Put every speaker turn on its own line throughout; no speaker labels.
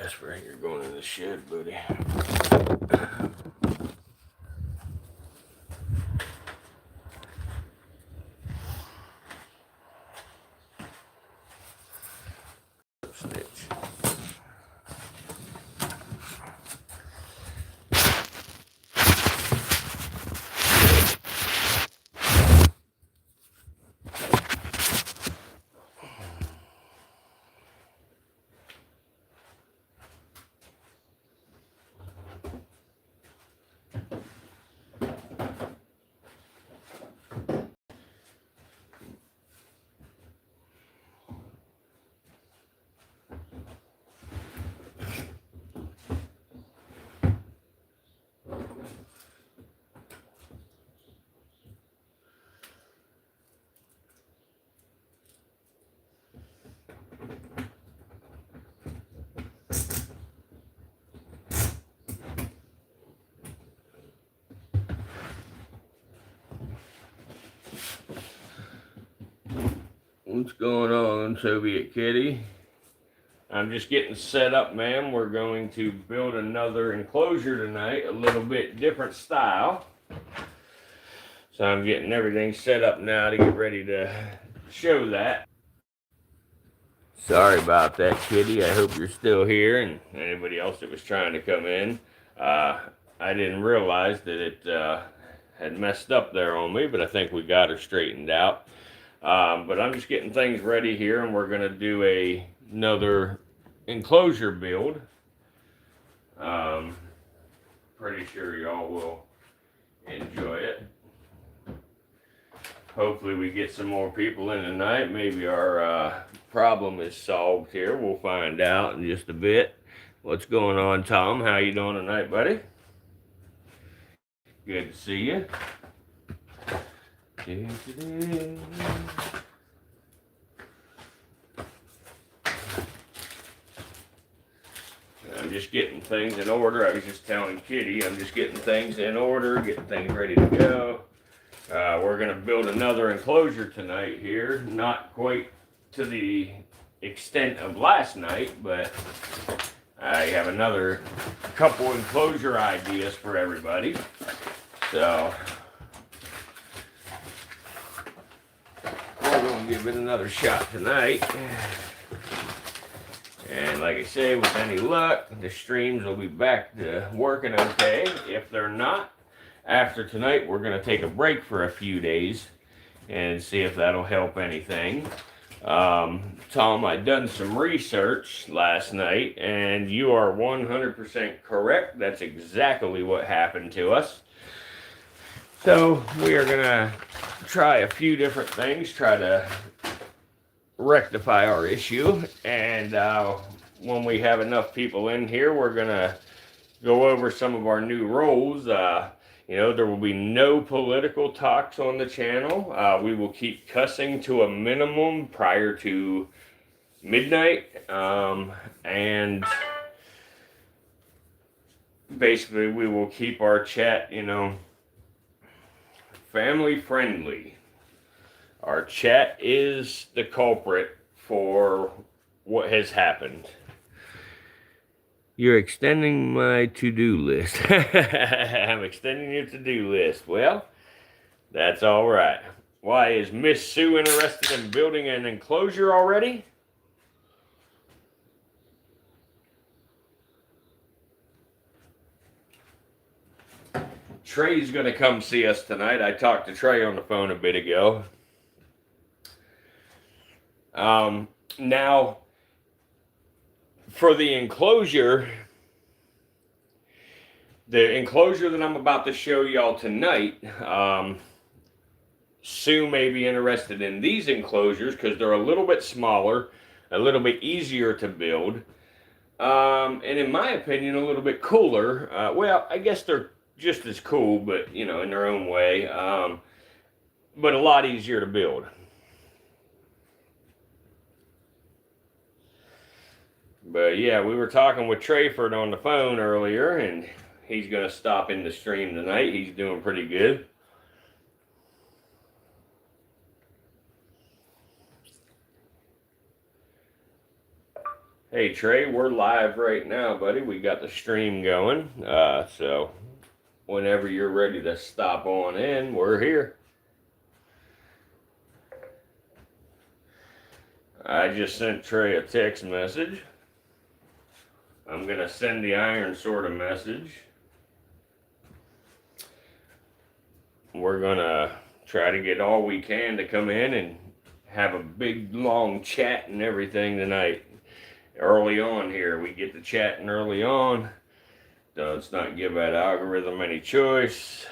Jasper, you're going in the shed, buddy. Snitch. What's going on, Soviet Kitty? I'm just getting set up, ma'am. We're going to build another enclosure tonight, a little bit different style. So I'm getting everything set up now to get ready to show that. Sorry about that, Kitty. I hope you're still here, and anybody else that was trying to come in. I didn't realize that it had messed up there on me, but I think we got her straightened out. But I'm just getting things ready here, and we're going to do another enclosure build. Pretty sure y'all will enjoy it. Hopefully we get some more people in tonight. Maybe our problem is solved here. We'll find out in just a bit. What's going on, Tom? How you doing tonight, buddy? Good to see you. I'm just getting things in order. I was just telling Kitty, I'm just getting things in order, getting things ready to go. We're going to build another enclosure tonight here. Not quite to the extent of last night, but I have another couple enclosure ideas for everybody. So we're going to give it another shot tonight. And like I say, with any luck, the streams will be back to working okay. If they're not, after tonight, we're going to take a break for a few days and see if that'll help anything. Tom, I done some research last night, and you are 100% correct. That's exactly what happened to us. So we are going to try a few different things, try to rectify our issue, and when we have enough people in here, we're going to go over some of our new roles. You know, there will be no political talks on the channel. We will keep cussing to a minimum prior to midnight. And basically, we will keep our chat, you know, family friendly. Our chat is the culprit for what has happened. You're extending my to-do list. I'm extending your to-do list. Well, that's all right. Why, is Miss Sue interested in building an enclosure already? Trey's going to come see us tonight. I talked to Trey on the phone a bit ago. Now, for the enclosure that I'm about to show y'all tonight, Sue may be interested in these enclosures because they're a little bit smaller, a little bit easier to build, and in my opinion, a little bit cooler. Well, I guess they're just as cool, but, you know, in their own way, but a lot easier to build. But yeah, we were talking with Trayford on the phone earlier, and he's going to stop in the stream tonight. He's doing pretty good. Hey Trey, we're live right now, buddy. We got the stream going. So whenever you're ready to stop on in, we're here. I just sent Trey a text message. I'm going to send the Iron Sword a message. We're going to try to get all we can to come in and have a big, long chat and everything tonight. Early on here, we get to chatting early on. Does not give that algorithm any choice.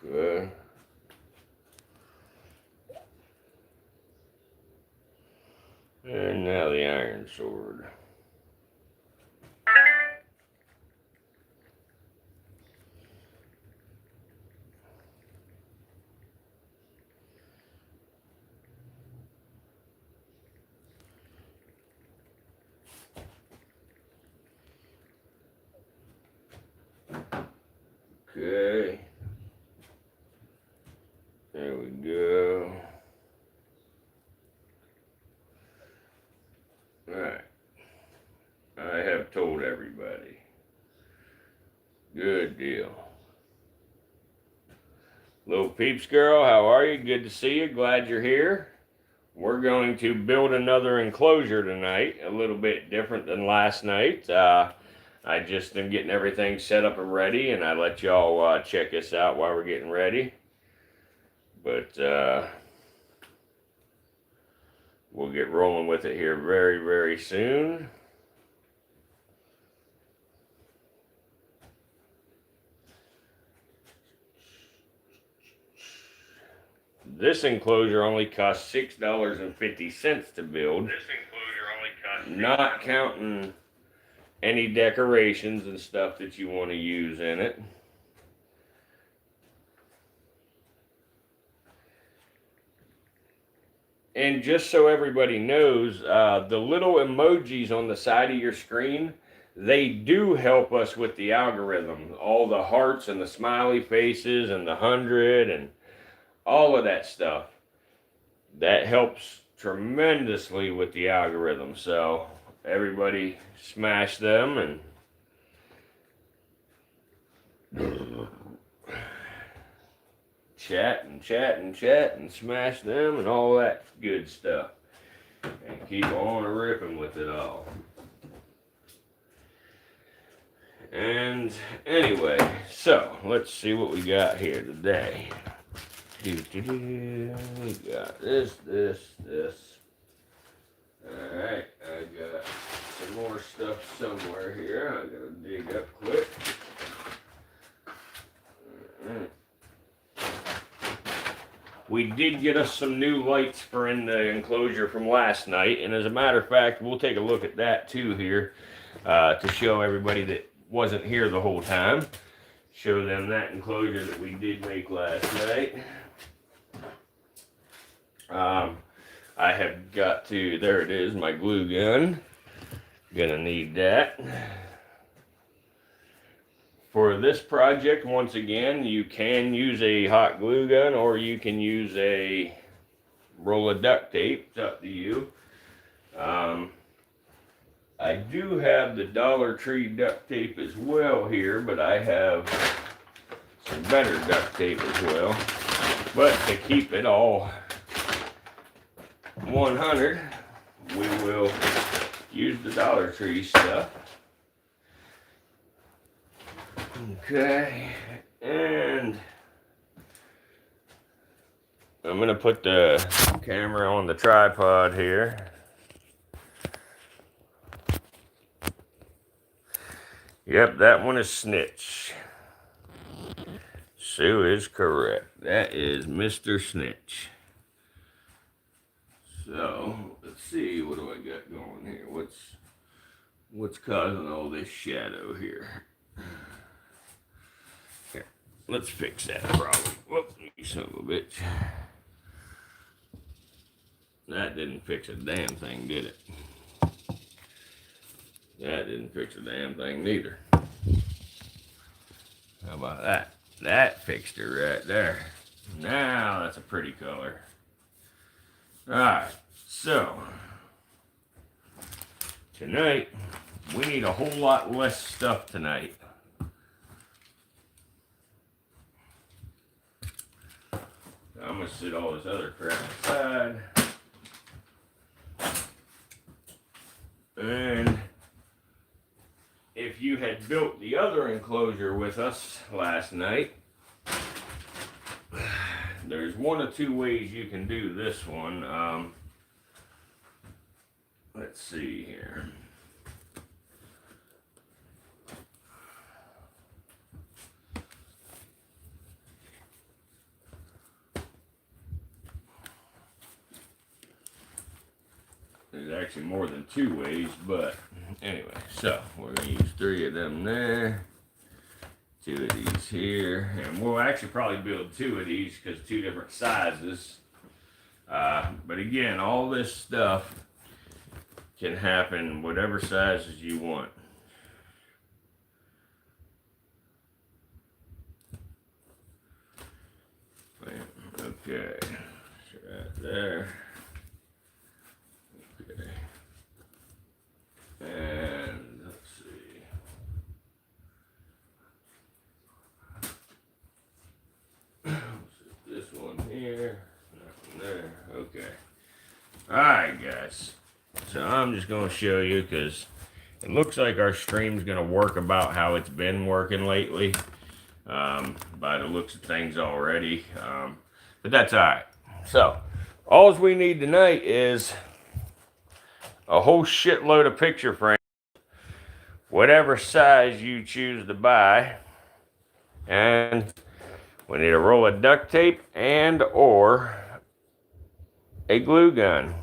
Good. And now the Iron Sword. Okay. There we go. Alright. I have told everybody. Good deal. Little Peeps girl, how are you? Good to see you. Glad you're here. We're going to build another enclosure tonight. A little bit different than last night. I just am getting everything set up and ready, and I let y'all check us out while we're getting ready. But we'll get rolling with it here very, very soon. This enclosure only costs $6.50 to build. Not counting any decorations and stuff that you want to use in it. And just so everybody knows, the little emojis on the side of your screen, they do help us with the algorithm. All the hearts and the smiley faces and the 100 and all of that stuff. That helps tremendously with the algorithm. So everybody smash them and chat and chat and chat and smash them and all that good stuff. And keep on ripping with it all. And anyway, so let's see what we got here today. We got this. Alright, I got some more stuff somewhere here. I gotta dig up quick. We did get us some new lights for in the enclosure from last night, and as a matter of fact, we'll take a look at that too here to show everybody that wasn't here the whole time. Show them that enclosure that we did make last night. I have got to, there it is, my glue gun. Gonna need that. For this project, once again, you can use a hot glue gun or you can use a roll of duct tape. It's up to you. I do have the Dollar Tree duct tape as well here, but I have some better duct tape as well. But to keep it all 100, we will use the Dollar Tree stuff. Okay, and I'm gonna put the camera on the tripod here. Yep, that one is snitch. Sue is correct. That is Mr. Snitch. So, let's see, what do I got going here? What's causing all this shadow here? Here, let's fix that problem. Whoop, you son of a bitch. That didn't fix a damn thing, did it? That didn't fix a damn thing neither. How about that? That fixed it right there. Now that's a pretty color. Alright, so tonight we need a whole lot less stuff tonight. I'm gonna sit all this other crap aside. And if you had built the other enclosure with us last night, there's one of two ways you can do this one. Let's see here. There's actually more than two ways, but anyway, so we're going to use 3 of them there, 2 of these here, and we'll actually probably build 2 of these because 2 different sizes. But again, all this stuff can happen whatever sizes you want. Okay, right there. Okay. And let's see. This one here, that one there. Okay. Alright, guys. So I'm just going to show you because it looks like our stream's going to work about how it's been working lately. By the looks of things already. But that's alright. So, all we need tonight is a whole shitload of picture frames, whatever size you choose to buy, and we need a roll of duct tape and or a glue gun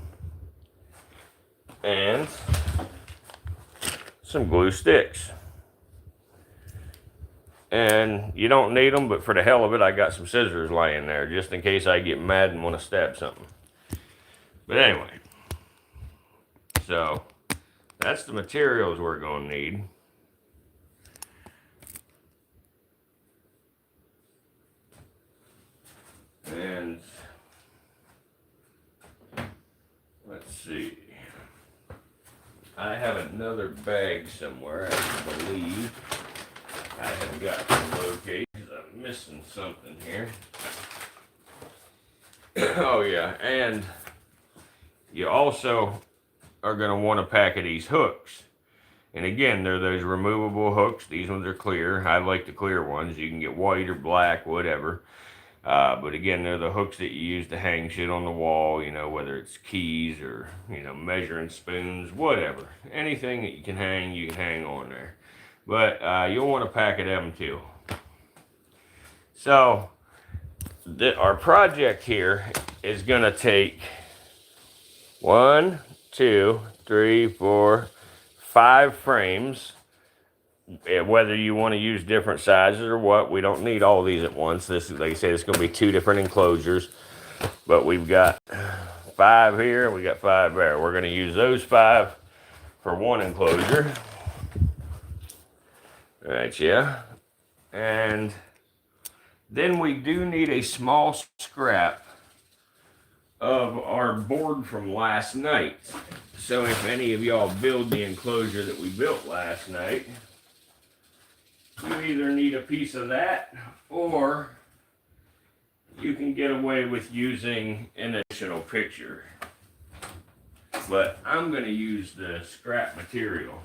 and some glue sticks. And you don't need them, but for the hell of it, I got some scissors laying there just in case I get mad and want to stab something. But anyway, so that's the materials we're going to need. And let's see. I have another bag somewhere, I believe. I haven't got to locate because I'm missing something here. Oh yeah, and you also are going to want a pack of these hooks. And again, they're those removable hooks. These ones are clear. I like the clear ones. You can get white or black, whatever. But again, they're the hooks that you use to hang shit on the wall, you know, whether it's keys or, you know, measuring spoons, whatever. Anything that you can hang on there. But you'll want a pack of them too. So, our project here is going to take 1, 2, 3, 4, 5 frames. Whether you want to use different sizes or what, we don't need all these at once. This is, like I said, it's going to be 2 different enclosures. But we've got 5 here, we got 5 there. We're going to use those 5 for one enclosure. Right, yeah. And then we do need a small scrap of our board from last night. So if any of y'all build the enclosure that we built last night, you either need a piece of that or you can get away with using an additional picture. But I'm going to use the scrap material.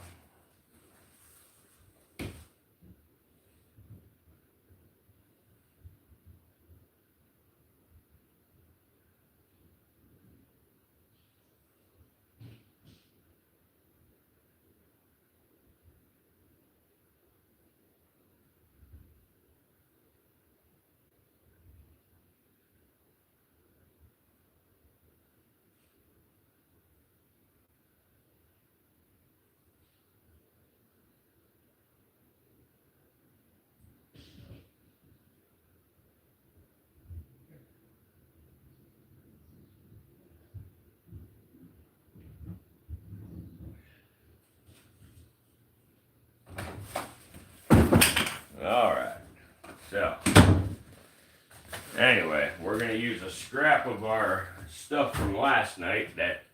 Anyway, we're going to use a scrap of our stuff from last night, that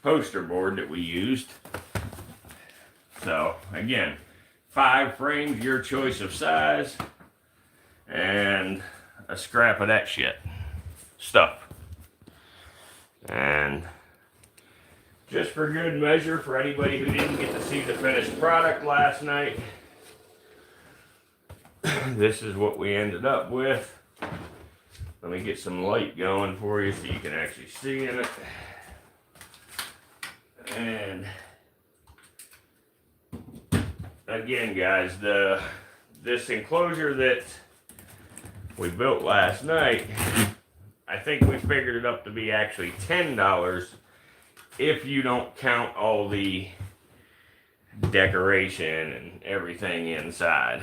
poster board that we used. So, again, 5 frames, your choice of size, and a scrap of that stuff. And just for good measure, for anybody who didn't get to see the finished product last night, this is what we ended up with. Let me get some light going for you so you can actually see in it. And again, guys, this enclosure that we built last night, I think we figured it up to be actually $10 if you don't count all the decoration and everything inside.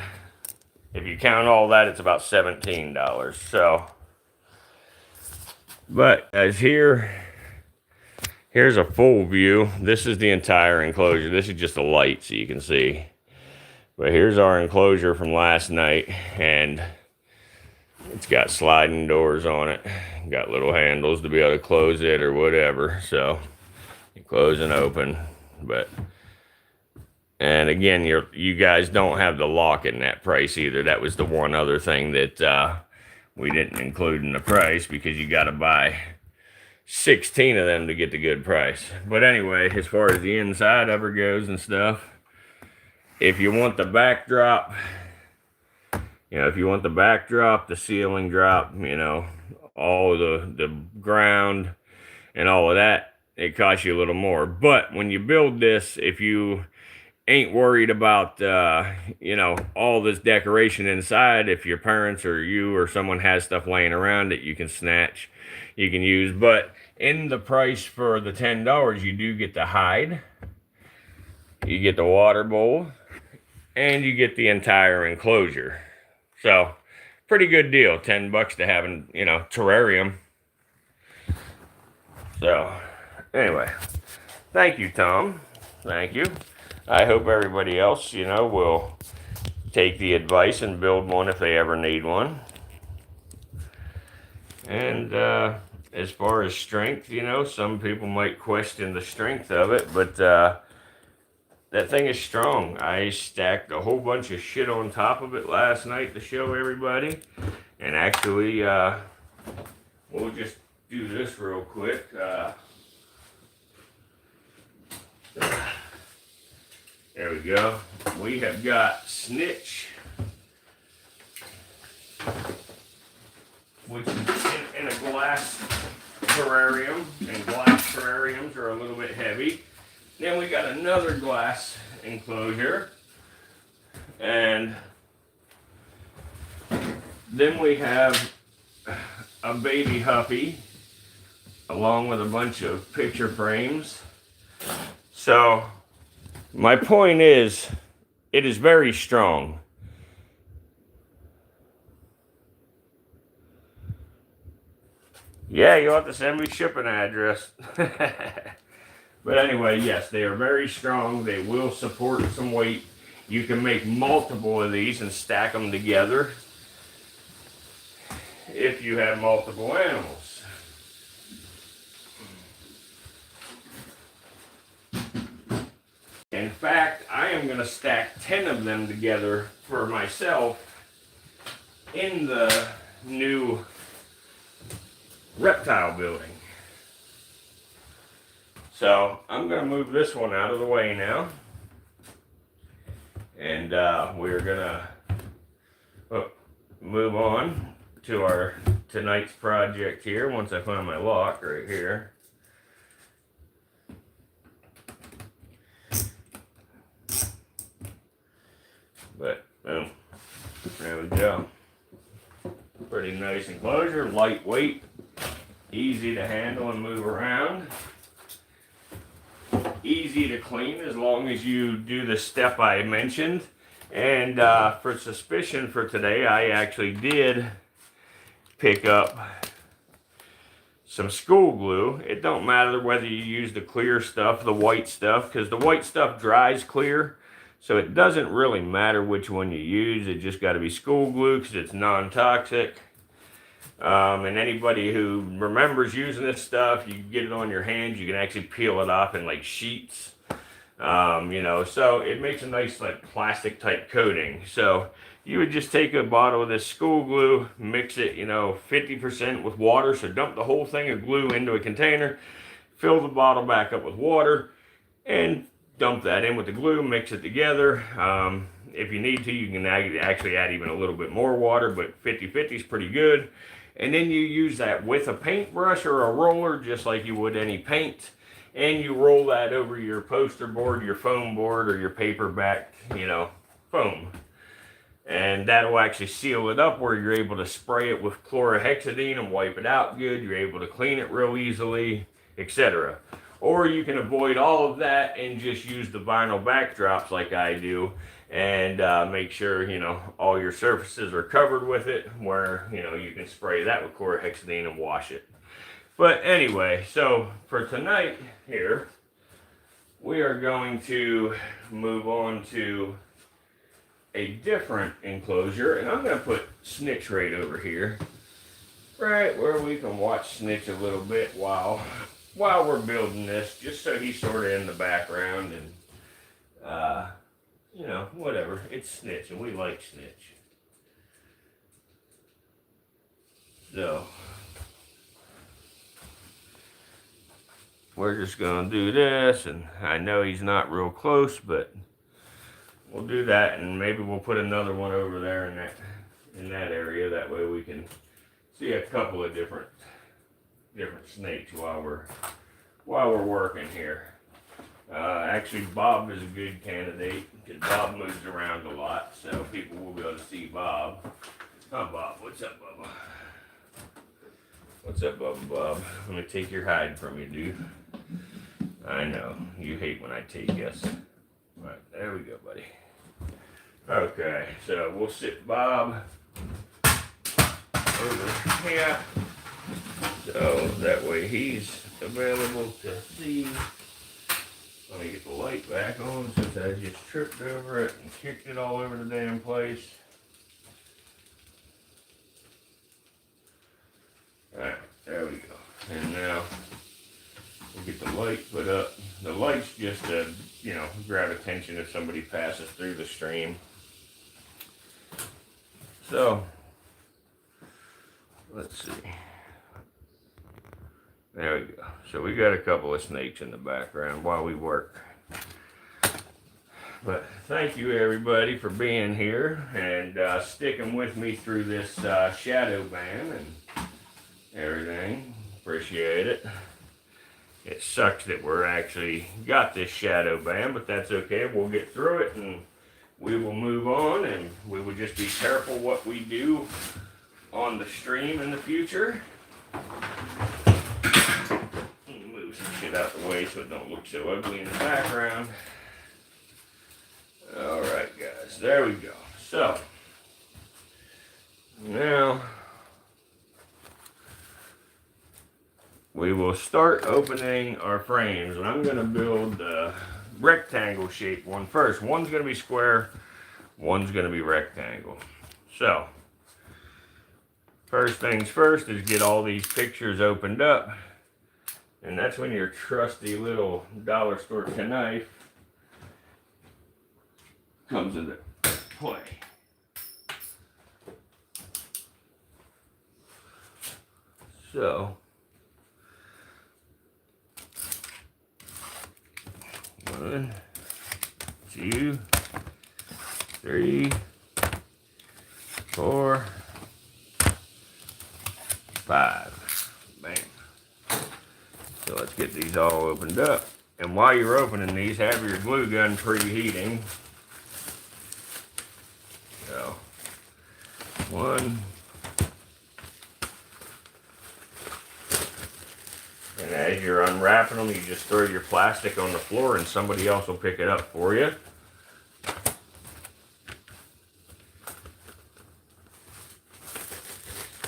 If you count all that, it's about $17. So, but as here's a full view. This is the entire enclosure. This is just a light so you can see. But here's our enclosure from last night, and it's got sliding doors on it. Got little handles to be able to close it or whatever. So you close and open. And again, you guys don't have the lock in that price either. That was the one other thing that we didn't include in the price, because you got to buy 16 of them to get the good price. But anyway, as far as the inside ever goes and stuff, if you want the backdrop, if you want the backdrop, the ceiling drop, all the ground and all of that, it costs you a little more. But when you build this, if you ain't worried about, all this decoration inside, if your parents or you or someone has stuff laying around that you can snatch, you can use. But in the price for the $10, you do get the hide, you get the water bowl, and you get the entire enclosure. So, pretty good deal. $10 to have an, terrarium. So, anyway, thank you, Tom. Thank you. I hope everybody else, will take the advice and build one if they ever need one. And as far as strength, some people might question the strength of it, but that thing is strong. I stacked a whole bunch of shit on top of it last night to show everybody. And actually, we'll just do this real quick. There we go. We have got Snitch, which is in a glass terrarium, and glass terrariums are a little bit heavy. Then we got another glass enclosure, and then we have a baby huffy along with a bunch of picture frames. So my point is, it is very strong. Yeah, you'll have to send me shipping address. But anyway, yes, they are very strong. They will support some weight. You can make multiple of these and stack them together if you have multiple animals. In fact, I am going to stack 10 of them together for myself in the new reptile building. So I'm going to move this one out of the way now, and we're going to move on to our tonight's project here once I find my lock right here. But boom, there we go. Pretty nice enclosure, lightweight, easy to handle and move around. Easy to clean as long as you do the step I mentioned. And for suspicion for today, I actually did pick up some school glue. It don't matter whether you use the clear stuff, the white stuff, because the white stuff dries clear. So it doesn't really matter which one you use. It just got to be school glue because it's non-toxic. And anybody who remembers using this stuff, you can get it on your hands. You can actually peel it off in like sheets. You know, so it makes a nice like plastic type coating. So you would just take a bottle of this school glue, mix it, you know, 50% with water. So dump the whole thing of glue into a container, fill the bottle back up with water, and dump that in with the glue, mix it together. If you need to, you can actually add even a little bit more water, but 50-50 is pretty good. And then you use that with a paintbrush or a roller, just like you would any paint. And you roll that over your poster board, your foam board, or your paperback, you know, foam. And that'll actually seal it up where you're able to spray it with chlorhexidine and wipe it out good. You're able to clean it real easily, etc. Or you can avoid all of that and just use the vinyl backdrops like I do, and make sure, you know, all your surfaces are covered with it, where, you know, you can spray that with chlorhexidine and wash it. But anyway, so for tonight here, we are going to move on to a different enclosure, and I'm going to put Snitch right over here, right where we can watch Snitch a little bit while we're building this, just so he's sort of in the background, and you know, whatever. It's Snitch, and we like Snitch. So we're just gonna do this, and I know he's not real close, but we'll do that, and maybe we'll put another one over there in that area. That way we can see a couple of different snakes while we're working here. Actually, Bob is a good candidate because Bob moves around a lot, so people will be able to see Bob. Oh, Bob, what's up, Bubba? What's up, Bob? Let me take your hide from you, dude. I know you hate when I take yes. All right, there we go, buddy. Okay, so we'll sit Bob over here, so that way he's available to see. Let me get the light back on since I just tripped over it and kicked it all over the damn place. Alright, there we go. And now we'll get the light put up. The light's just to, you know, grab attention if somebody passes through the stream. So, let's see. There we go. So we got a couple of snakes in the background while we work. But thank you everybody for being here and sticking with me through this shadow ban and everything. Appreciate it. It sucks that we're actually got this shadow ban, but that's okay. We'll get through it and we will move on, and we will just be careful what we do on the stream in the future. Move some shit out the way so it don't look so ugly in the background. Alright guys, there we go. So, now we will start opening our frames, and I'm going to build the rectangle shaped one first. One's going to be square, one's going to be rectangle. So, first things first is get all these pictures opened up, and that's when your trusty little dollar store knife comes into play. So, 1, 2, 3, 4, 5. Bam. So let's get these all opened up. And while you're opening these, have your glue gun preheating. So, 1. And as you're unwrapping them, you just throw your plastic on the floor and somebody else will pick it up for you.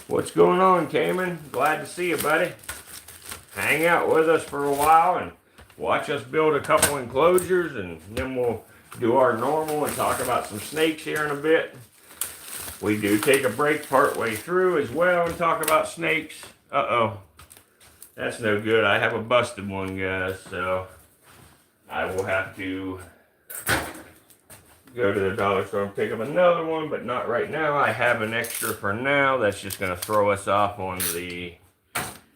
What's going on, Cayman? Glad to see you, buddy. Hang out with us for a while and watch us build a couple enclosures, and then we'll do our normal and talk about some snakes here in a bit. We do take a break part way through as well and talk about snakes. Uh-oh. That's no good. I have a busted one, guys, so I will have to go to the dollar store and pick up another one, but not right now. I have an extra for now. That's just going to throw us off on the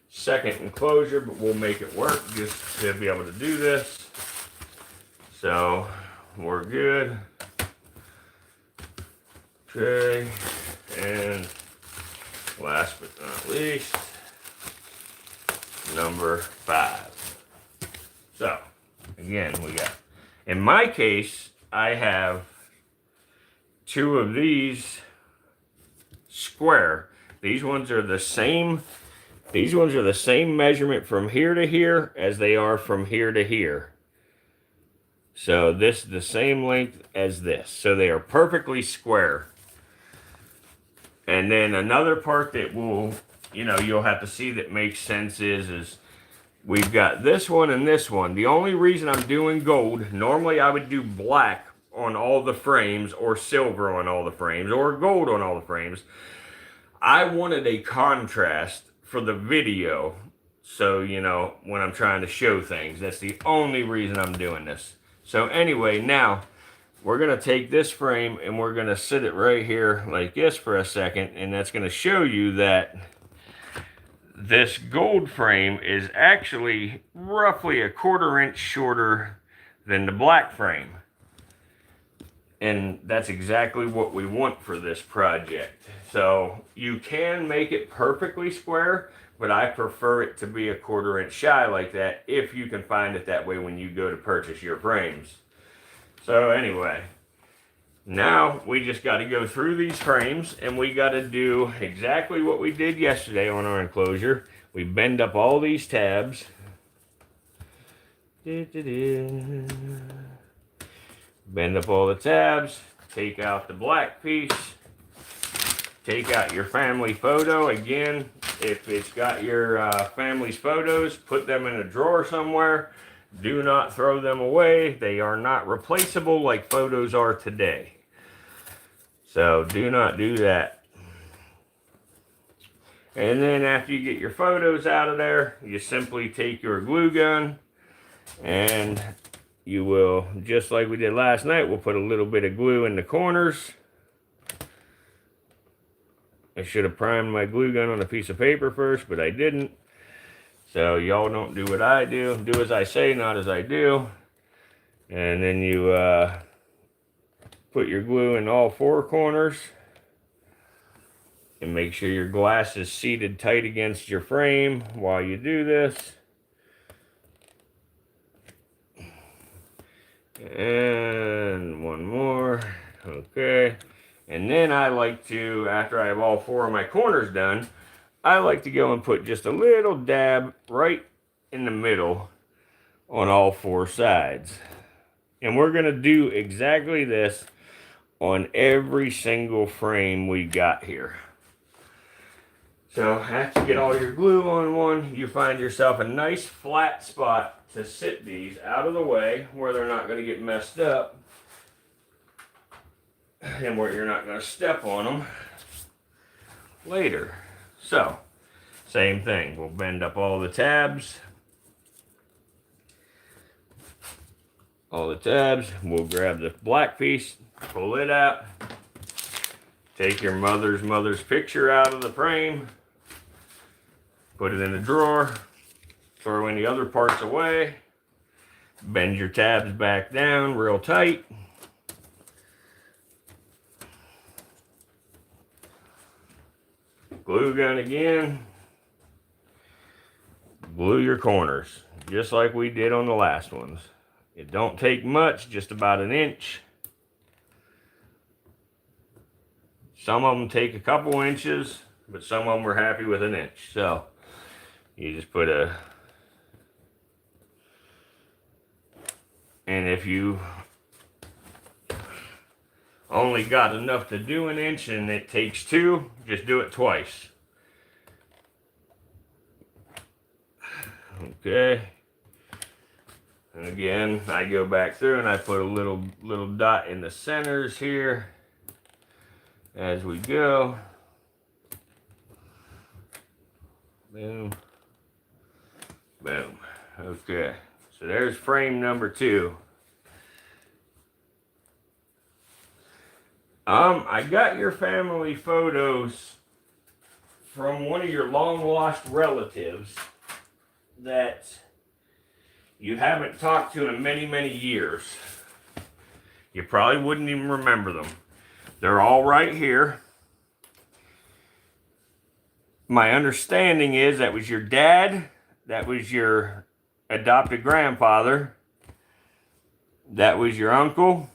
second enclosure, but we'll make it work just to be able to do this. So we're good. Okay, and last but not least, number 5. So again, we got, in my case, I have 2 of these square. These ones are the same. These ones are the same measurement from here to here as they are from here to here. So this is the same length as this. So they are perfectly square. And then another part that will, you'll have to see that makes sense is we've got this one and this one. The only reason I'm doing gold, normally I would do black on all the frames or silver on all the frames or gold on all the frames. I wanted a contrast for the video. So, when I'm trying to show things, that's the only reason I'm doing this. So anyway, now we're going to take this frame and we're going to sit it right here like this for a second. And that's going to show you that this gold frame is actually roughly a 1/4 inch shorter than the black frame. And that's exactly what we want for this project. So you can make it perfectly square, but I prefer it to be a 1/4 inch shy like that if you can find it that way when you go to purchase your frames. So anyway, now we just got to go through these frames and we got to do exactly what we did yesterday on our enclosure. We bend up all these tabs. Bend up all the tabs, take out the black piece, take out your family photo. Again, if it's got your family's photos, put them in a drawer somewhere. Do not throw them away. They are not replaceable like photos are today. So do not do that. And then after you get your photos out of there, you simply take your glue gun and you will, just like we did last night, we'll put a little bit of glue in the corners. I should have primed my glue gun on a piece of paper first, but I didn't. So y'all don't do what I do. Do as I say, not as I do. And then you put your glue in all 4 corners. And make sure your glass is seated tight against your frame while you do this. And one more. Okay. And then I like to, after I have all 4 of my corners done, I like to go and put just a little dab right in the middle on all 4 sides. And we're going to do exactly this on every single frame we got here. So after you get all your glue on one, you find yourself a nice flat spot to sit these out of the way where they're not going to get messed up and where you're not going to step on them later. So, same thing. We'll bend up all the tabs. All the tabs. We'll grab the black piece, pull it out. Take your mother's picture out of the frame. Put it in the drawer. Throw any other parts away. Bend your tabs back down real tight. Glue gun again. Glue your corners, just like we did on the last ones. It don't take much, just about an inch. Some of them take a couple inches, but some of them were happy with an inch. So you just put a, and if you only got enough to do an inch and it takes 2, just do it twice. Okay. And again, I go back through and I put a little dot in the centers here. as we go. Boom. Boom. Okay. So there's frame number 2. I got your family photos from one of your long lost relatives that you haven't talked to in many, many years. You probably wouldn't even remember them. They're all right here. My understanding is that was your dad, that was your adopted grandfather, that was your uncle,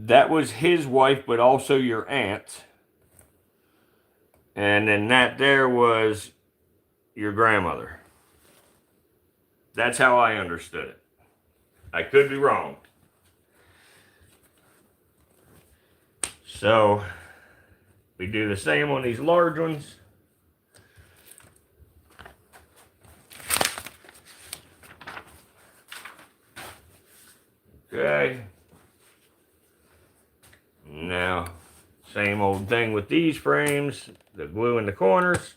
that was his wife, but also your aunt. And then that there was your grandmother. That's how I understood it. I could be wrong. So we do the same on these large ones. Okay. Now, same old thing with these frames. The glue in the corners.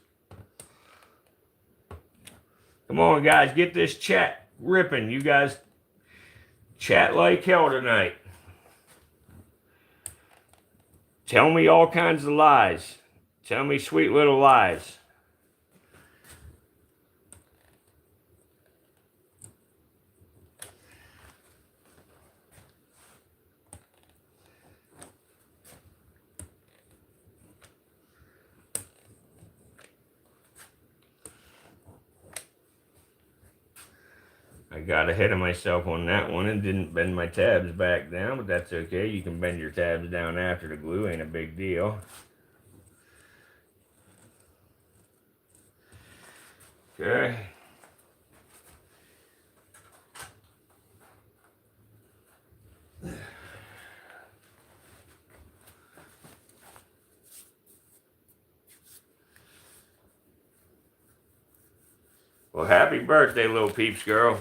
Come on, guys, get this chat ripping. You guys chat like hell tonight. Tell me all kinds of lies. Tell me sweet little lies. I got ahead of myself on that one and didn't bend my tabs back down, but that's okay. You can bend your tabs down after the glue, ain't a big deal. Okay. Well, happy birthday, little peeps girl.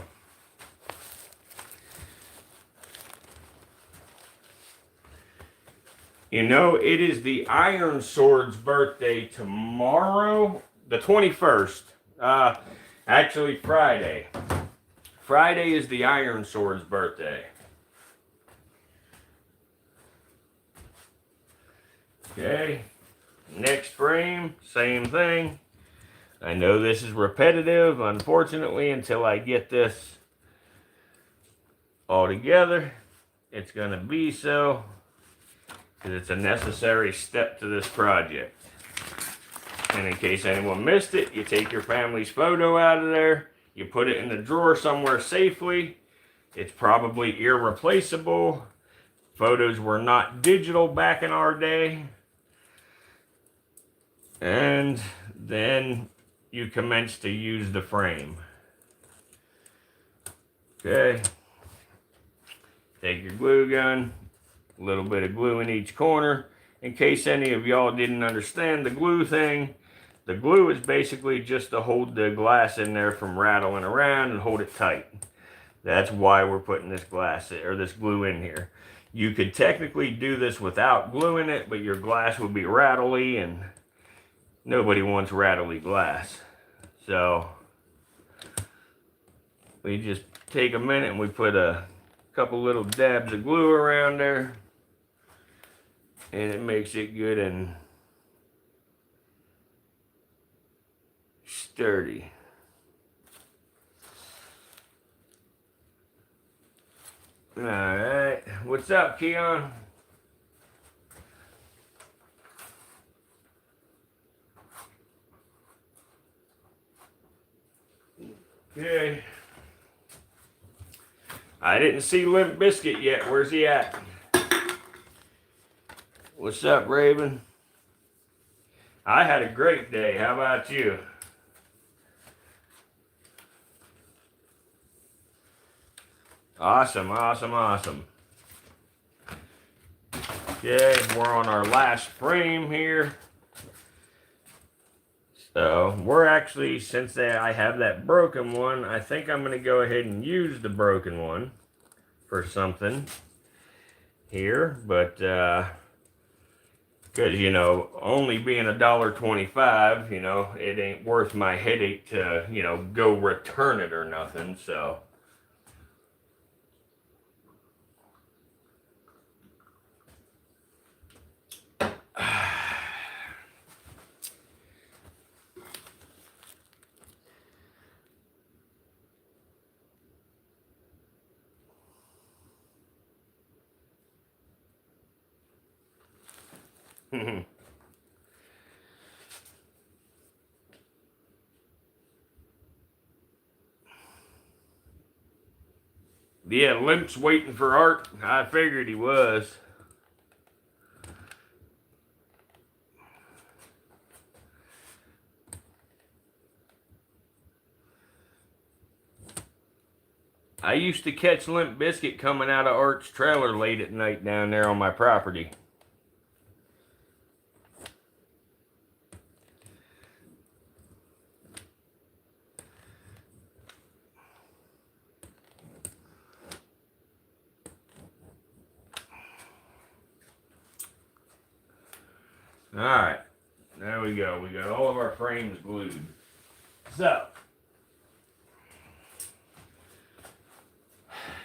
You know, it is the Iron Sword's birthday tomorrow, the 21st. Actually, Friday. Friday is the Iron Sword's birthday. Okay. Next frame, same thing. I know this is repetitive, unfortunately, until I get this all together. It's going to be so. Because it's a necessary step to this project. And in case anyone missed it, you take your family's photo out of there, you put it in the drawer somewhere safely. It's probably irreplaceable. Photos were not digital back in our day. And then you commence to use the frame. Okay. Take your glue gun. A little bit of glue in each corner. In case any of y'all didn't understand the glue thing, the glue is basically just to hold the glass in there from rattling around and hold it tight. That's why we're putting this glass or this glue in here. You could technically do this without glue in it, but your glass would be rattly and nobody wants rattly glass. So we just take a minute and we put a couple little dabs of glue around there. And it makes it good and sturdy. Alright, what's up, Keon? Okay. I didn't see Limp Biscuit yet. Where's he at? What's up, Raven? I had a great day. How about you? Awesome, awesome, awesome. Okay, we're on our last frame here. So we're actually, since I have that broken one, I think I'm going to go ahead and use the broken one for something. here, but because, you know, only being $1.25, you know, it ain't worth my headache to, you know, go return it or nothing, so. Yeah, Limp's waiting for Art. I figured he was. I used to catch Limp Biscuit coming out of Art's trailer late at night down there on my property. Alright, there we go. We got all of our frames glued. So,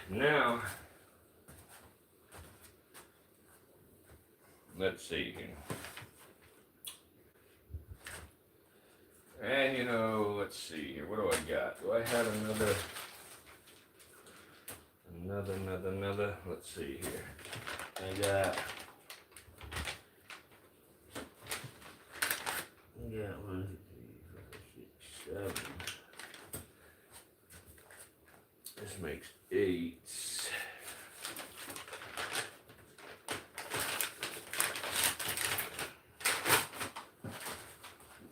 now, let's see here. And, you know, let's see here. What do I got? Do I have another? Let's see here. I got 1, 2, 3, 4, 5, 6, 7. This makes 8.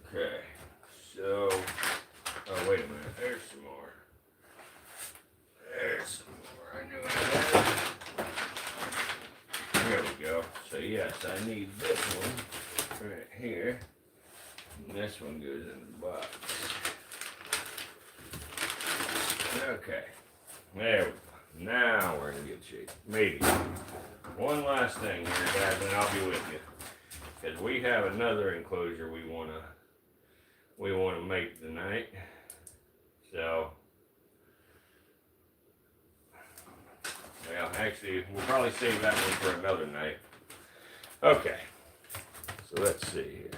Okay, so, oh, wait a minute, there's some more. There's some more, I knew I had it. There we go. So yes, I need this one right here. And this one goes in the box. Okay, there we go. Now we're in good shape. Maybe. One last thing here, guys, and I'll be with you. Because we have another enclosure we want to make tonight. So, well, actually, we'll probably save that one for another night. Okay, so let's see here.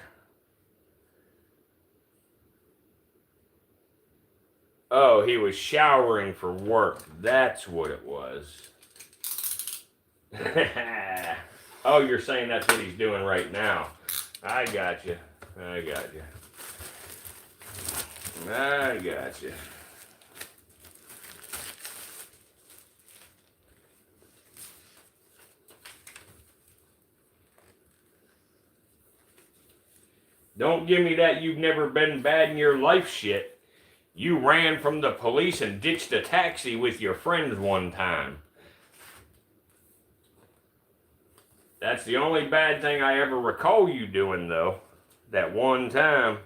Oh, he was showering for work. That's what it was. Oh, you're saying that's what he's doing right now. I got you. I got you. I got you. Don't give me that you've never been bad in your life shit. You ran from the police and ditched a taxi with your friends one time. That's the only bad thing I ever recall you doing, though. That one time.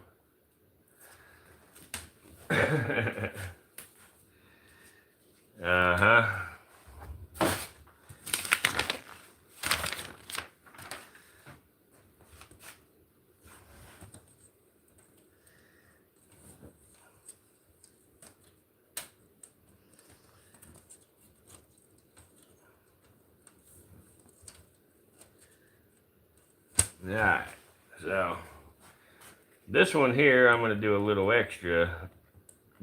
Uh-huh. Alright, so this one here I'm going to do a little extra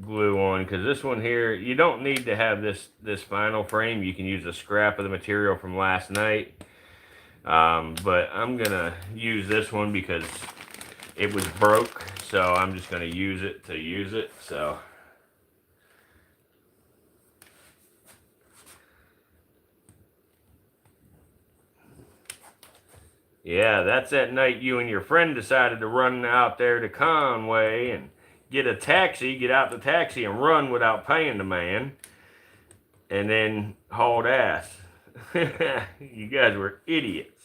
glue on, because this one here, you don't need to have this final frame. You can use a scrap of the material from last night, but I'm going to use this one because it was broke, so I'm just going to use it. So yeah, that's that night you and your friend decided to run out there to Conway and get a taxi, get out the taxi and run without paying the man, and then hauled ass. You guys were idiots.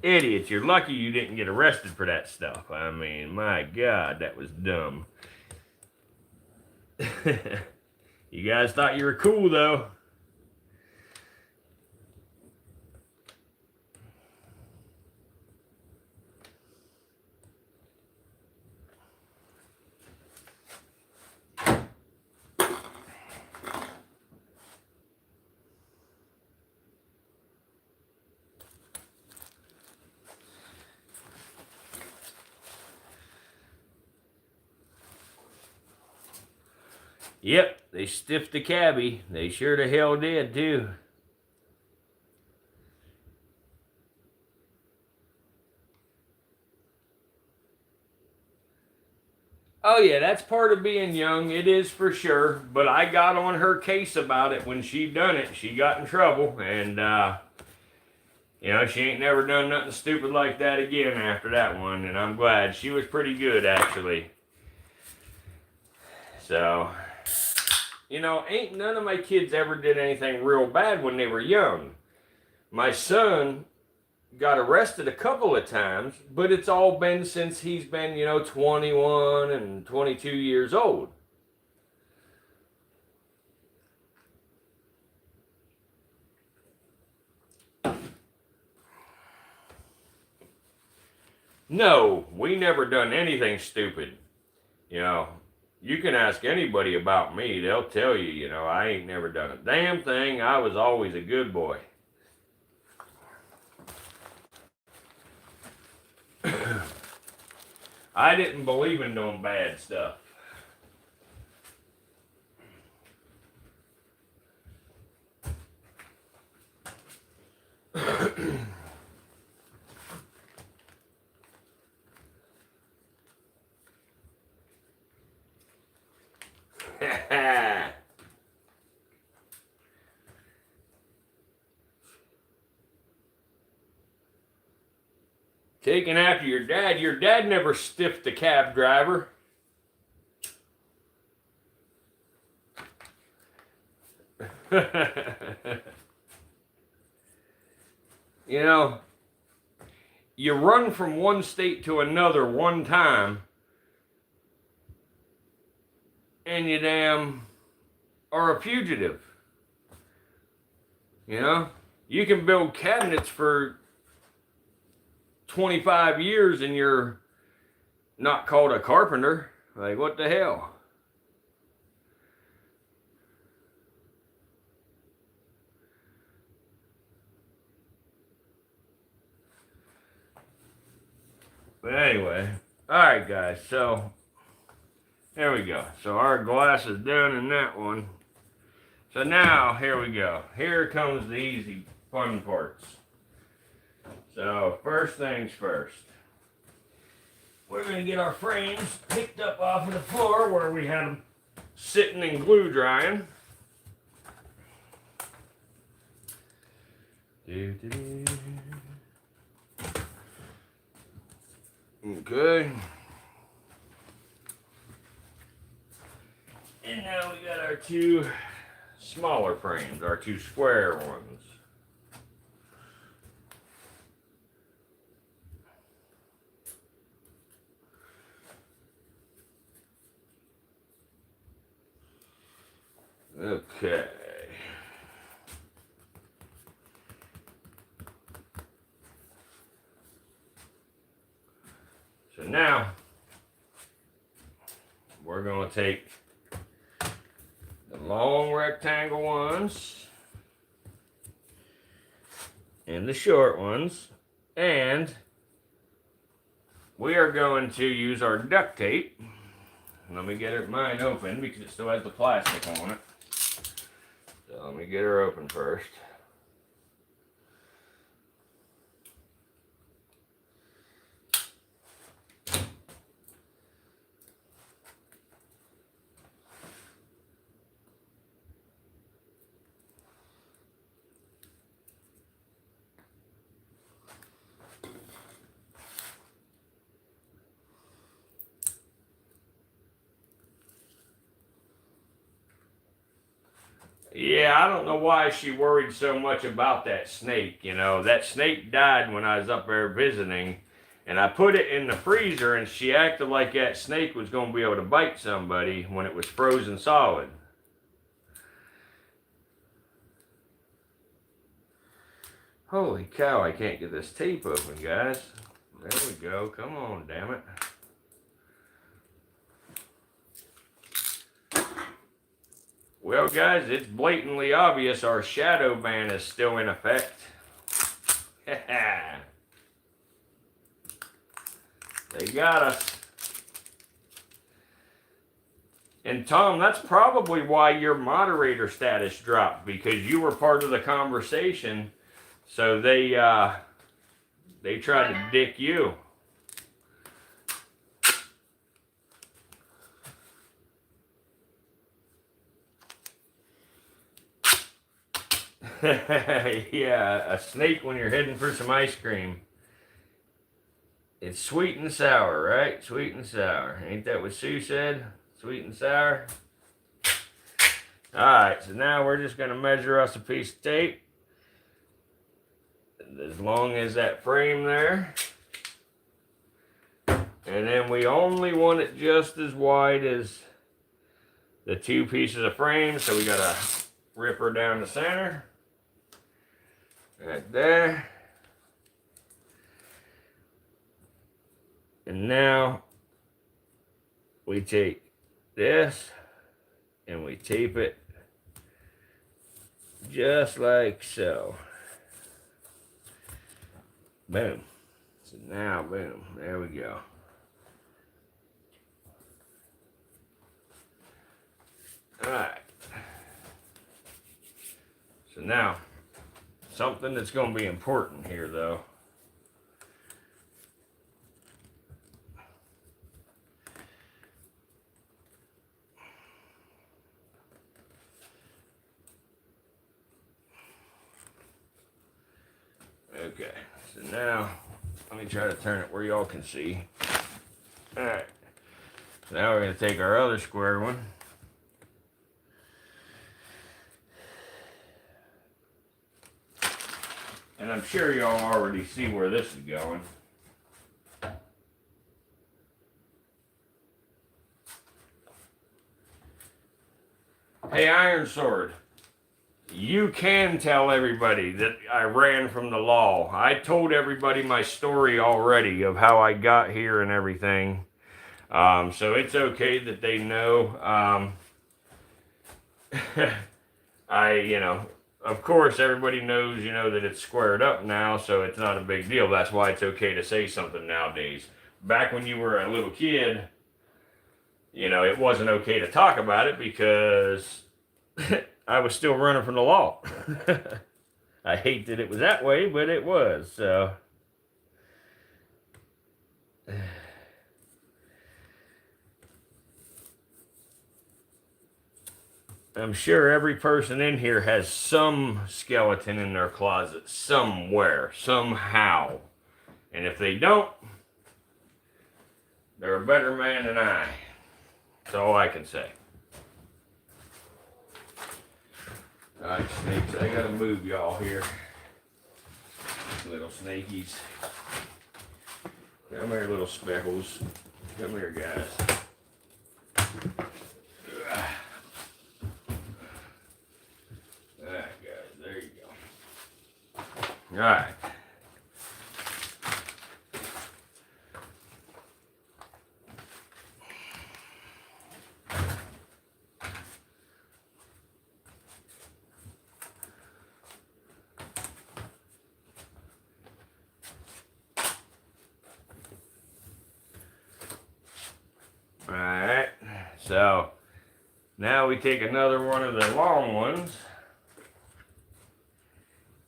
Idiots. You're lucky you didn't get arrested for that stuff. I mean, my God, that was dumb. You guys thought you were cool, though. Yep, they stiffed the cabbie. They sure the hell did, too. Oh, yeah, that's part of being young. It is for sure. But I got on her case about it when she done it. She got in trouble. And, you know, she ain't never done nothing stupid like that again after that one. And I'm glad. She was pretty good, actually. So, you know, ain't none of my kids ever did anything real bad when they were young. My son got arrested a couple of times, but it's all been since he's been, you know, 21 and 22 years old. No, we never done anything stupid. You know, you can ask anybody about me, they'll tell you, you know, I ain't never done a damn thing. I was always a good boy. I didn't believe in doing bad stuff. Taking after your dad never stiffed the cab driver. You know, you run from one state to another one time, and you damn are a fugitive. You know, you can build cabinets for 25 years and you're not called a carpenter. Like, what the hell? But anyway, all right, guys. So there we go. So our glass is done in that one. So now here we go. Here comes the easy, fun parts. So first things first. We're going to get our frames picked up off of the floor where we had them sitting and glue drying. Okay. And now we got our two smaller frames, our two square ones. Okay. So now we're going to take the long rectangle ones and the short ones, and we are going to use our duct tape. Let me get mine open because it still has the plastic on it. So let me get her open first. Yeah, I don't know why she worried so much about that snake. You know, that snake died when I was up there visiting, and I put it in the freezer, and she acted like that snake was going to be able to bite somebody when it was frozen solid. Holy cow, I can't get this tape open, guys. There we go. Come on, damn it. Well, guys, it's blatantly obvious our shadow ban is still in effect. They got us. And Tom, that's probably why your moderator status dropped, because you were part of the conversation. So they tried to dick you. Yeah, a snake when you're heading for some ice cream. It's sweet and sour, right? Sweet and sour. Ain't that what Sue said? Sweet and sour. Alright, so now we're just going to measure us a piece of tape. As long as that frame there. And then we only want it just as wide as the two pieces of frame. So we got to rip her down the center. Right there. And now we take this and we tape it just like so. Boom. So now, boom, there we go. All right. So now, something that's going to be important here, though. Okay, so now, let me try to turn it where y'all can see. All right. So now we're going to take our other square one. And I'm sure y'all already see where this is going. Hey, Iron Sword, you can tell everybody that I ran from the law. I told everybody my story already of how I got here and everything. So it's okay that they know. Of course, everybody knows, that it's squared up now, so it's not a big deal. That's why it's okay to say something nowadays. Back when you were a little kid, it wasn't okay to talk about it because I was still running from the law. I hate that it was that way, but it was, so. I'm sure every person in here has some skeleton in their closet somewhere, somehow. And if they don't, they're a better man than I. That's all I can say. Alright, snakes, I gotta move y'all here. Little snakies. Come here, little speckles. Come here, guys. Alright, guys, there you go. Alright. Alright, so now we take another one of the long ones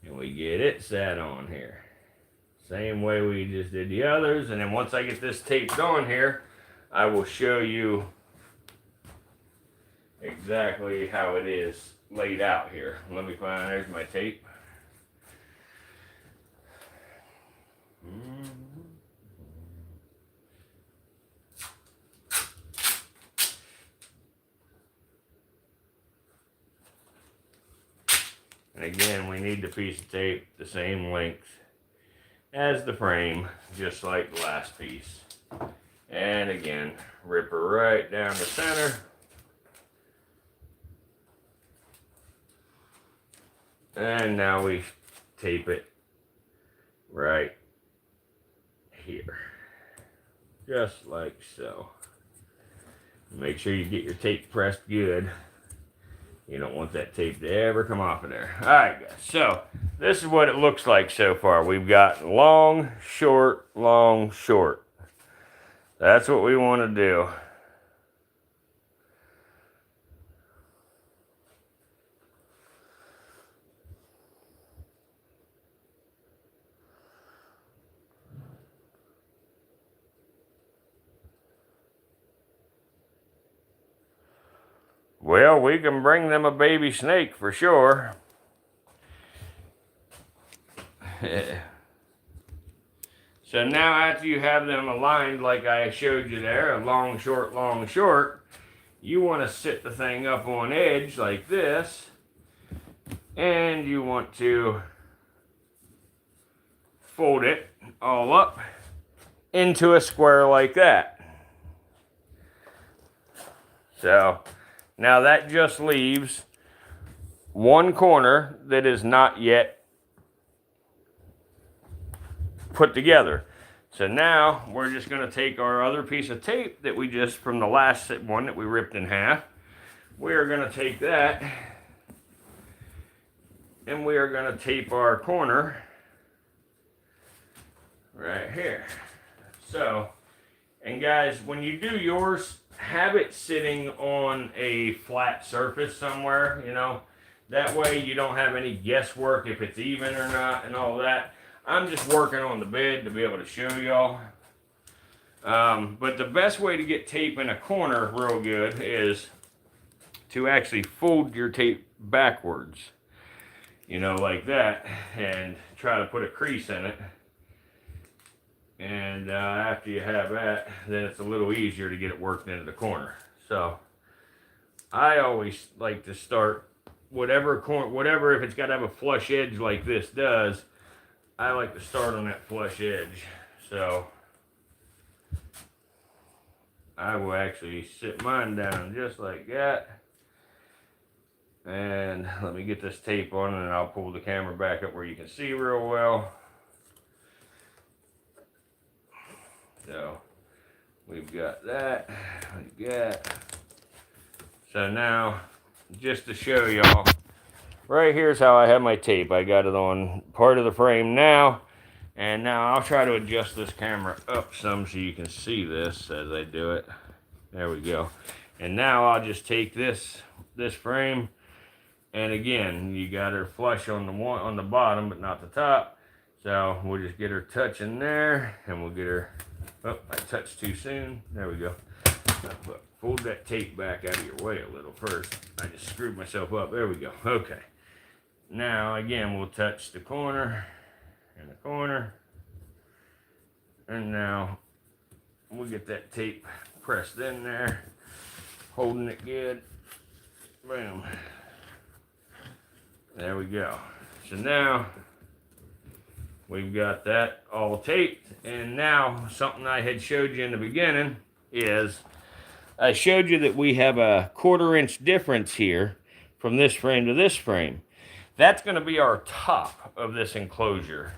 and we get it set on here. Same way we just did the others, and then once I get this taped on here, I will show you exactly how it is laid out here. Let me find, there's my tape. And again, we need the piece of tape the same length as the frame, just like the last piece. And again, rip her right down the center. And now we tape it right here. Just like so. Make sure you get your tape pressed good. You don't want that tape to ever come off of there. Alright guys, so this is what it looks like so far. We've got long, short, long, short. That's what we want to do. Well, we can bring them a baby snake for sure. So now after you have them aligned like I showed you there, a long, short, you want to sit the thing up on edge like this, and you want to fold it all up into a square like that. So now that just leaves one corner that is not yet put together. So now we're just going to take our other piece of tape that we just, from the last one that we ripped in half, we are going to take that and we are going to tape our corner right here. So, and guys, when you do yours, have it sitting on a flat surface somewhere, you know. That way you don't have any guesswork if it's even or not and all that. I'm just working on the bed to be able to show y'all. But the best way to get tape in a corner real good is to actually fold your tape backwards. You know, like that, and try to put a crease in it. And after you have that, then it's a little easier to get it worked into the corner. So I always like to start whatever if it's got to have a flush edge like this does, I like to start on that flush edge. So I will actually sit mine down just like that. And let me get this tape on and I'll pull the camera back up where you can see real well. So we've got that, so now just to show y'all, right here's how I have my tape. I got it on part of the frame now, and now I'll try to adjust this camera up some so you can see this as I do it. There we go. And now I'll just take this frame, and again, you got her flush on the bottom but not the top. So we'll just get her touching there, and we'll get her. Oh, I touched too soon. There we go. Fold that tape back out of your way a little first. I just screwed myself up. There we go. Okay. Now, again, we'll touch the corner and the corner. And now we'll get that tape pressed in there, holding it good. Boom. There we go. So now we've got that all taped, and now something I had showed you in the beginning is I showed you that we have a 1/4 inch difference here from this frame to this frame. That's going to be our top of this enclosure.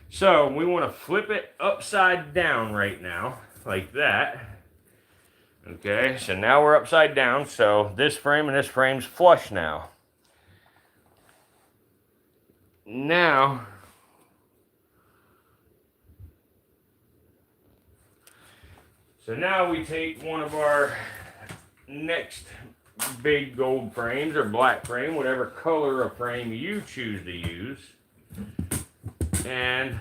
So we want to flip it upside down right now, like that. Okay, so now we're upside down, so this frame and this frame's flush now. Now, so now we take one of our next big gold frames or black frame, whatever color of frame you choose to use, and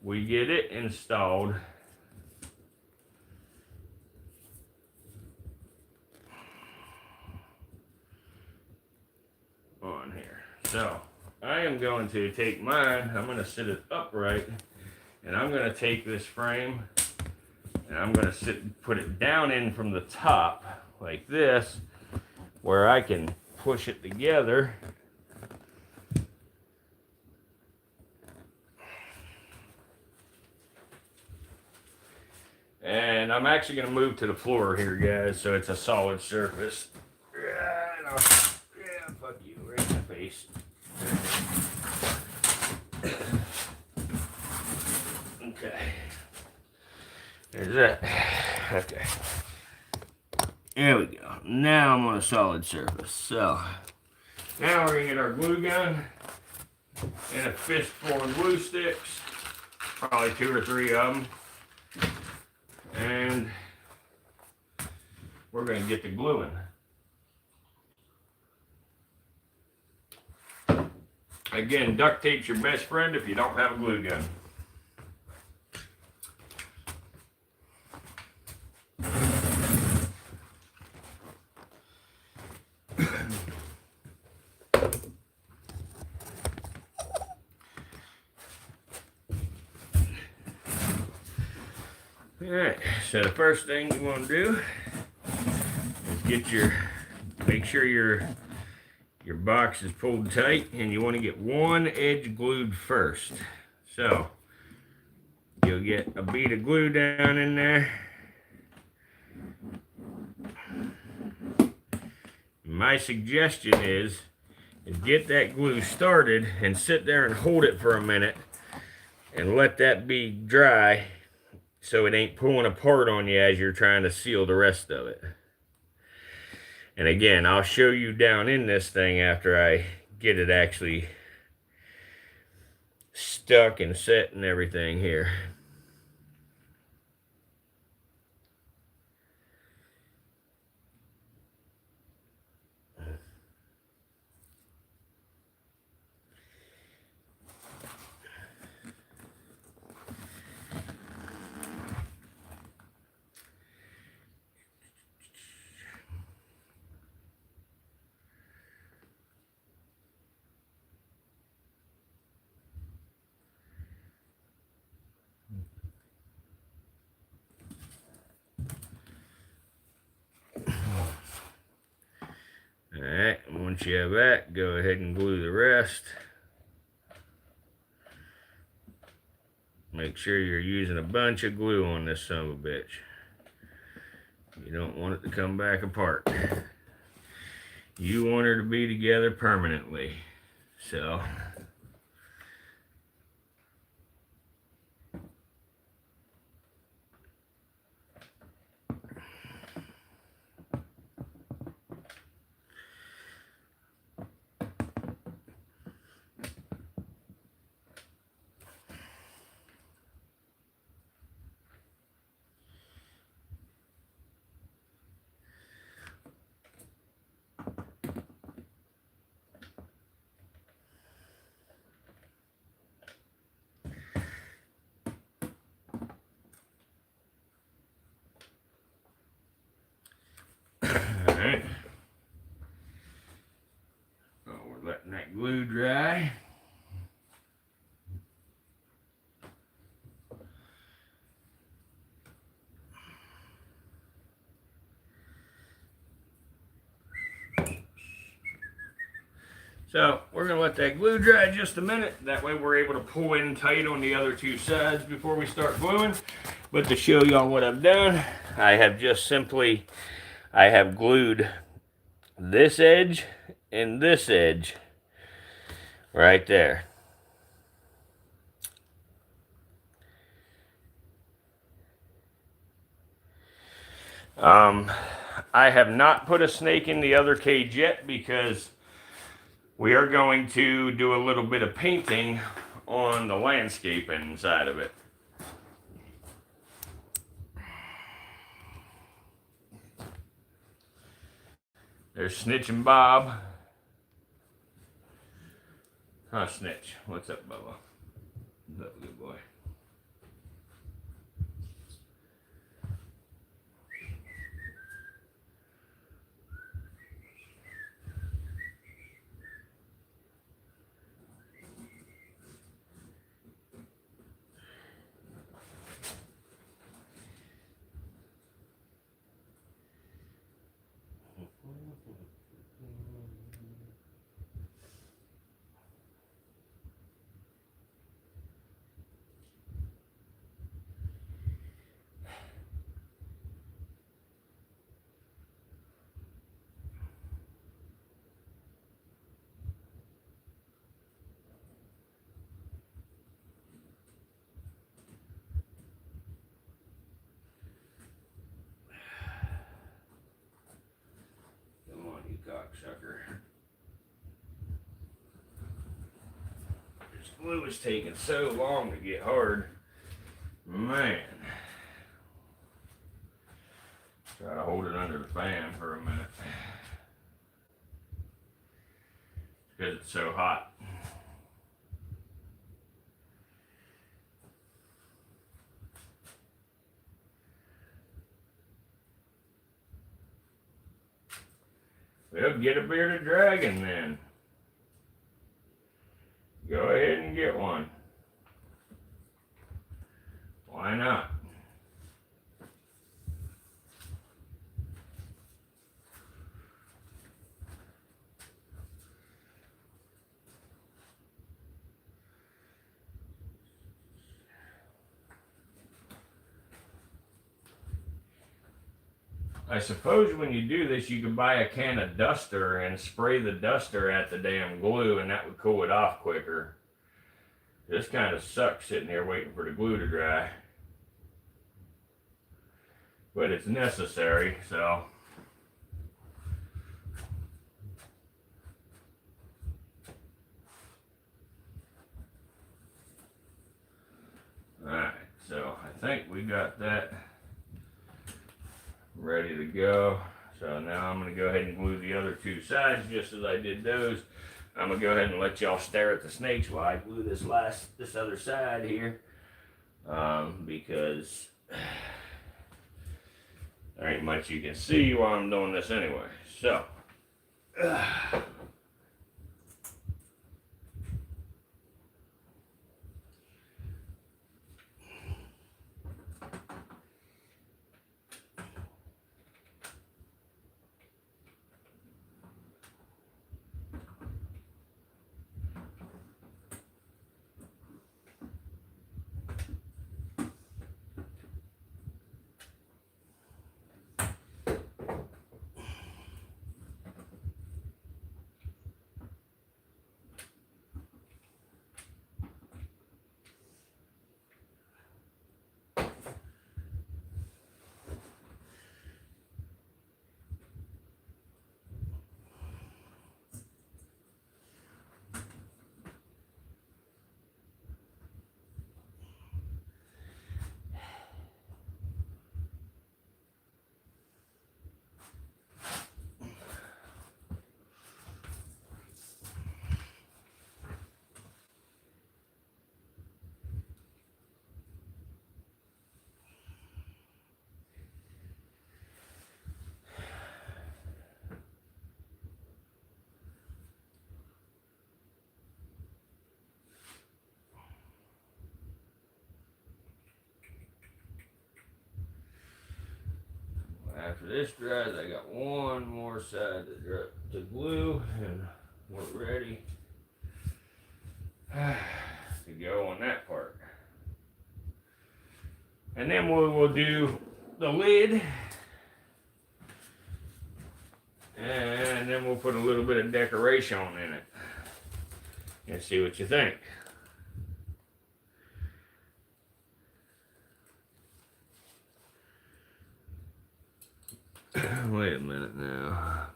we get it installed on here. So I am going to take mine, I'm going to sit it upright, and I'm going to take this frame and I'm going to put it down in from the top like this, where I can push it together. And I'm actually going to move to the floor here, guys, so it's a solid surface. Yeah, fuck you, right in the face. Okay. There's that. Okay. There we go. Now I'm on a solid surface. So now we're going to get our glue gun and a fistful of glue sticks, probably 2 or 3 of them. And we're going to get the gluing. Again, duct tape's your best friend if you don't have a glue gun. Alright, so the first thing you want to do is make sure your box is pulled tight, and you want to get one edge glued first. So you'll get a bead of glue down in there. My suggestion is get that glue started and sit there and hold it for a minute and let that be dry so it ain't pulling apart on you as you're trying to seal the rest of it. And again, I'll show you down in this thing after I get it actually stuck and set and everything here. Alright, once you have that, go ahead and glue the rest. Make sure you're using a bunch of glue on this son of a bitch. You don't want it to come back apart. You want her to be together permanently. So alright. Oh, we're letting that glue dry. So we're going to let that glue dry just a minute. That way we're able to pull in tight on the other two sides before we start gluing. But to show y'all what I've done, I have glued this edge and this edge right there. I have not put a snake in the other cage yet because we are going to do a little bit of painting on the landscaping side of it. There's Snitch and Bob. Huh, Snitch? What's up, Bubba? What's up, good boy? Come on, you cocksucker. This glue is taking so long to get hard. Man. Try to hold it under the fan for a minute. Because it's so hot. Well, get a bearded dragon then. Go ahead and get one. Why not? I suppose when you do this, you could buy a can of duster and spray the duster at the damn glue, and that would cool it off quicker. This kind of sucks sitting here waiting for the glue to dry. But it's necessary, so. Alright, so I think we got that ready to go. So now I'm going to go ahead and glue the other two sides just as I did those. I'm going to go ahead and let y'all stare at the snakes while I glue this other side here. Because there ain't much you can see while I'm doing this anyway. So. After this dries, I got one more side to glue, and we're ready to go on that part. And then we will do the lid, and then we'll put a little bit of decoration in it and see what you think. Wait a minute now.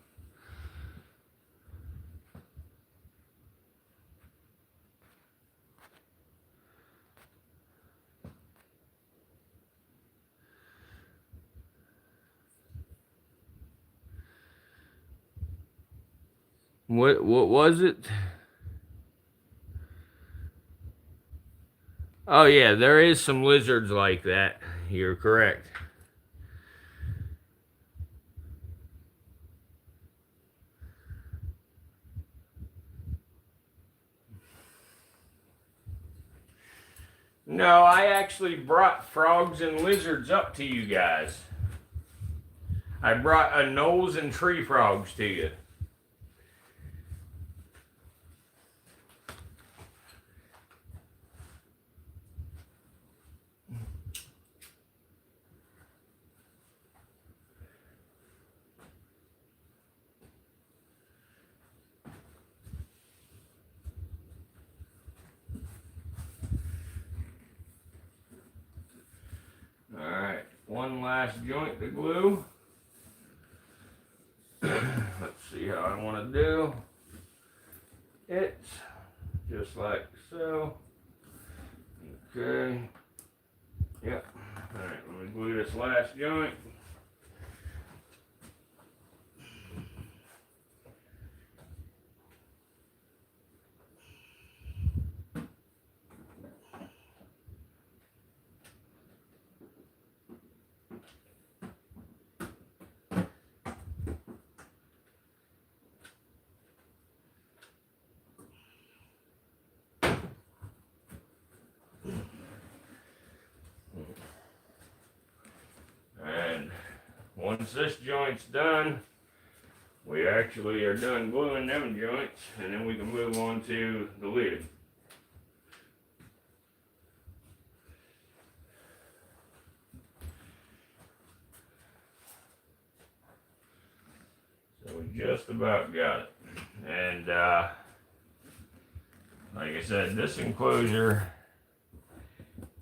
What was it? Oh yeah, there is some lizards like that. You're correct. No, I actually brought frogs and lizards up to you guys. I brought anoles and tree frogs to you. Alright, one last joint to glue. Let's see how I want to do it. Just like so. Okay. Yep. Alright, let me glue this last joint. And once this joint's done, we actually are done gluing them joints, and then we can move on to the lid. just about got it. And like I said, this enclosure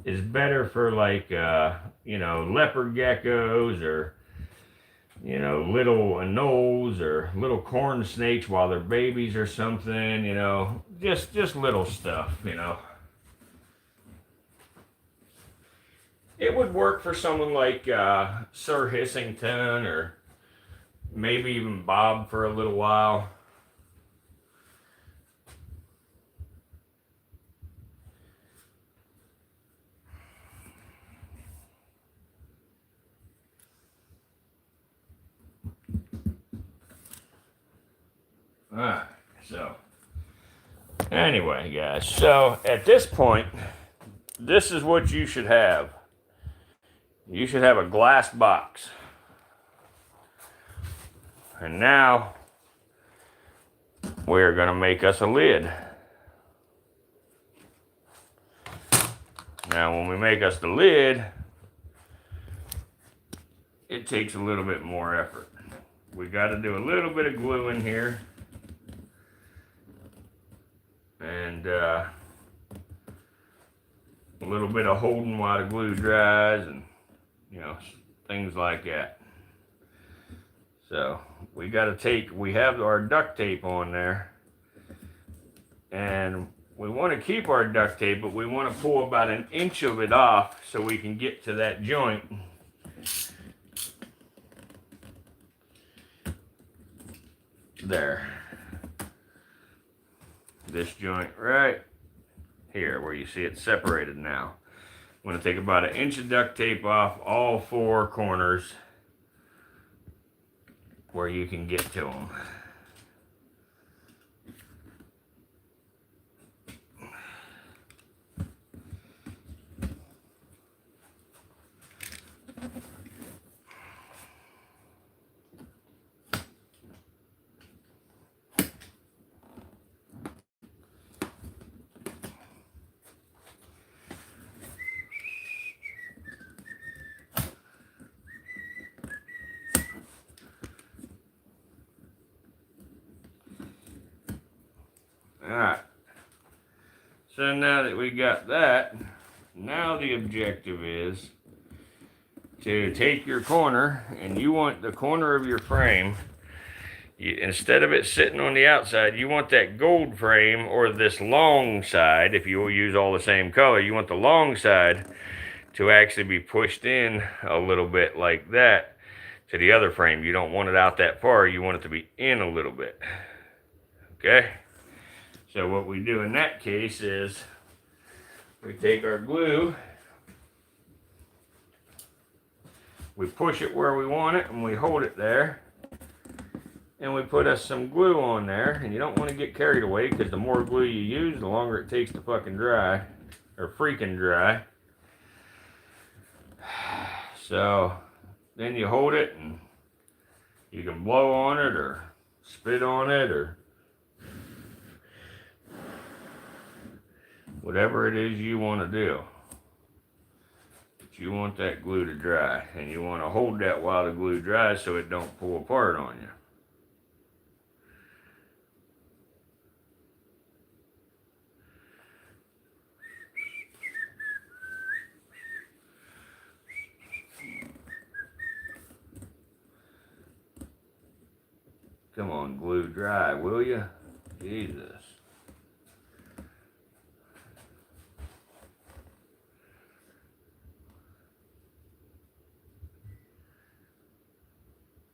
is better for like you know, leopard geckos, or you know, little anoles, or little corn snakes while they're babies or something, you know, just little stuff, you know. It would work for someone like Sir Hissington, or maybe even Bob for a little while. Alright, so anyway, guys, so at this point, this is what you should have. You should have a glass box. And now we're going to make us a lid. Now, when we make us the lid, it takes a little bit more effort. We got to do a little bit of glue in here. And a little bit of holding while the glue dries, and you know, things like that. So we got to take, we have our duct tape on there, and we want to keep our duct tape, but we want to pull about 1 inch of it off so we can get to that joint. There. This joint right here where you see it separated now. I'm going to take about 1 inch of duct tape off all 4 corners where you can get to them. Alright, so now that we got that, now the objective is to take your corner, and you want the corner of your frame, instead of it sitting on the outside, you want that gold frame, or this long side, if you will use all the same color, you want the long side to actually be pushed in a little bit like that to the other frame. You don't want it out that far, you want it to be in a little bit. Okay? So what we do in that case is we take our glue, we push it where we want it, and we hold it there, and we put us some glue on there. And you don't want to get carried away, because the more glue you use, the longer it takes to fucking dry, or freaking dry. So then you hold it, and you can blow on it or spit on it or whatever it is you want to do. But you want that glue to dry, and you want to hold that while the glue dries so it don't pull apart on you. Come on, glue dry, will you? Jesus.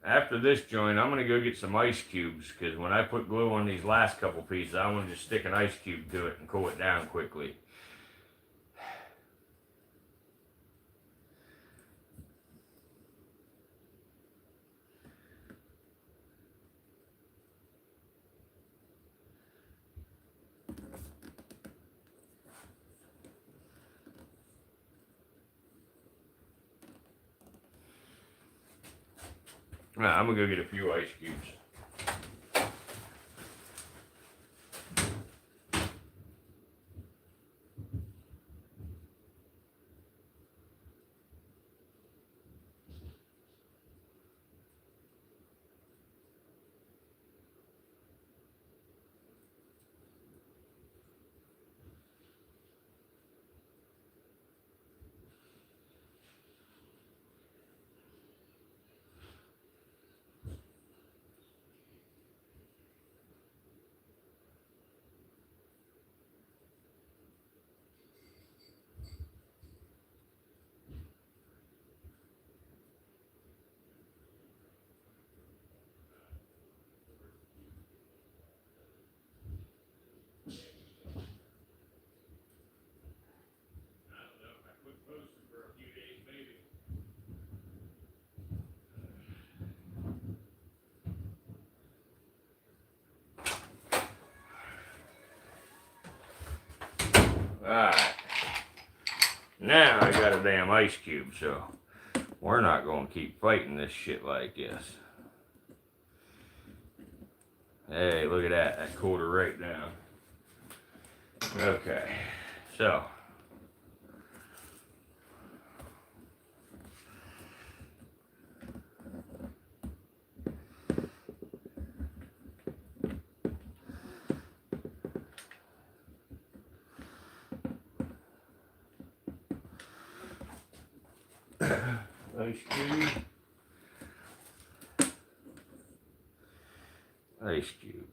After this joint, I'm going to go get some ice cubes, because when I put glue on these last couple pieces, I want to just stick an ice cube to it and cool it down quickly. Alright, I'm going to go get a few ice cubes. Now I got a damn ice cube, so we're not going to keep fighting this shit like this. Hey, look at that. That cooled her right down. Okay, so. Ice cube. Ice cube.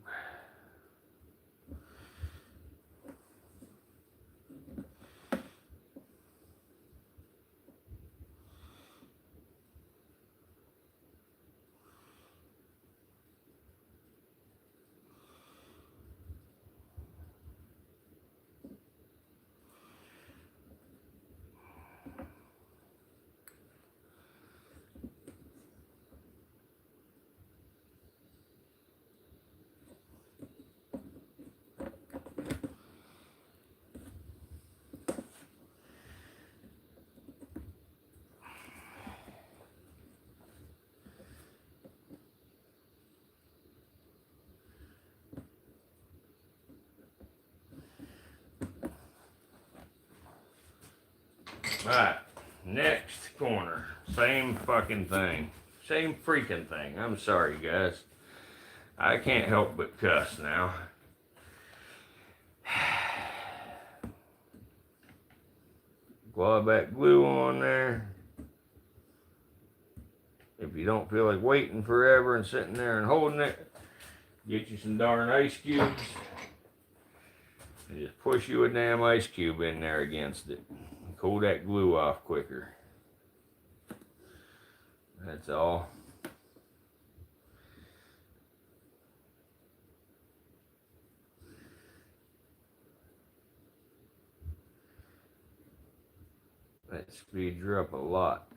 Alright, next corner. Same fucking thing. Same freaking thing. I'm sorry, guys. I can't help but cuss now. Glue back glue on there. If you don't feel like waiting forever and sitting there and holding it, get you some darn ice cubes. And just push you a damn ice cube in there against it. Cool that glue off quicker. That's all. That speeds her up a lot.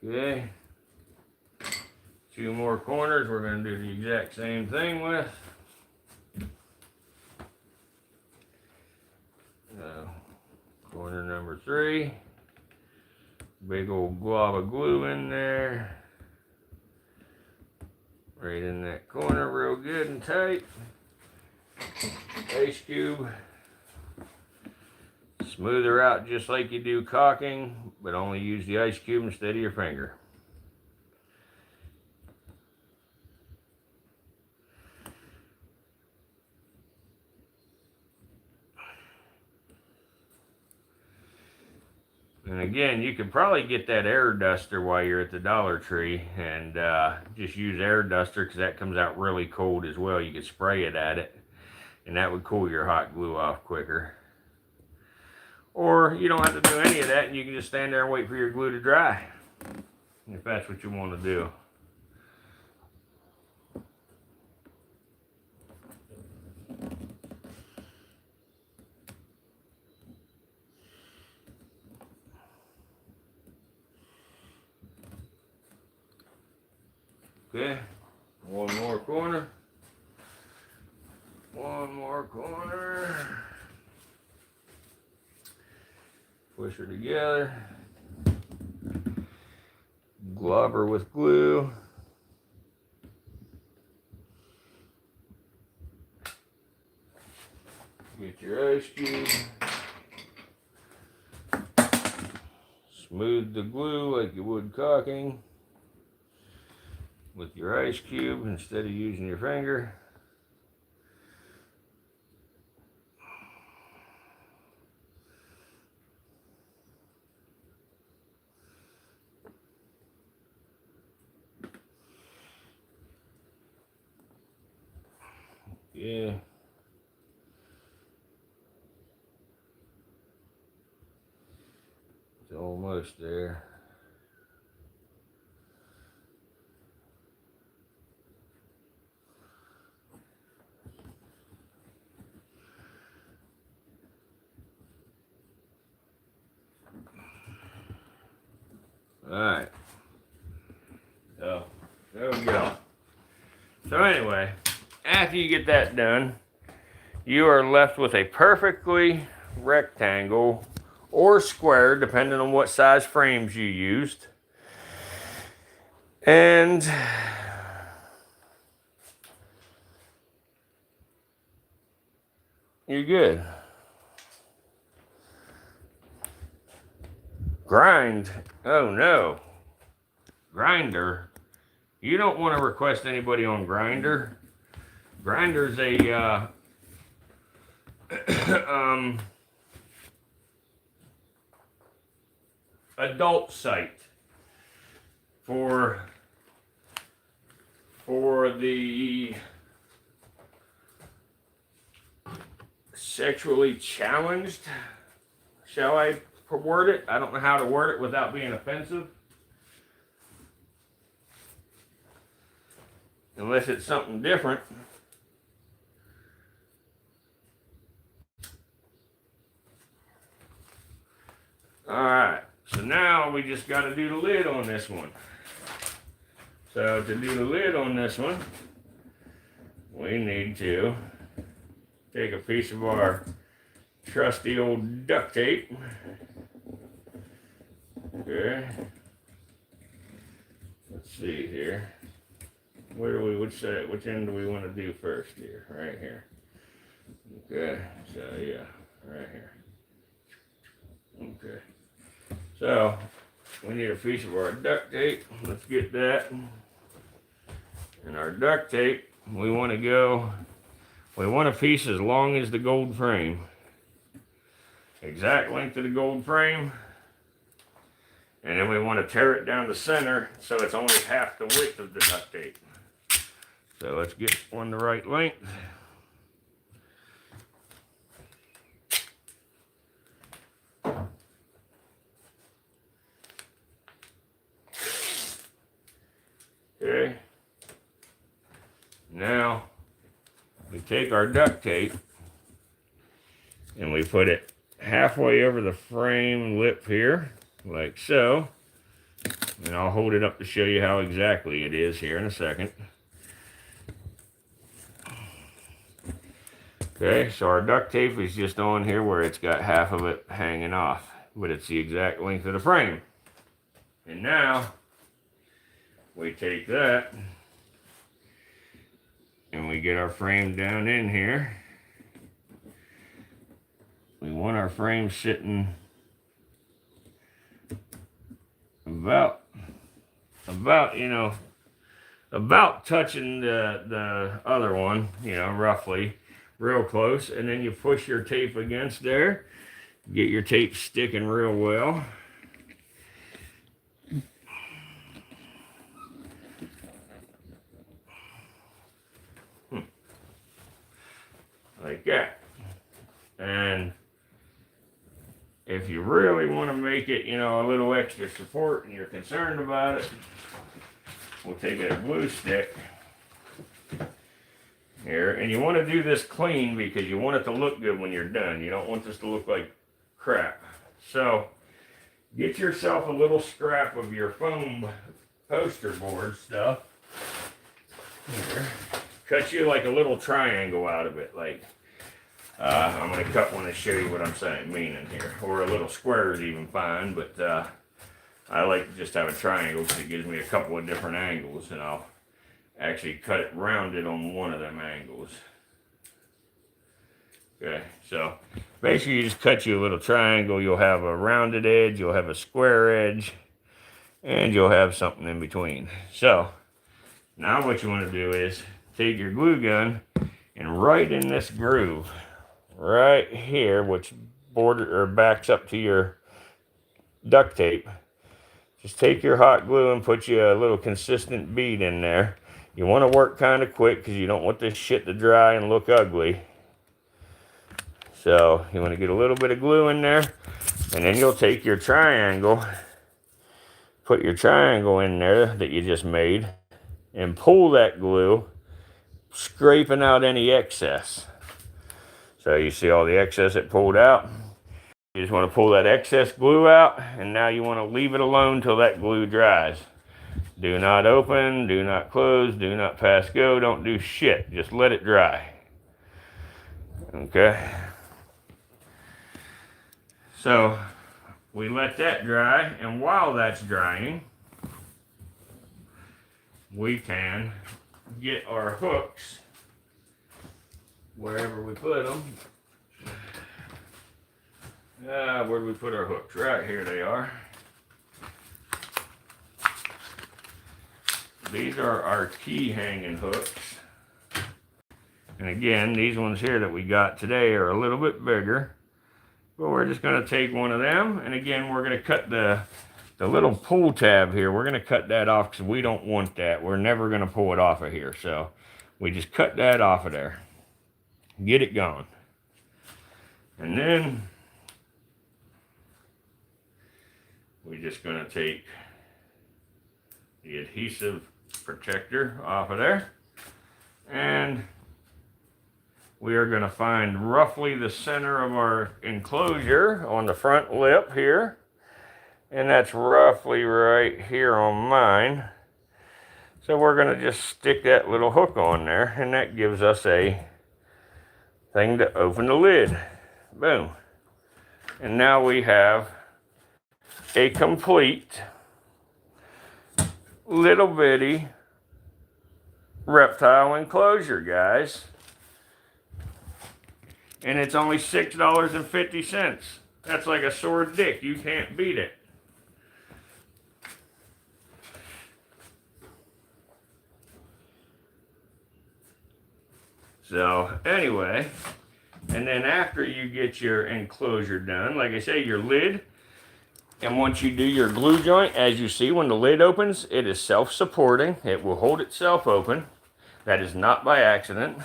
Okay. 2 more corners we're going to do the exact same thing with. Corner number 3. Big old glob of glue in there. Right in that corner real good and tight. Ice cube. Smooth her out just like you do caulking, but only use the ice cube instead of your finger. And again, you could probably get that air duster while you're at the Dollar Tree and just use air duster because that comes out really cold as well. You could spray it at it and that would cool your hot glue off quicker. Or you don't have to do any of that and you can just stand there and wait for your glue to dry if that's what you want to do. Okay, one more corner. One more corner. Push her together. Glob her with glue. Get your ice cube. Smooth the glue like you would caulking with your ice cube instead of using your finger. Yeah. It's almost there. Alright. So, there we So anyway, after you get that done, you are left with a perfectly rectangle or square, depending on what size frames you used. And you're good. Grind. Oh no. Grinder. You don't want to request anybody on Grinder. Grinder's a adult site for the sexually challenged. Shall I word it? I don't know how to word it without being offensive. Unless it's something different. Alright, so now we just got to do the lid on this one. So to do the lid on this one, we need to take a piece of our trusty old duct tape. Okay. Let's see here. Which end do we want to do first here? Right here. Okay, so yeah, right here. Okay. So, we need a piece of our duct tape. Let's get that. And our duct tape, we want a piece as long as the gold frame. Exact length of the gold frame. And then we want to tear it down the center so it's only half the width of the duct tape. So let's get one the right length. Okay. Now we take our duct tape and we put it halfway over the frame lip here, like so. And I'll hold it up to show you how exactly it is here in a second. Okay, so our duct tape is just on here where it's got half of it hanging off, but it's the exact length of the frame. And now we take that and we get our frame down in here. We want our frame sitting about touching the other one, roughly, real close. And then you push your tape against there, get your tape sticking real well. Like that. And if you really want to make it, a little extra support and you're concerned about it, we'll take a glue stick here. And you want to do this clean because you want it to look good when you're done. You don't want this to look like crap. So get yourself a little scrap of your foam poster board stuff. Here. Cut you like a little triangle out of it. Like, I'm going to cut one to show you what I'm meaning here. Or a little square is even fine, but I like to just have a triangle because it gives me a couple of different angles, and I'll actually cut it rounded on one of them angles. Okay, so basically you just cut you a little triangle. You'll have a rounded edge, you'll have a square edge, and you'll have something in between. So now what you want to do is take your glue gun and right in this groove right here, which backs up to your duct tape, just take your hot glue and put you a little consistent bead in there. You want to work kind of quick because you don't want this shit to dry and look ugly. So you want to get a little bit of glue in there, and then you'll take your triangle, put your triangle in there that you just made, and pull that glue, scraping out any excess. So you see all the excess it pulled out. You just want to pull that excess glue out, and now you want to leave it alone till that glue dries. Do not open, do not close, do not pass go, don't do shit. Just let it dry. Okay. So we let that dry, and while that's drying, we can get our hooks wherever we put them. Where do we put our hooks? Right here they are. These are our key hanging hooks. And again, these ones here that we got today are a little bit bigger. But we're just going to take one of them. And again, we're going to cut the little pull tab here. We're going to cut that off because we don't want that. We're never going to pull it off of here. So we just cut that off of there. Get it gone. And then we're just going to take the adhesive protector off of there, and we are going to find roughly the center of our enclosure on the front lip here, and that's roughly right here on mine. So we're going to just stick that little hook on there, and that gives us a thing to open the lid. Boom. And now we have a complete little bitty reptile enclosure, guys. And it's only $6.50. That's like a sore dick. You can't beat it. So anyway, and then after you get your enclosure done, like I say, your lid, and once you do your glue joint, as you see when the lid opens, it is self-supporting. It will hold itself open. That is not by accident.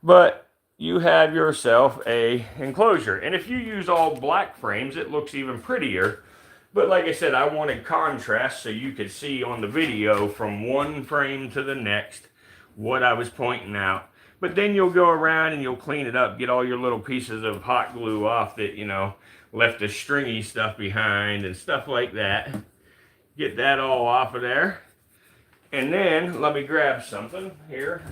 But you have yourself a enclosure. And if you use all black frames, it looks even prettier. But like I said, I wanted contrast so you could see on the video from one frame to the next what I was pointing out. But then you'll go around and you'll clean it up, get all your little pieces of hot glue off that, you know, left the stringy stuff behind and stuff like that. Get that all off of there. And then let me grab something here.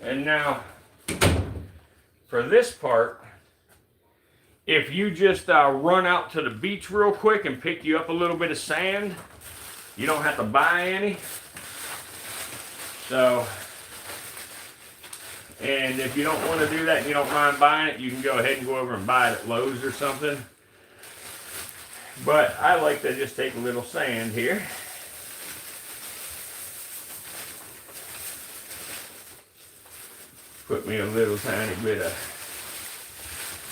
And now, for this part, if you just run out to the beach real quick and pick you up a little bit of sand, you don't have to buy any. So, and if you don't want to do that and you don't mind buying it, you can go ahead and go over and buy it at Lowe's or something. But I like to just take a little sand here. Put me a little tiny bit of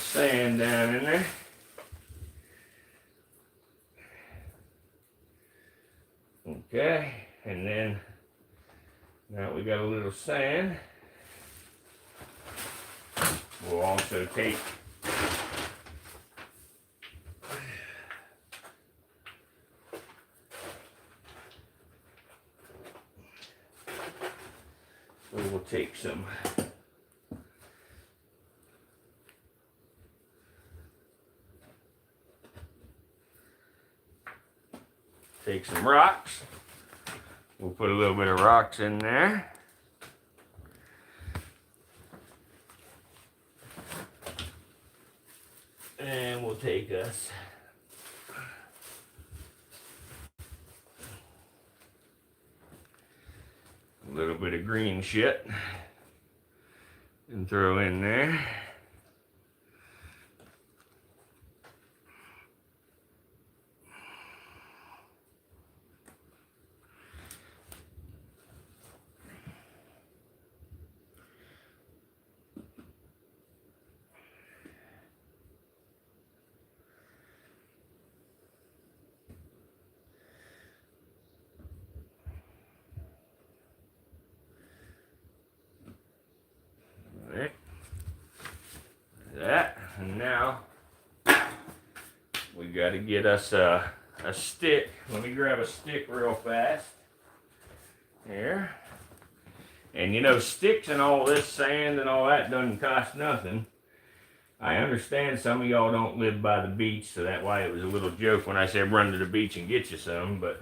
sand down in there. Okay, and then now we got a little sand. We'll also take some rocks. We'll put a little bit of rocks in there. And we'll take us a little bit of green shit and throw in there. got to get us a stick. Let me grab a stick real fast. There. And you know, sticks and all this sand and all that doesn't cost nothing. I understand some of y'all don't live by the beach, so that's why it was a little joke when I said run to the beach and get you some, but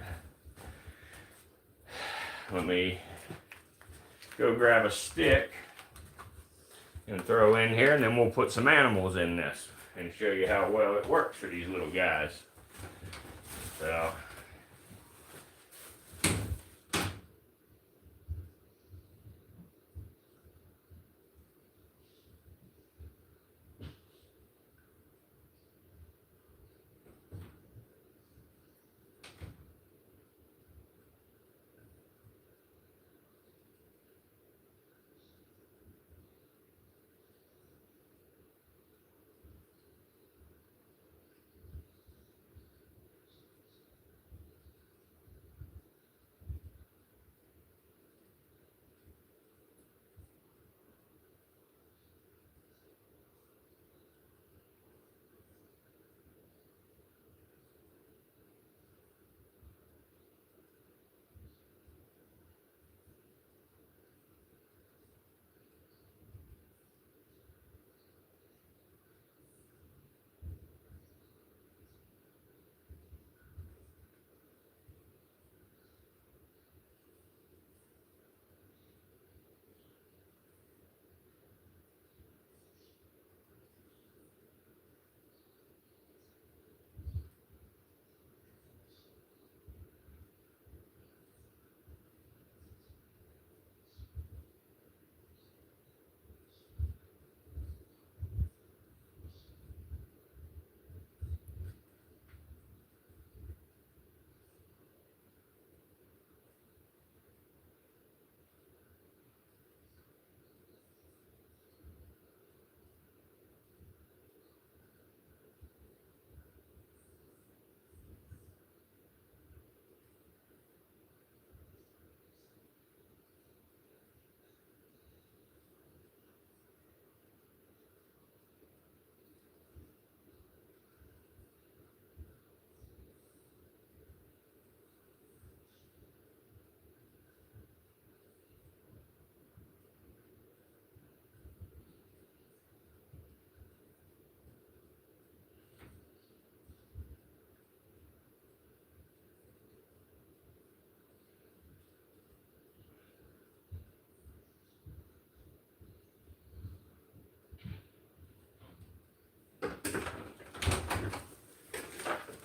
let me go grab a stick and throw in here, and then we'll put some animals in this and show you how well it works for these little guys. So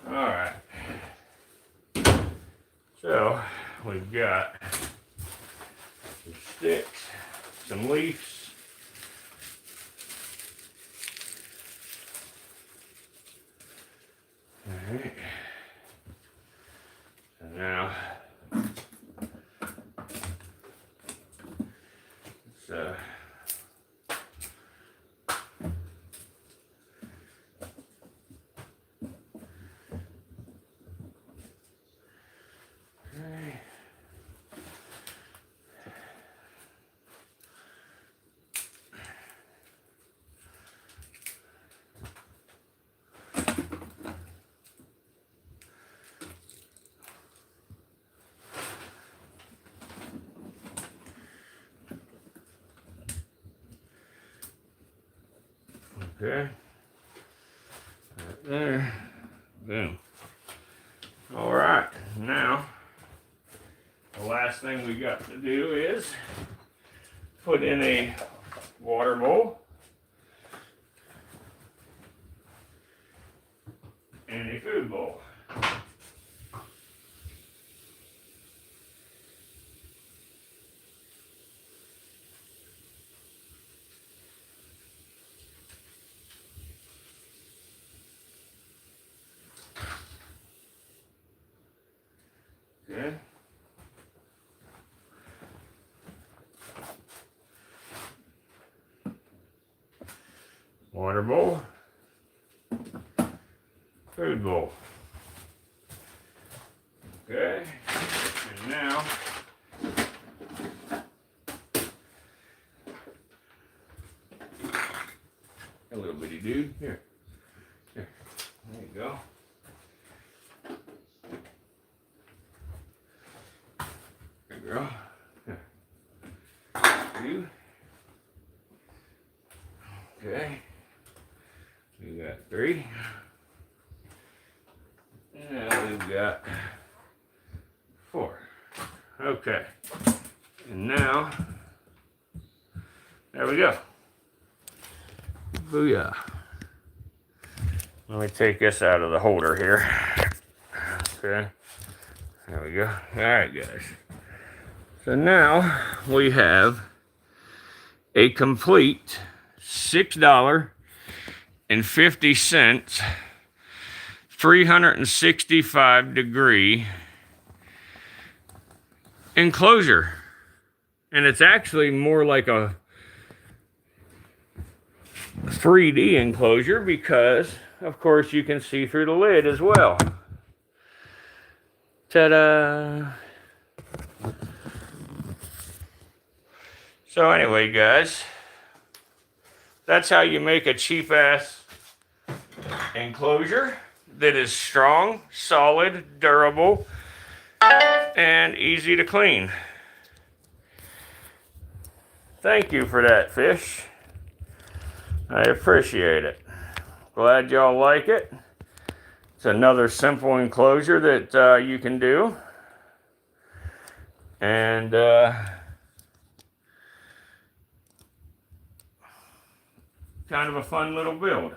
alright. So we've got some sticks, some leaves. Alright. So now let's okay, right there, boom. All right, now the last thing we got to do is put in a water bowl and a food bowl. Okay. Water bowl, food bowl. Okay, and now a little bitty dude here. There you go. Okay. We got 3. Now we've got 4. Okay. And now, there we go. Booyah. Let me take this out of the holder here. Okay. There we go. All right, guys. So now we have a complete $6.50 365-degree enclosure. And it's actually more like a 3D enclosure because, of course, you can see through the lid as well. Ta-da! So anyway, guys, that's how you make a cheap-ass enclosure that is strong, solid, durable, and easy to clean. Thank you for that, fish. I appreciate it. Glad y'all like it. It's another simple enclosure that you can do. And kind of a fun little build.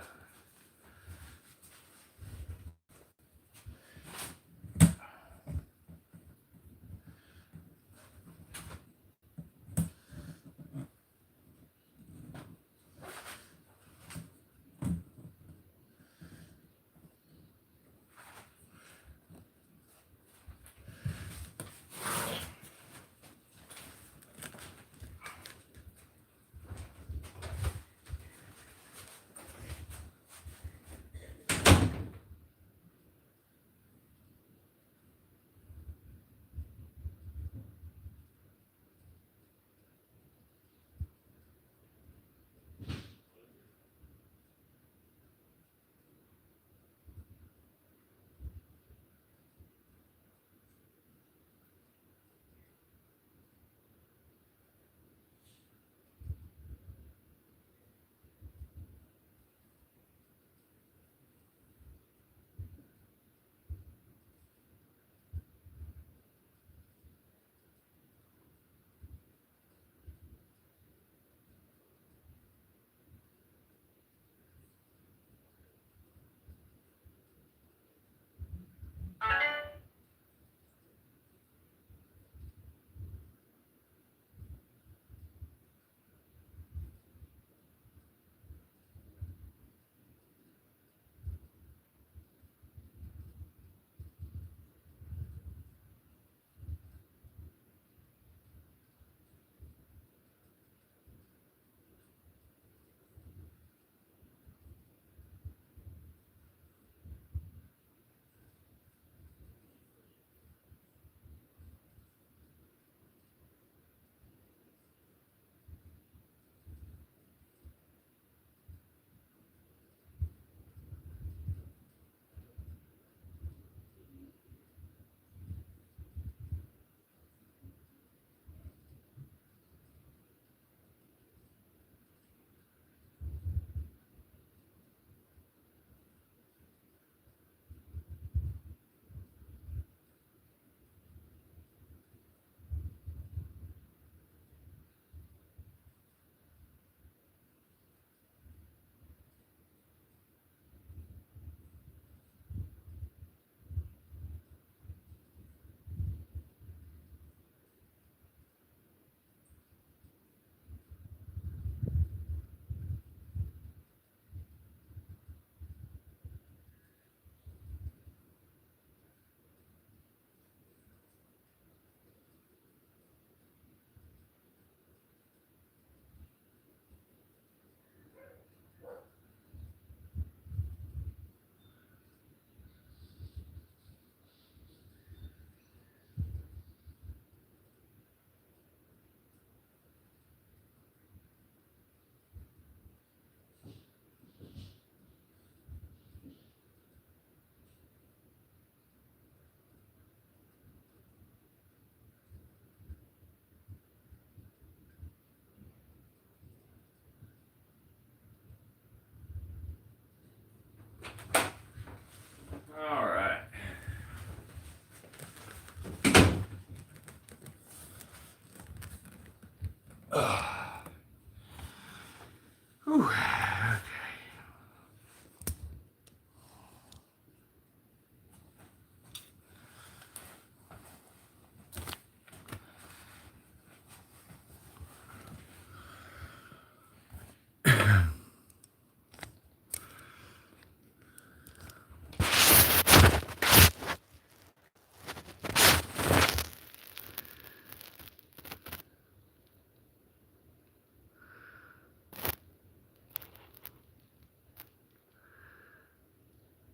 Whew.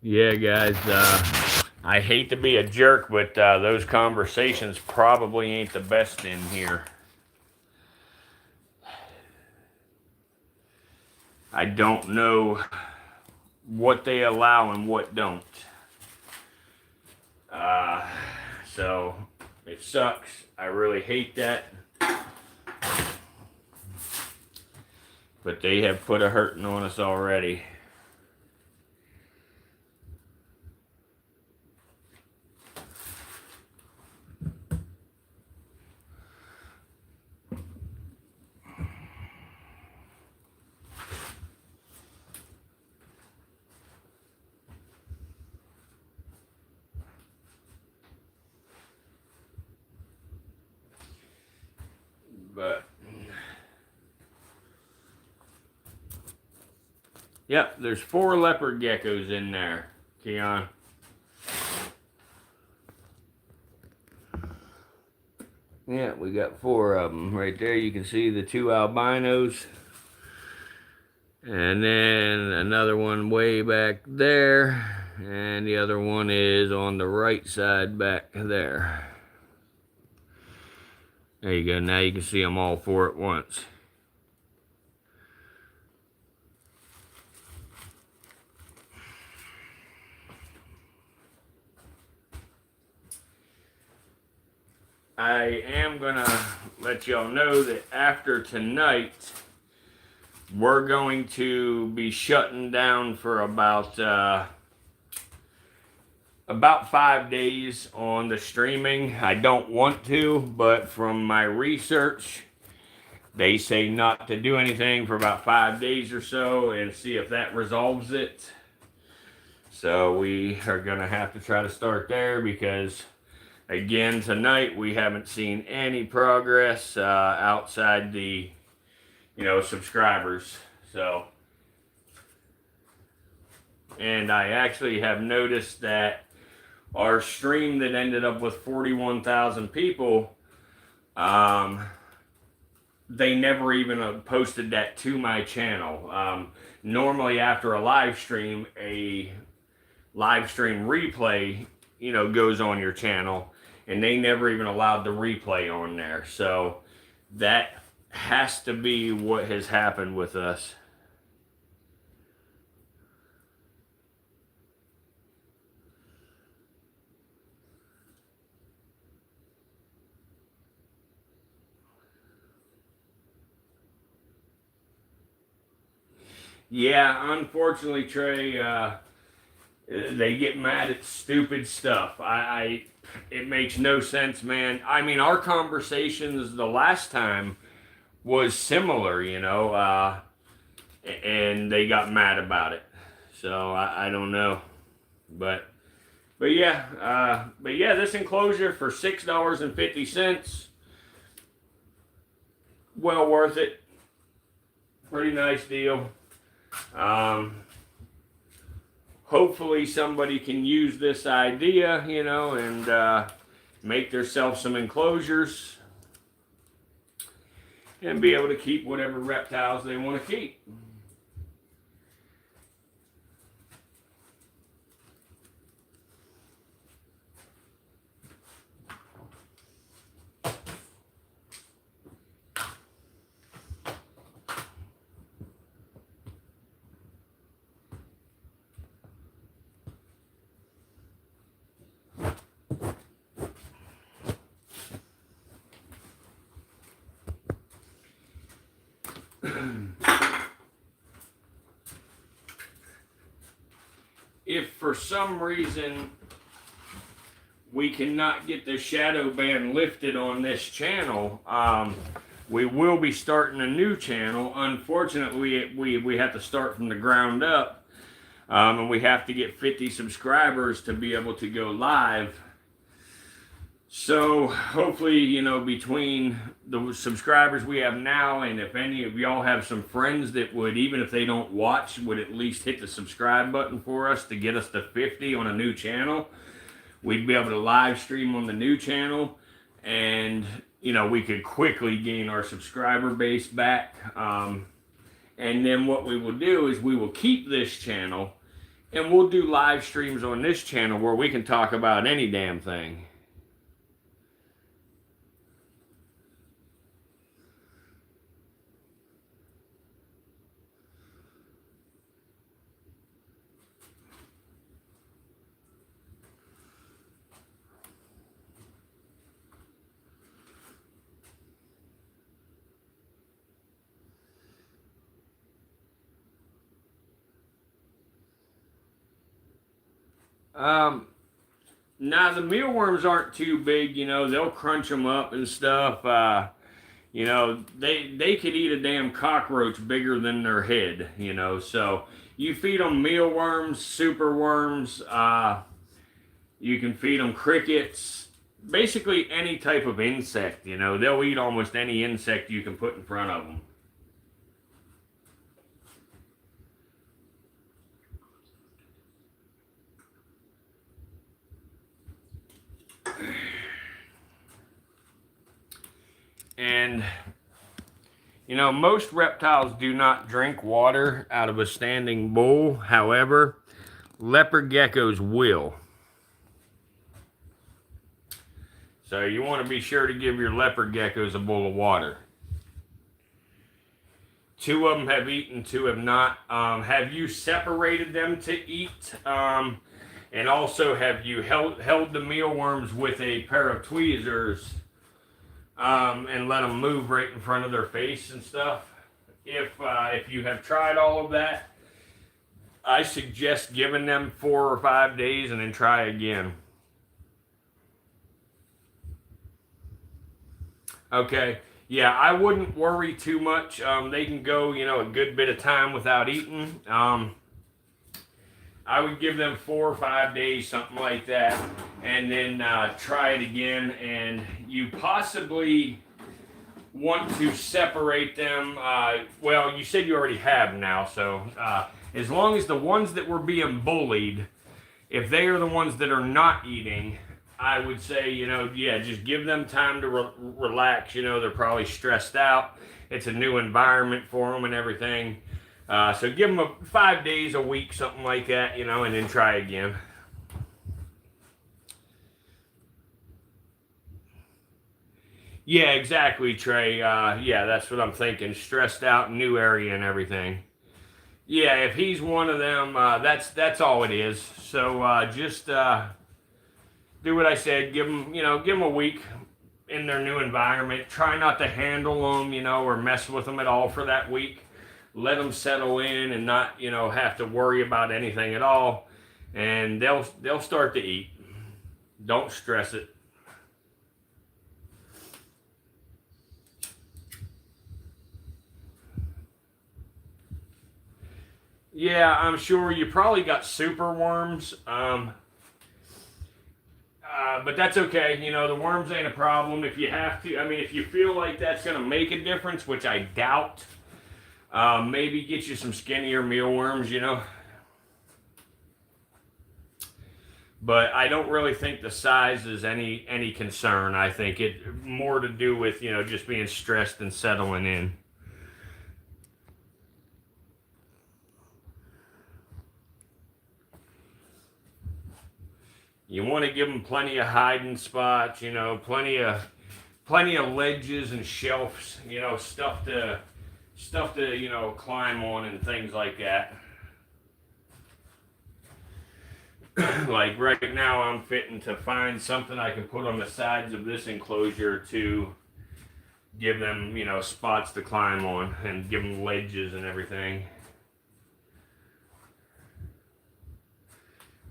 Yeah, guys, I hate to be a jerk, but those conversations probably ain't the best in here. I don't know what they allow and what don't. So it sucks. I really hate that. But they have put a hurting on us already. But yep, there's 4 leopard geckos in there, Keon. Yeah, we got 4 of them right there. You can see the 2 albinos. And then another one way back there. And the other one is on the right side back there. There you go. Now you can see them all 4 at once. I am gonna let y'all know that after tonight, we're going to be shutting down for about 5 days on the streaming. I don't want to, but from my research, they say not to do anything for about 5 days or so and see if that resolves it. So we are gonna have to try to start there because, again, tonight we haven't seen any progress outside the, subscribers. So, and I actually have noticed that our stream that ended up with 41,000 people, they never even posted that to my channel. Normally after a live stream replay, goes on your channel, and they never even allowed the replay on there. So that has to be what has happened with us. Yeah, unfortunately, Trey, they get mad at stupid stuff. It makes no sense, man. I mean, our conversations the last time was similar, and they got mad about it. So I don't know, but yeah, this enclosure for $6.50, well worth it. Pretty nice deal. Hopefully somebody can use this idea, and make themselves some enclosures and be able to keep whatever reptiles they want to keep. If for some reason we cannot get the shadow ban lifted on this channel, we will be starting a new channel. Unfortunately, we have to start from the ground up, and we have to get 50 subscribers to be able to go live. So hopefully, you know, between the subscribers we have now, and if any of y'all have some friends that would, even if they don't watch, would at least hit the subscribe button for us to get us to 50 on a new channel, we'd be able to live stream on the new channel, and you know, we could quickly gain our subscriber base back. And then what we will do is we will keep this channel, and we'll do live streams on this channel where we can talk about any damn thing. Now the mealworms aren't too big, you know, they'll crunch them up and stuff. You know, they could eat a damn cockroach bigger than their head, you know. So you feed them mealworms, superworms, you can feed them crickets, basically any type of insect, you know. They'll eat almost any insect you can put in front of them. And, you know, most reptiles do not drink water out of a standing bowl. However, leopard geckos will. So you want to be sure to give your leopard geckos a bowl of water. 2 of them have eaten, 2 have not. Have you separated them to eat? And also, have you held the mealworms with a pair of tweezers and let them move right in front of their face and stuff? If you have tried all of that, I suggest giving them 4 or 5 days and then try again. Okay, yeah, I wouldn't worry too much. They can go, you know, a good bit of time without eating. I would give them 4 or 5 days, something like that, and then try it again. And you possibly want to separate them. Well, you said you already have now, so as long as the ones that were being bullied, if they are the ones that are not eating, I would say, you know, yeah, just give them time to relax. You know, they're probably stressed out. It's a new environment for them and everything. So give them 5 days, a week, something like that, you know, and then try again. Yeah, exactly, Trey. Yeah, that's what I'm thinking. Stressed out, new area and everything. Yeah, if he's one of them, that's all it is. So just do what I said. Give them a week in their new environment. Try not to handle them, you know, or mess with them at all for that week. Let them settle in and not, you know, have to worry about anything at all, and they'll start to eat. Don't stress it. Yeah, I'm sure you probably got super worms. But that's okay. You know, the worms ain't a problem. If you have to, I mean, if you feel like that's going to make a difference, which I doubt, maybe get you some skinnier mealworms, you know. But I don't really think the size is any concern. I think it more to do with, you know, just being stressed and settling in. You want to give them plenty of hiding spots, you know, plenty of ledges and shelves, you know, stuff to you know, climb on and things like that. Like right now, I'm fitting to find something I can put on the sides of this enclosure to give them, you know, spots to climb on and give them ledges and everything.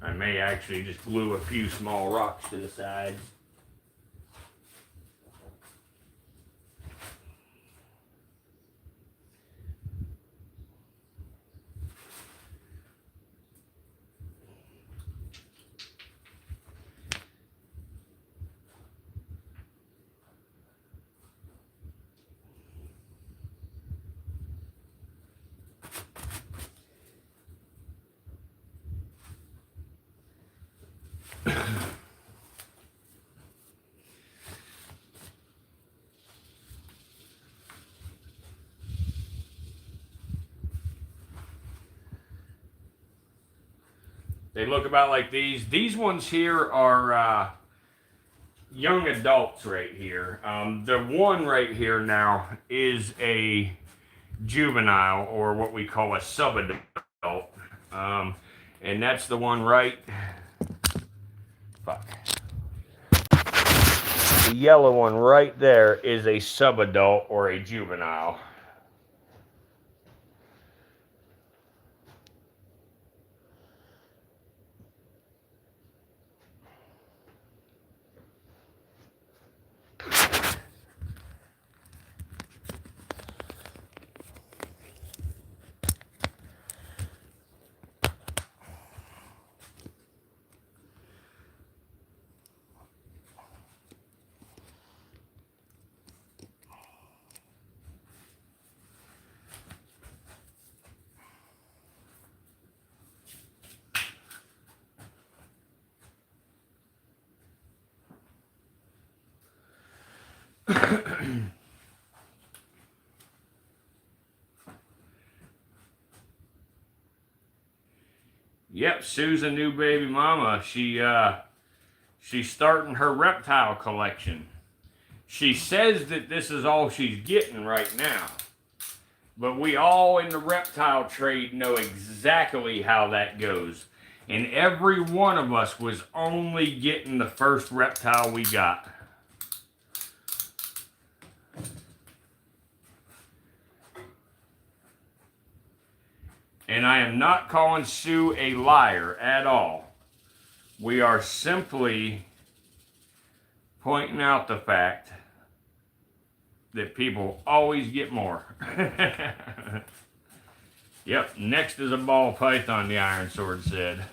I may actually just glue a few small rocks to the sides. They look about like these. These ones here are young adults right here. The one right here now is a juvenile, or what we call a subadult. And that's the one right. Fuck. The yellow one right there is a subadult or a juvenile. Yep, Sue's a new baby mama. She's starting her reptile collection. She says that this is all she's getting right now. But we all in the reptile trade know exactly how that goes. And every one of us was only getting the first reptile we got. And I am not calling Sue a liar at all. We are simply pointing out the fact that people always get more. Yep, next is a ball python, the Iron Sword said.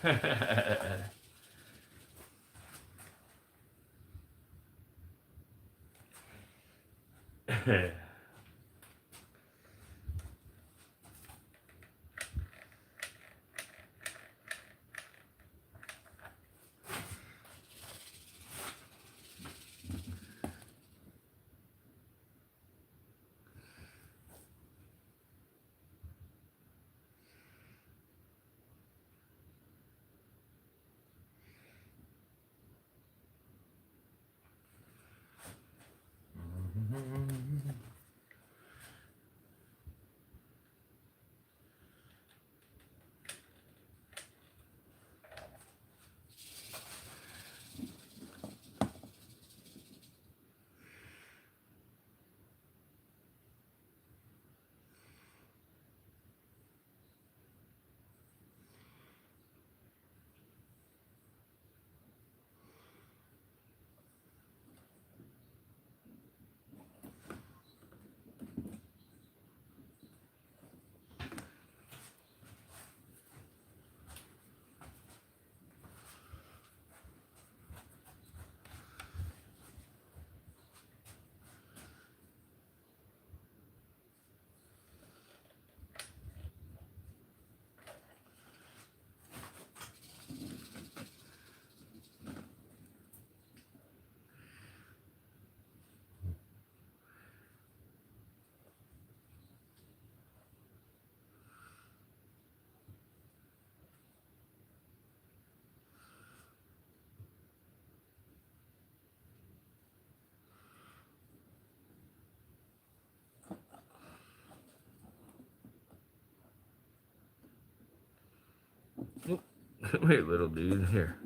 Come here, little dude. Here.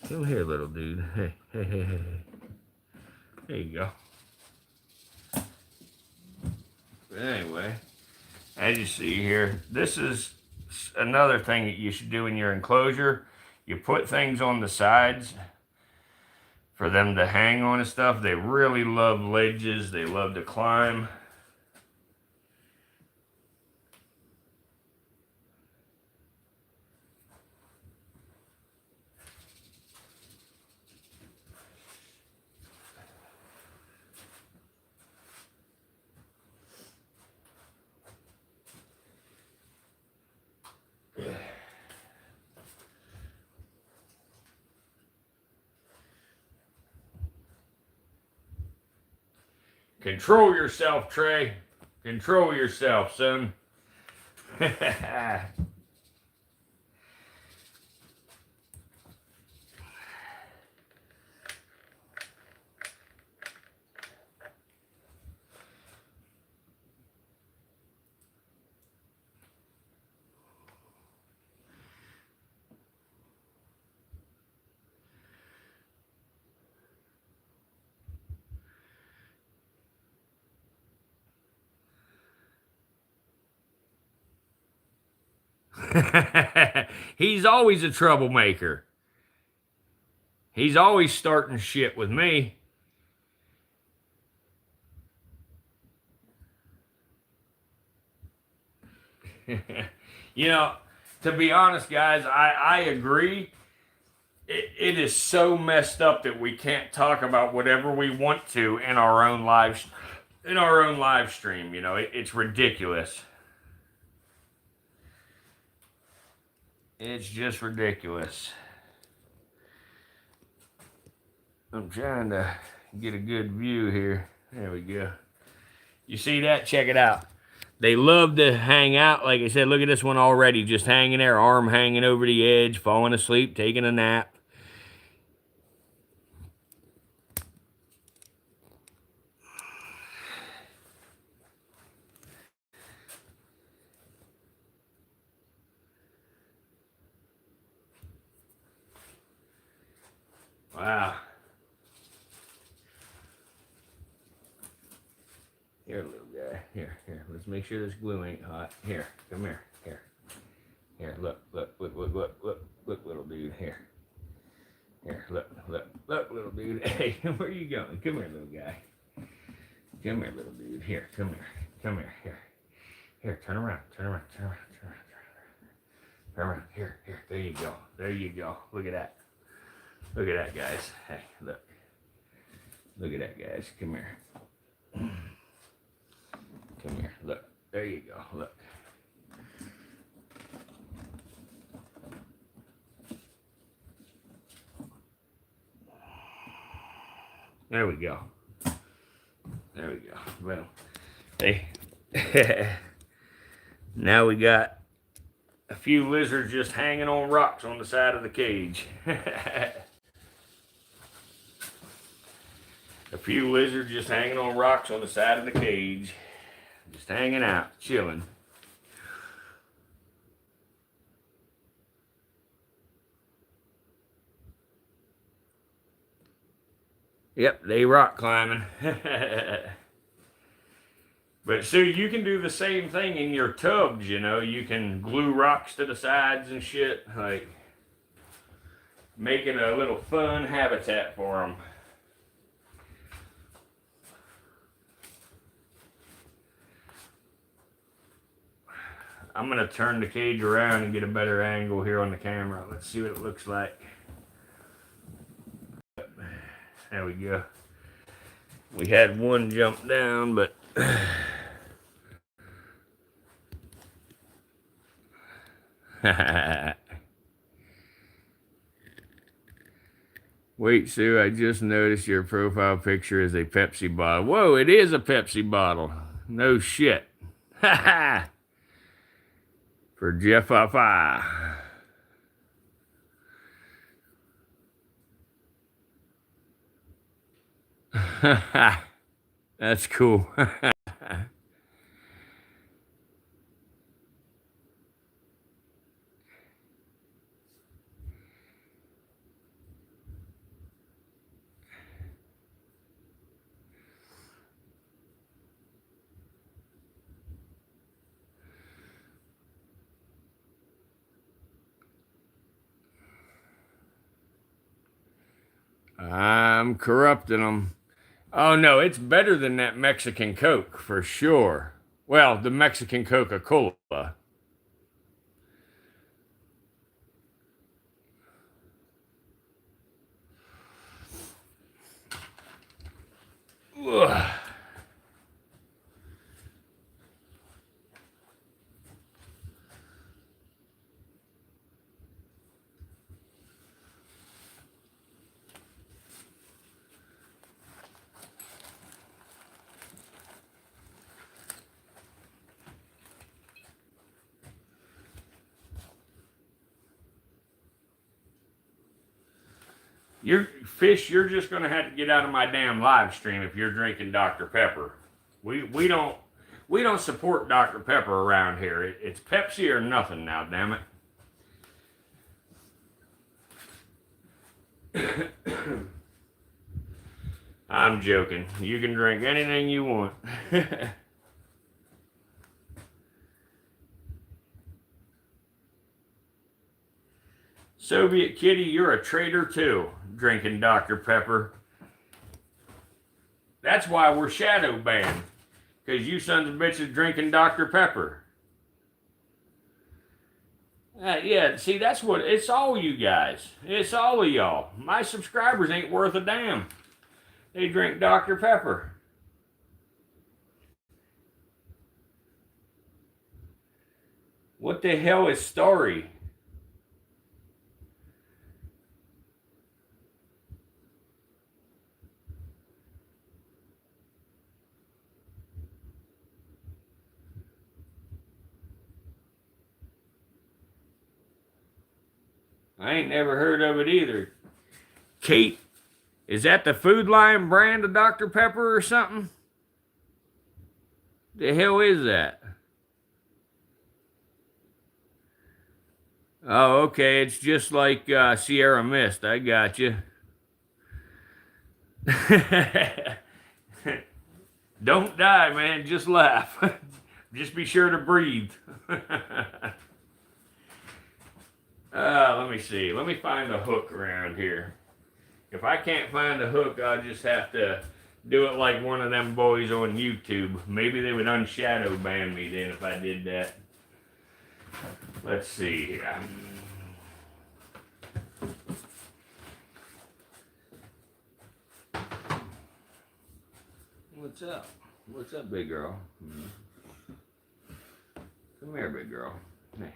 Come here, little dude. Hey, hey, hey, hey, hey. There you go. But anyway, as you see here, this is another thing that you should do in your enclosure. You put things on the sides for them to hang on and stuff. They really love ledges. They love to climb. Control yourself, Trey. Control yourself, son. He's always a troublemaker. He's always starting shit with me. You know, to be honest, guys, I agree. It is so messed up that we can't talk about whatever we want to in our own live stream. You know, it's ridiculous. It's just ridiculous. I'm trying to get a good view here. There we go. You see that? Check it out. They love to hang out. Like I said, look at this one already, just hanging there, arm hanging over the edge, falling asleep, taking a nap. Wow. Here, little guy. Here. Let's make sure this glue ain't hot. Here, come here. Here, look, little dude. Here, look, little dude. Hey, where are you going? Come here, little guy. Come here, little dude. Here, come here. Here, turn around. Turn around. Here. There you go. Look at that. Look at that, guys. Hey, look. Look at that, guys. Come here. Come here. Look. There you go. Look. There we go. Well, hey. Now we got a few lizards just hanging on rocks on the side of the cage. A few lizards just hanging on rocks on the side of the cage. Just hanging out, chilling. Yep, they rock climbing. But Sue, you can do the same thing in your tubs, you know. You can glue rocks to the sides and shit, like making a little fun habitat for them. I'm going to turn the cage around and get a better angle here on the camera. Let's see what it looks like. There we go. We had one jump down, but wait, Sue, I just noticed your profile picture is a Pepsi bottle. Whoa, it is a Pepsi bottle. No shit. For Jeff Papa. That's cool. I'm corrupting them. Oh no, it's better than that Mexican Coke for sure. Well, the Mexican Coca-Cola. Ugh. You're just gonna have to get out of my damn live stream if you're drinking Dr. Pepper. We don't support Dr. Pepper around here. It's Pepsi or nothing now, damn it. I'm joking. You can drink anything you want. Soviet Kitty, you're a traitor too, drinking Dr. Pepper. That's why we're shadow banned. Because you sons of bitches drinking Dr. Pepper. Yeah, see, that's what, it's all you guys. It's all of y'all. My subscribers ain't worth a damn. They drink Dr. Pepper. What the hell is Story? I ain't never heard of it either. Kate, is that the Food Lion brand of Dr. Pepper or something? The hell is that? Oh, okay. It's just like Sierra Mist. I got you. Don't die, man. Just laugh. Just be sure to breathe. Let me see. Let me find a hook around here. If I can't find a hook, I'll just have to do it like one of them boys on YouTube. Maybe they would unshadow ban me then if I did that. Let's see here. What's up? What's up, big girl? Come here, big girl. Hey.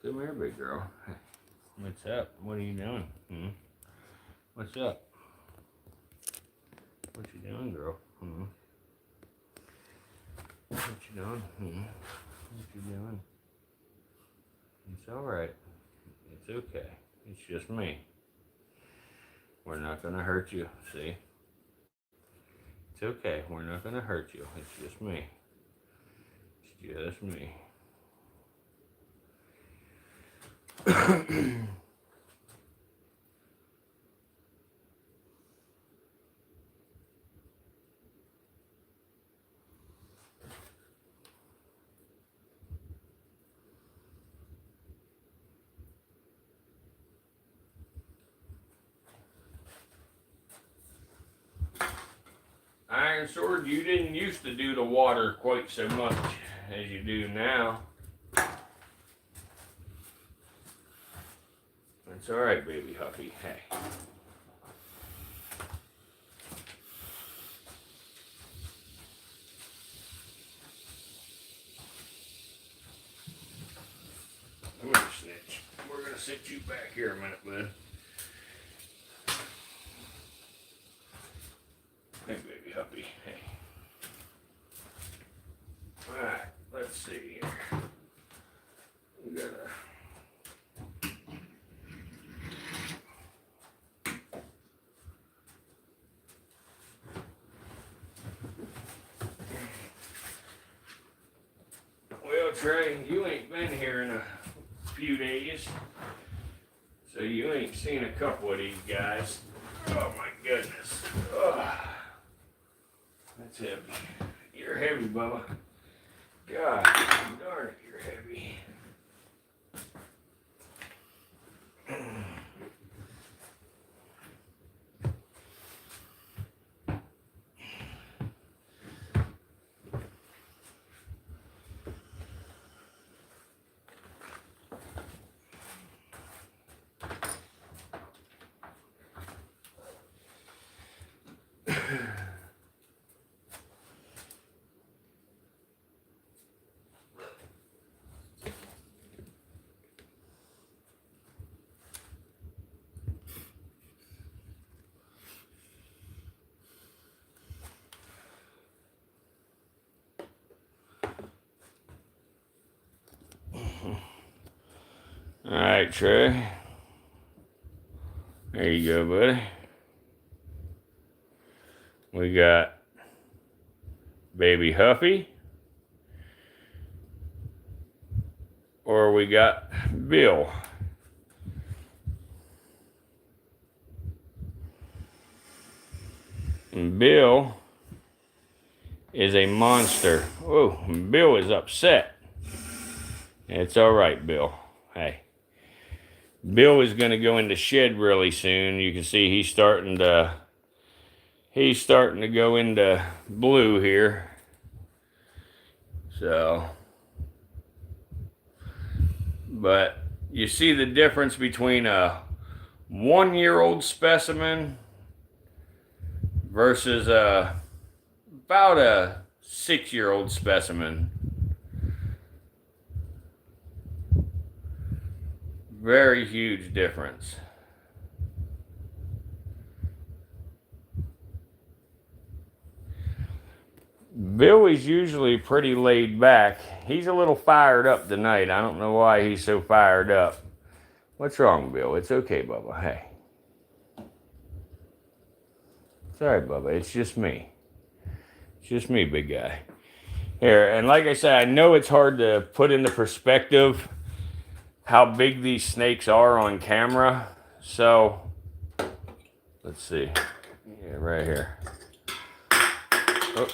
Come here, big girl. Hey. What's up? What are you doing? What's up? What you doing, girl? What you doing? What you doing? It's all right. It's okay. It's just me. We're not gonna hurt you, see? It's okay. We're not gonna hurt you. It's just me. It's just me. Iron Sword, you didn't used to do the water quite so much as you do now. That's all right, baby Huffy. Hey. Come here, Snitch. We're gonna sit you back here a minute, bud. Hey, baby Huffy. Hey. All right. Let's see here. We gotta. Well, Trey, you ain't been here in a few days, so you ain't seen a couple of these guys. Oh my goodness. Oh, that's heavy. You're heavy, Bubba. God darn it, you're heavy. All right, Trey. There you go, buddy. We got baby Huffy. Or we got Bill. And Bill is a monster. Oh, Bill is upset. It's all right, Bill. Hey. Bill is going to go in the shed really soon. You can see he's starting to go into blue here. So, but you see the difference between a 1-year-old specimen versus about a 6-year-old specimen. Very huge difference. Bill is usually pretty laid back. He's a little fired up tonight. I don't know why he's so fired up. What's wrong, Bill? It's okay, Bubba. Hey. It's all right, Bubba. It's just me. It's just me, big guy. Here, and like I said, I know it's hard to put into perspective how big these snakes are on camera. So, let's see. Yeah, right here. Oh.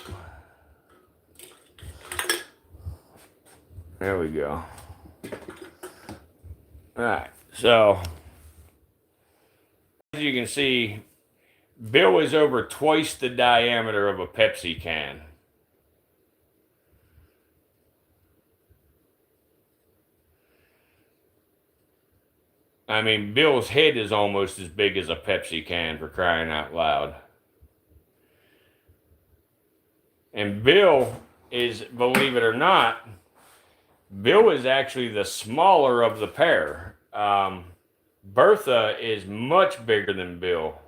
There we go. Alright, so as you can see, Bill is over twice the diameter of a Pepsi can. I mean, Bill's head is almost as big as a Pepsi can, for crying out loud. And Bill is, believe it or not, Bill is actually the smaller of the pair. Bertha is much bigger than Bill.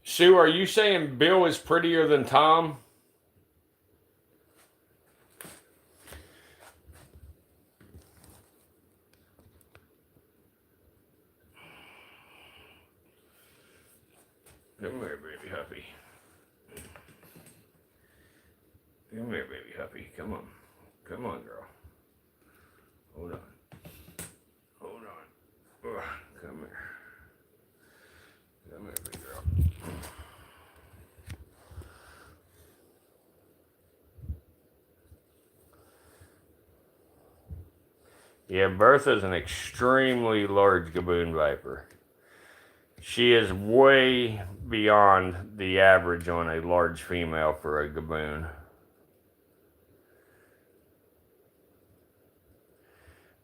Sue, are you saying Bill is prettier than Tom? Come here, baby Huffy. Come here, baby Huffy. Come on. Come on, girl. Hold on. Hold on. Ugh, come here. Come here, big girl. Yeah, Bertha's an extremely large gaboon viper. She is way beyond the average on a large female for a gaboon.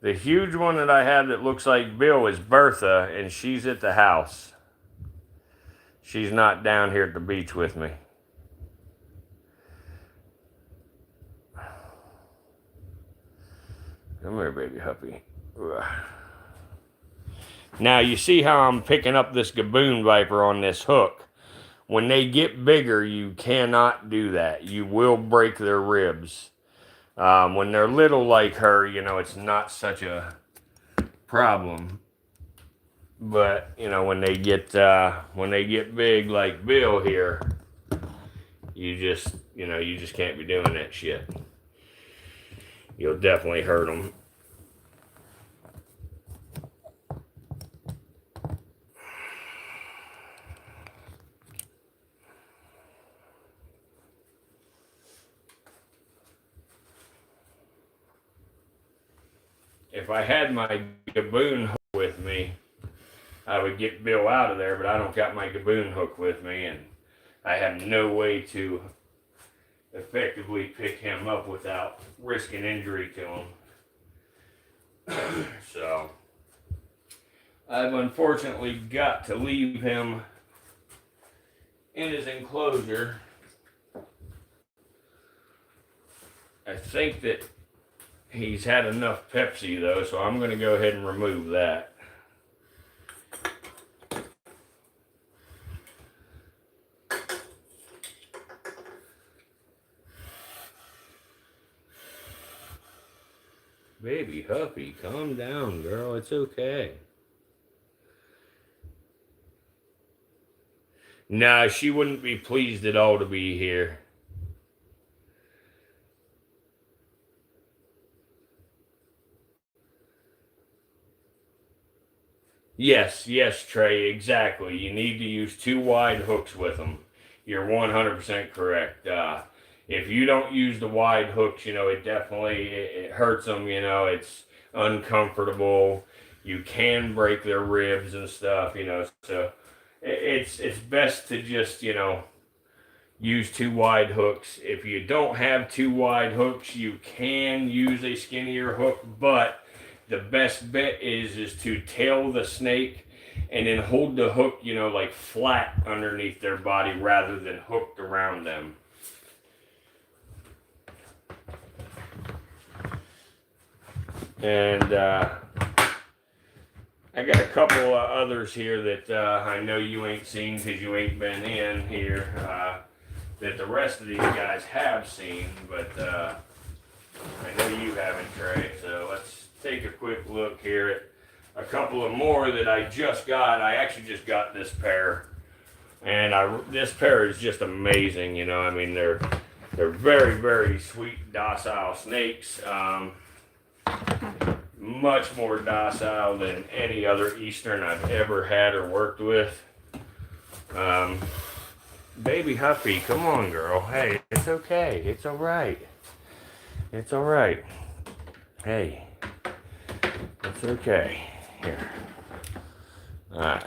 The huge one that I have that looks like Bill is Bertha, and she's at the house. She's not down here at the beach with me. Come here, baby Huffy. Ugh. Now, you see how I'm picking up this gaboon viper on this hook. When they get bigger, you cannot do that. You will break their ribs. When they're little like her, you know, it's not such a problem. But, you know, when they get big like Bill here, you just can't be doing that shit. You'll definitely hurt them. If I had my gaboon hook with me, I would get Bill out of there, but I don't got my gaboon hook with me, and I have no way to effectively pick him up without risking injury to him. So, I've unfortunately got to leave him in his enclosure. I think that he's had enough Pepsi though, so I'm going to go ahead and remove that. Baby Huffy, calm down, girl. It's okay. Nah, she wouldn't be pleased at all to be here. Yes, yes, Trey, exactly. You need to use 2 wide hooks with them. You're 100% correct. If you don't use the wide hooks, it definitely it hurts them. It's uncomfortable. You can break their ribs and stuff. So it's best to just use 2 wide hooks. If you don't have 2 wide hooks, you can use a skinnier hook, but the best bet is to tail the snake and then hold the hook, like flat underneath their body rather than hooked around them. And I got a couple others here that I know you ain't seen because you ain't been in here, that the rest of these guys have seen, but I know you haven't, Trey. So let's take a quick look here at a couple of more that I just got. I actually just got this pair, and this pair is just amazing. They're very, very sweet, docile snakes. Much more docile than any other Eastern I've ever had or worked with. Baby Huffy, come on, girl. Hey, it's okay. It's all right. It's all right. Hey, it's okay. Here. All right.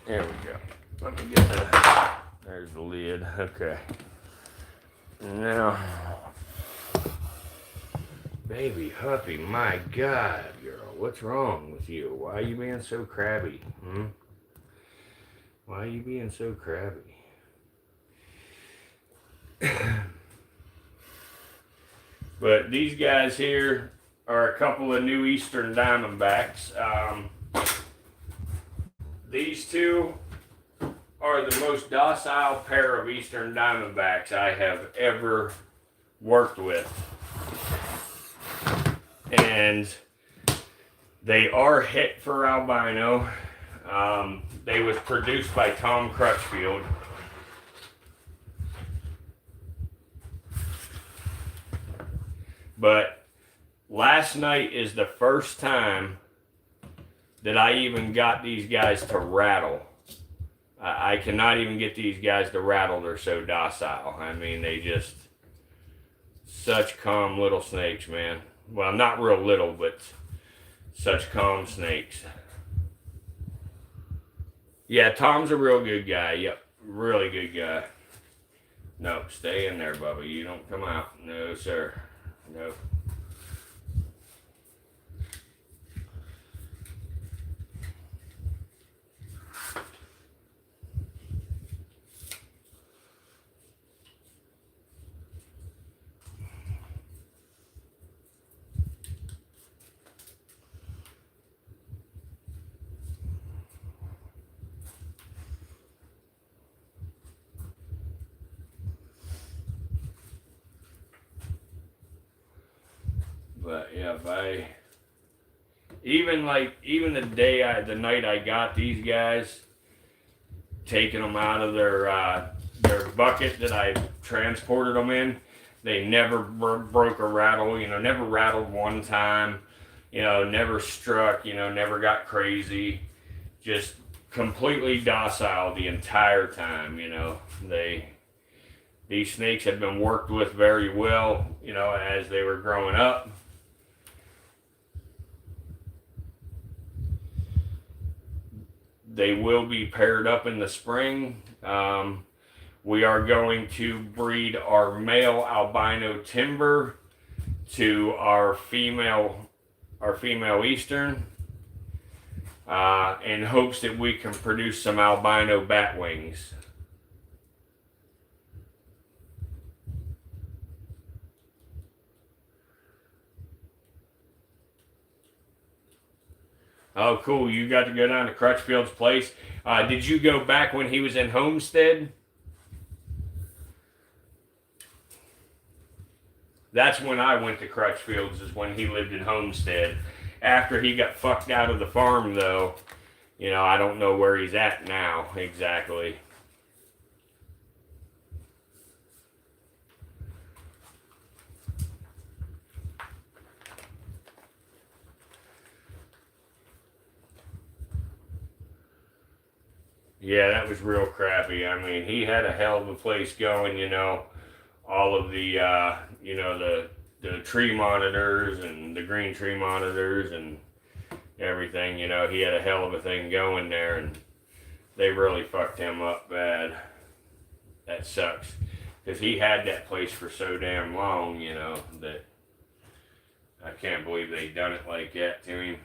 There we go. Let me get that. There's the lid. Okay. Now, Baby Huffy, my God, girl, what's wrong with you? Why are you being so crabby? Why are you being so crabby? But these guys here are a couple of new Eastern Diamondbacks. These two are the most docile pair of Eastern Diamondbacks I have ever worked with. And they are hit for albino. They was produced by Tom Crutchfield. But last night is the first time that I even got these guys to rattle. I cannot even get these guys to rattle. They're so docile. They just such calm little snakes, man. Well, not real little, but such calm snakes. Yeah, Tom's a real good guy. Yep, really good guy. No, stay in there, Bubba. You don't come out. No, sir. No. But yeah, even the night I got these guys, taking them out of their bucket that I transported them in, they never broke a rattle. Never rattled one time. Never struck. Never got crazy. Just completely docile the entire time. These snakes had been worked with very well. As they were growing up. They will be paired up in the spring. We are going to breed our male albino timber to our female Eastern in hopes that we can produce some albino batwings. Oh, cool. You got to go down to Crutchfield's place. Did you go back when he was in Homestead? That's when I went to Crutchfield's, is when he lived in Homestead. After he got fucked out of the farm, though, you know, I don't know where he's at now exactly. Yeah, that was real crappy. I mean, he had a hell of a place going, you know. All of the, you know, the tree monitors and the green tree monitors and everything, you know. He had a hell of a thing going there, and they really fucked him up bad. That sucks. Because he had that place for so damn long, you know, that I can't believe they done it like that to him.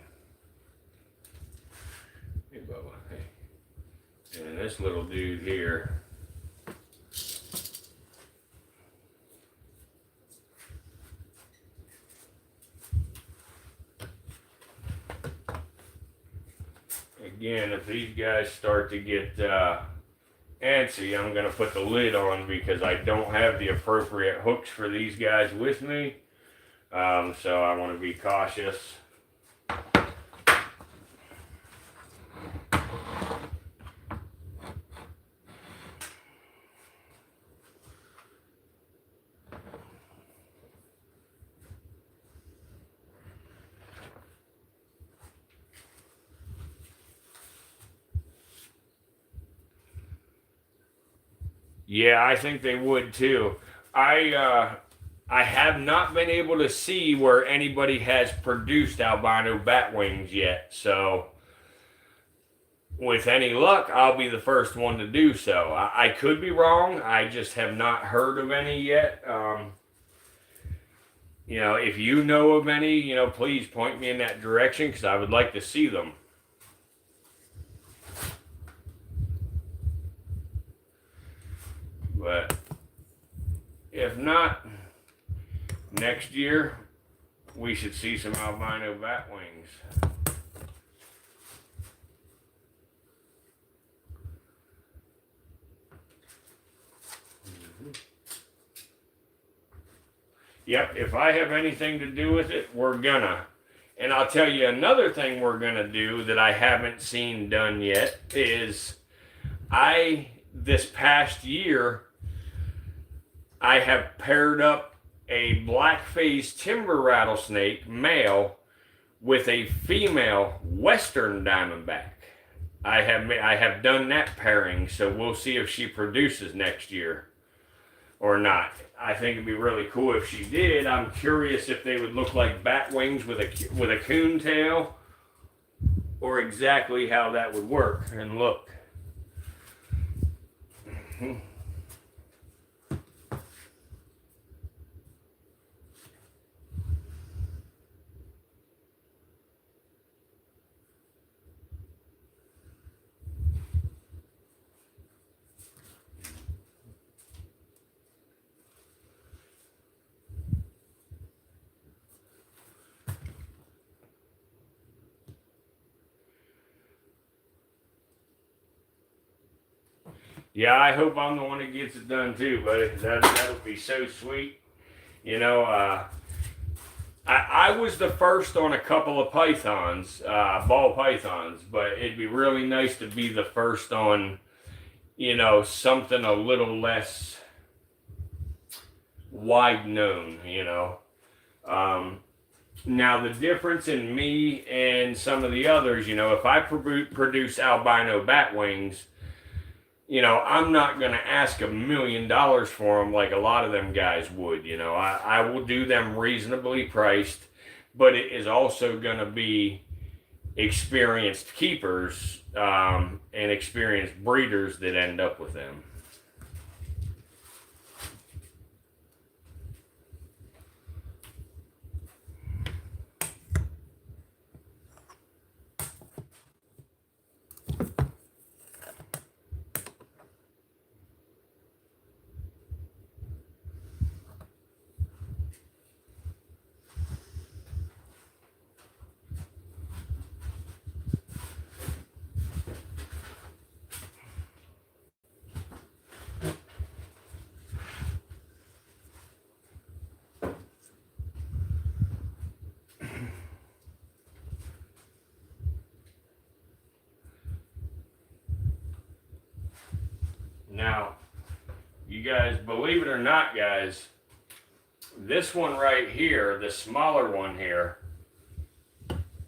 Hey, Bubba. Hey. And this little dude here. Again, if these guys start to get antsy, I'm going to put the lid on because I don't have the appropriate hooks for these guys with me. So I want to be cautious. Yeah, I think they would too. I have not been able to see where anybody has produced albino bat wings yet. So with any luck, I'll be the first one to do so. I could be wrong. I just have not heard of any yet. You know, if you know of any, you know, please point me in that direction because I would like to see them. But if not, next year we should see some albino bat wings. Yep, if I have anything to do with it, we're gonna. And I'll tell you another thing we're gonna do that I haven't seen done yet is this past year, I have paired up a black-faced timber rattlesnake male with a female western diamondback. I have done that pairing, so we'll see if she produces next year or not. I think it'd be really cool if she did. I'm curious if they would look like bat wings with a coon tail, or exactly how that would work and look. Yeah, I hope I'm the one that gets it done too, buddy. That would be so sweet. You know, I was the first on a couple of pythons, ball pythons, but it'd be really nice to be the first on, you know, something a little less wide known, you know. Now, the difference in me and some of the others, you know, if I produce albino bat wings, you know, I'm not going to ask $1 million for them like a lot of them guys would. You know, I will do them reasonably priced, but it is also going to be experienced keepers and experienced breeders that end up with them. Now, you guys, believe it or not, guys, this one right here, the smaller one here,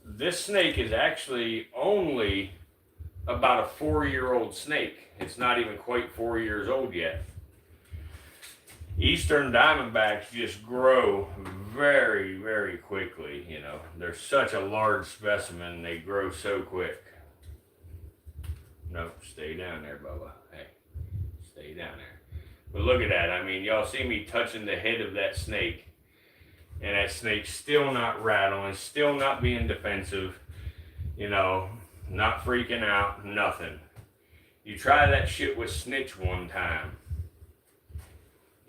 this snake is actually only about a 4-year-old snake. It's not even quite 4 years old yet. Eastern Diamondbacks just grow very, very quickly, you know. They're such a large specimen, they grow so quick. Nope, stay down there, Bubba. Hey, stay down there. But look at that. I mean, y'all see me touching the head of that snake, and that snake's still not rattling, still not being defensive, you know, not freaking out, nothing. You try that shit with Snitch one time.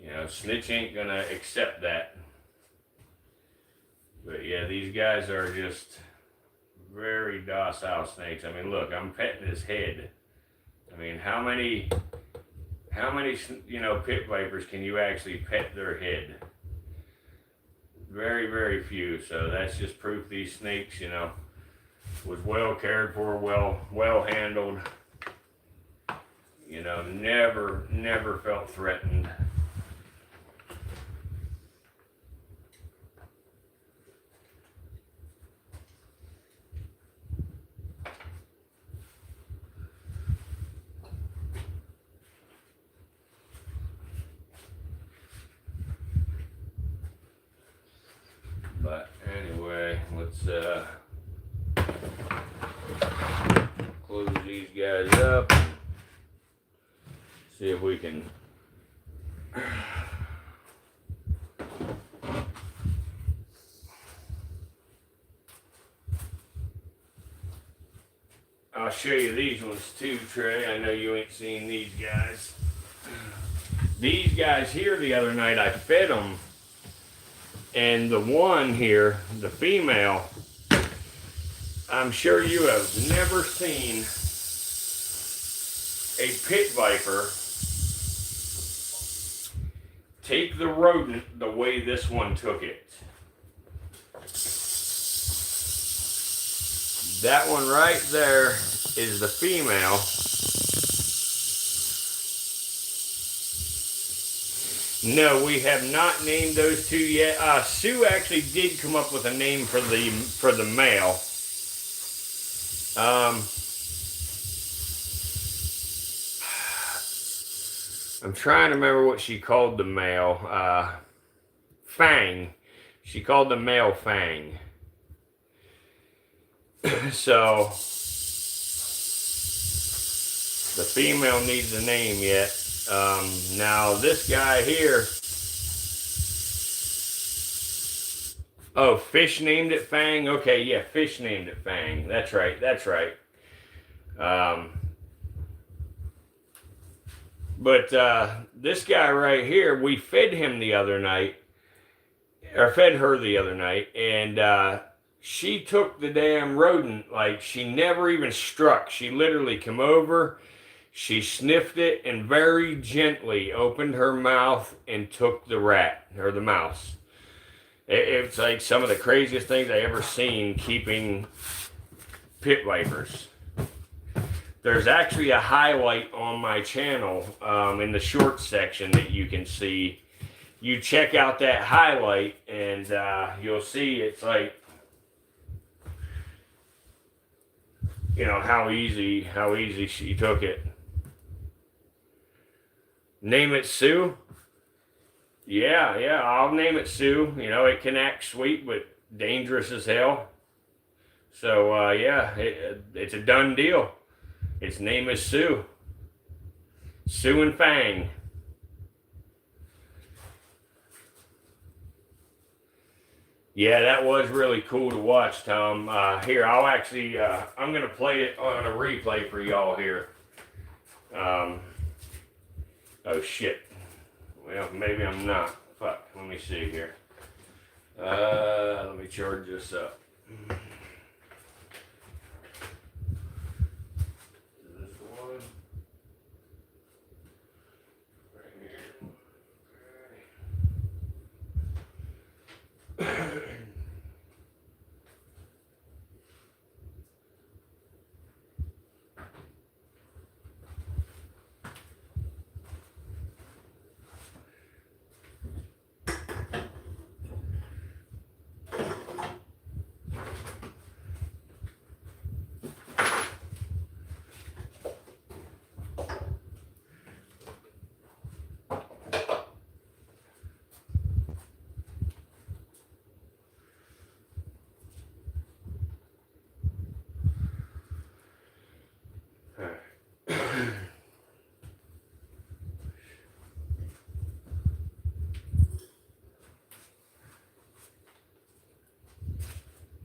You know, Snitch ain't gonna accept that. But yeah, these guys are just very docile snakes. I mean, look, I'm petting his head. I mean, how many, you know, pit vipers can you actually pet their head? Very, very few. So that's just proof these snakes, you know, was well cared for, well handled. You know, never felt threatened. But anyway, let's close these guys up. See if we can I'll show you these ones too, Trey. I know you ain't seen these guys. These guys here the other night, I fed them. And the one here, the female, I'm sure you have never seen a pit viper take the rodent the way this one took it. That one right there is the female. No, we have not named those two yet. Sue actually did come up with a name for the male. I'm trying to remember what she called the male. Fang. She called the male Fang. So the female needs a name yet. Now this guy here, oh, Fish named it Fang. Okay, yeah, Fish named it Fang. That's right. But this guy right here, we fed him the other night, or fed her the other night, and she took the damn rodent like she never even struck. She literally came over. She sniffed it and very gently opened her mouth and took the rat, or the mouse. It's like some of the craziest things I ever seen keeping pit vipers. There's actually a highlight on my channel in the shorts section that you can see. You check out that highlight and you'll see it's like, you know, how easy she took it. Name it Sue? Yeah, I'll name it Sue. You know, it can act sweet, but dangerous as hell. So, yeah, it's a done deal. Its name is Sue. Sue and Fang. Yeah, that was really cool to watch, Tom. Here, I'll actually, I'm going to play it on a replay for y'all here. Oh shit. Well, maybe I'm not. Fuck. Let me see here. Let me charge this up. Is this the one? Right here.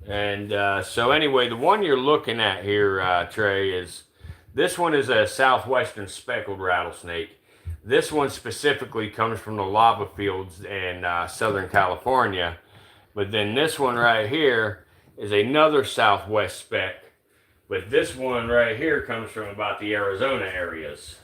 And so anyway, the one you're looking at here, Trey, is this one is a southwestern speckled rattlesnake. This one specifically comes from the lava fields in Southern California. But then this one right here is another southwest speck. But this one right here comes from about the Arizona areas.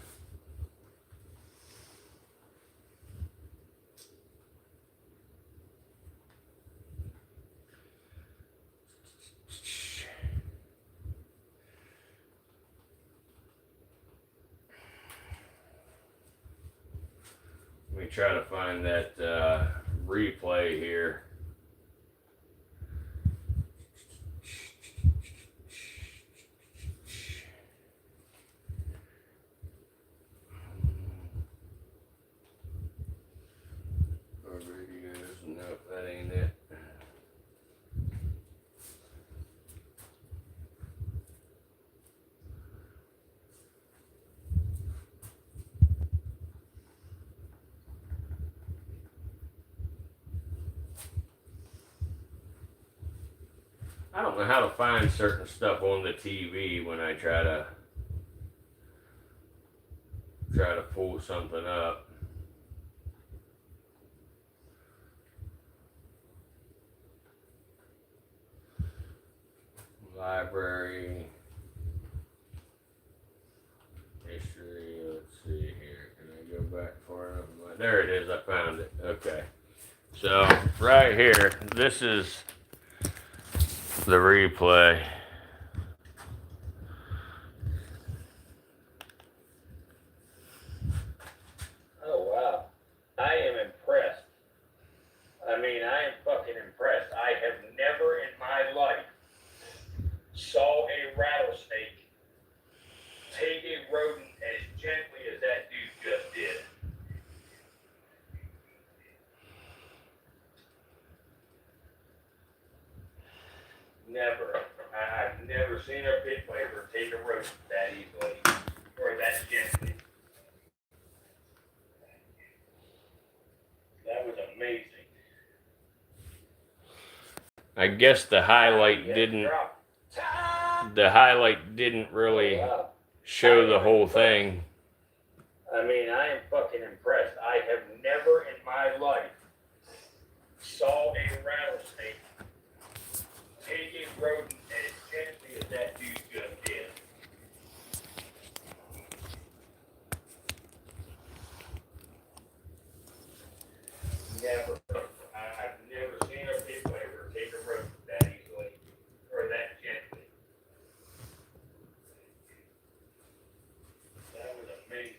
Let me try to find that replay here. Nope, that ain't it. I don't know how to find certain stuff on the TV when I try to pull something up. Library, history, let's see here. Can I go back far enough? There it is, I found it. Okay. So, right here, this is the replay. Oh, wow. I am impressed. I mean, I am fucking impressed. I have never in my life saw a rattlesnake take a rodent as gently as that dude just did. Never. I've never seen a pit viper take a rodent that easily or that gently. That was amazing. I guess the highlight didn't really show the whole thing. I mean, I am fucking impressed. I have never in my life saw a rattlesnake take a rodent as gently as that dude just did. Never. I've never seen a pit viper take a rodent that easily or that gently. That was amazing.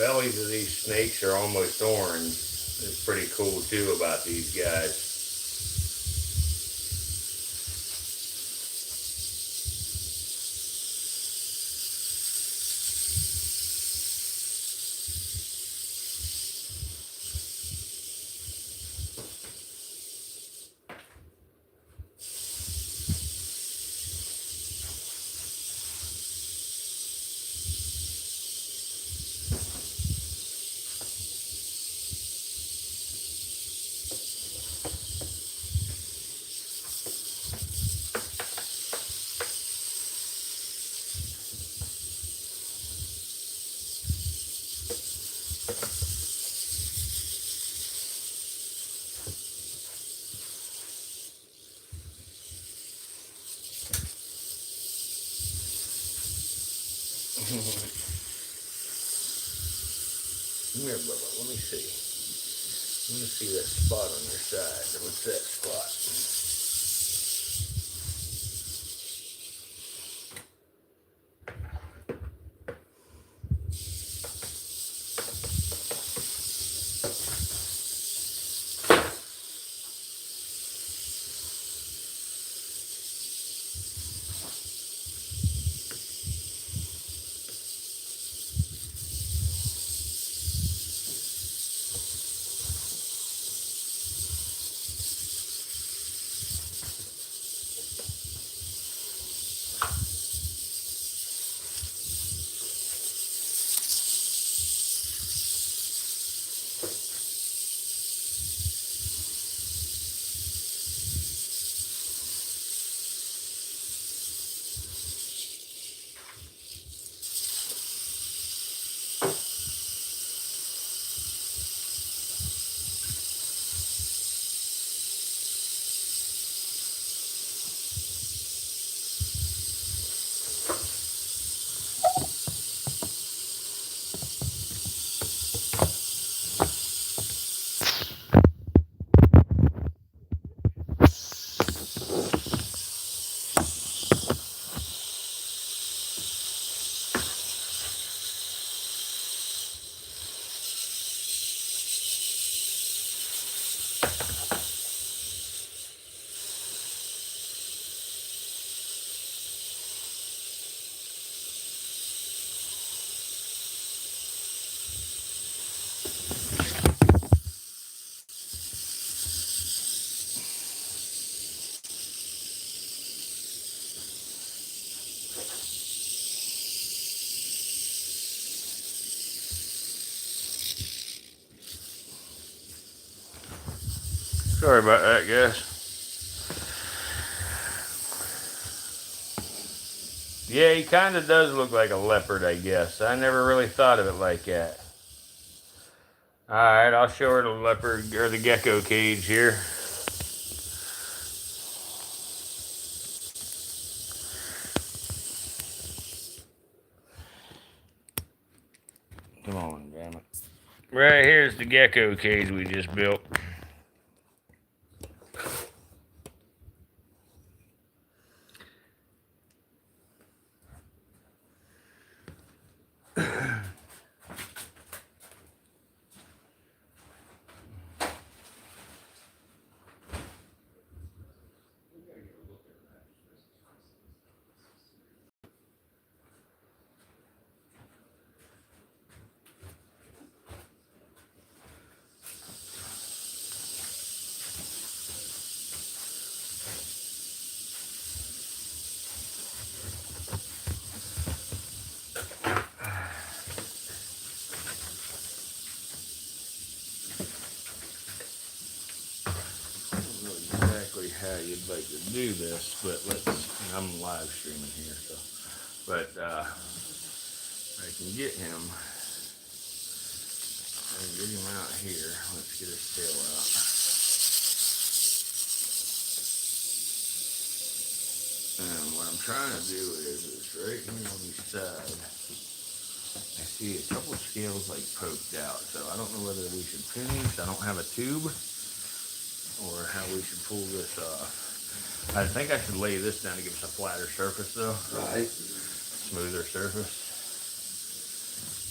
bellies of these snakes are almost orange. It's pretty cool too about these guys. Come here, Bubba. Let me see. Let me see that spot on your side. What's that spot? Sorry about that, guys. Yeah, he kind of does look like a leopard, I guess. I never really thought of it like that. Alright, I'll show her the leopard, or the gecko cage here. Come on, damn it. Right here's the gecko cage we just built. How you'd like to do this, but I'm live streaming here, so, but I can get him out here. Let's get his tail out. And what I'm trying to do is right here on the side, I see a couple scales like poked out, so I don't know whether we should pin these. I don't have a tube, or how we should pull this off. I think I should lay this down to give us a flatter surface though. Right. Smoother surface.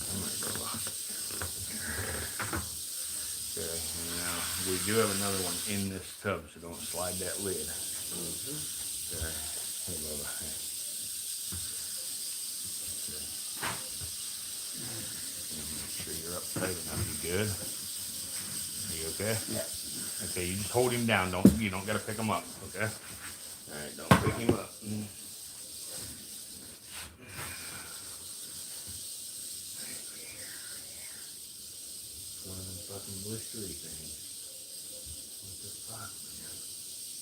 Oh my God. we do have another one in this tub, so don't slide that lid. Okay. Hey, Bubba. Hey. Make sure you're up tight enough. You good? Are you okay?
Yeah.
Okay, you just hold him down. You don't gotta pick him up, okay? Alright, don't pick him up. One of them fucking blistery things. What the fuck, man?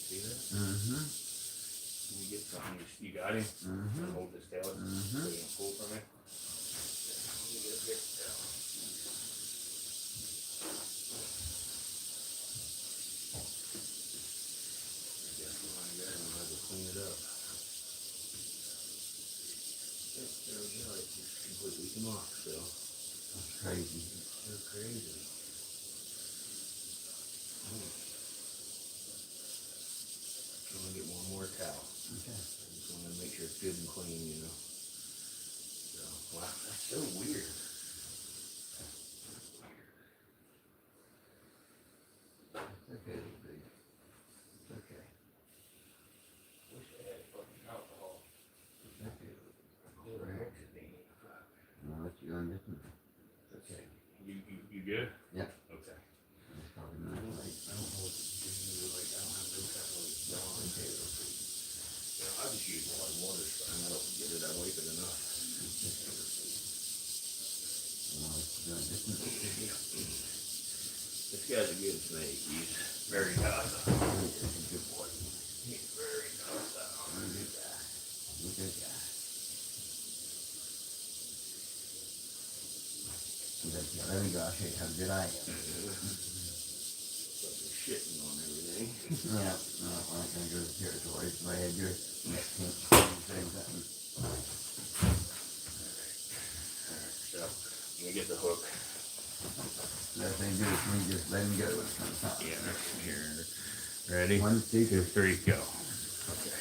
See that?
Mm-hmm.
Can you get something? You got him?
Mm-hmm.
Hold this tail.
Mm-hmm.
So you can pull from it. Let me get a big tail. I guess we're gonna get him and have to clean it up. Yep, there we go. It just completely came off, so.
That's crazy.
So crazy. I'm gonna get one more towel.
Okay.
I just want to make sure it's good and clean, you know. So, wow, that's so weird.
It's okay, little big. It's okay.
Wish I had fucking alcohol.
It's okay.
Or accident.
I'll let you on this one.
Okay. You good?
Yep.
Okay.
It's probably not right.
I don't know what to do. Like, I don't have no kind of like yellow and tail. You know, I just use a lot of water spray and I don't get it. I wipe it enough. This guy's a good snake. He's very docile.
He's a good boy.
He's very docile.
He's a good guy. He's a good guy. Let me go. I'll show you how good I am.
Fucking shitting on everything.
Yeah, no, I'm not going to go to the territory. If I had your neck pinch, say something.
Alright, so let me get the hook.
Last thing to do is me just let him go when it comes time.
Yeah, here. Ready?
1, 2,
2, 3, go. Okay.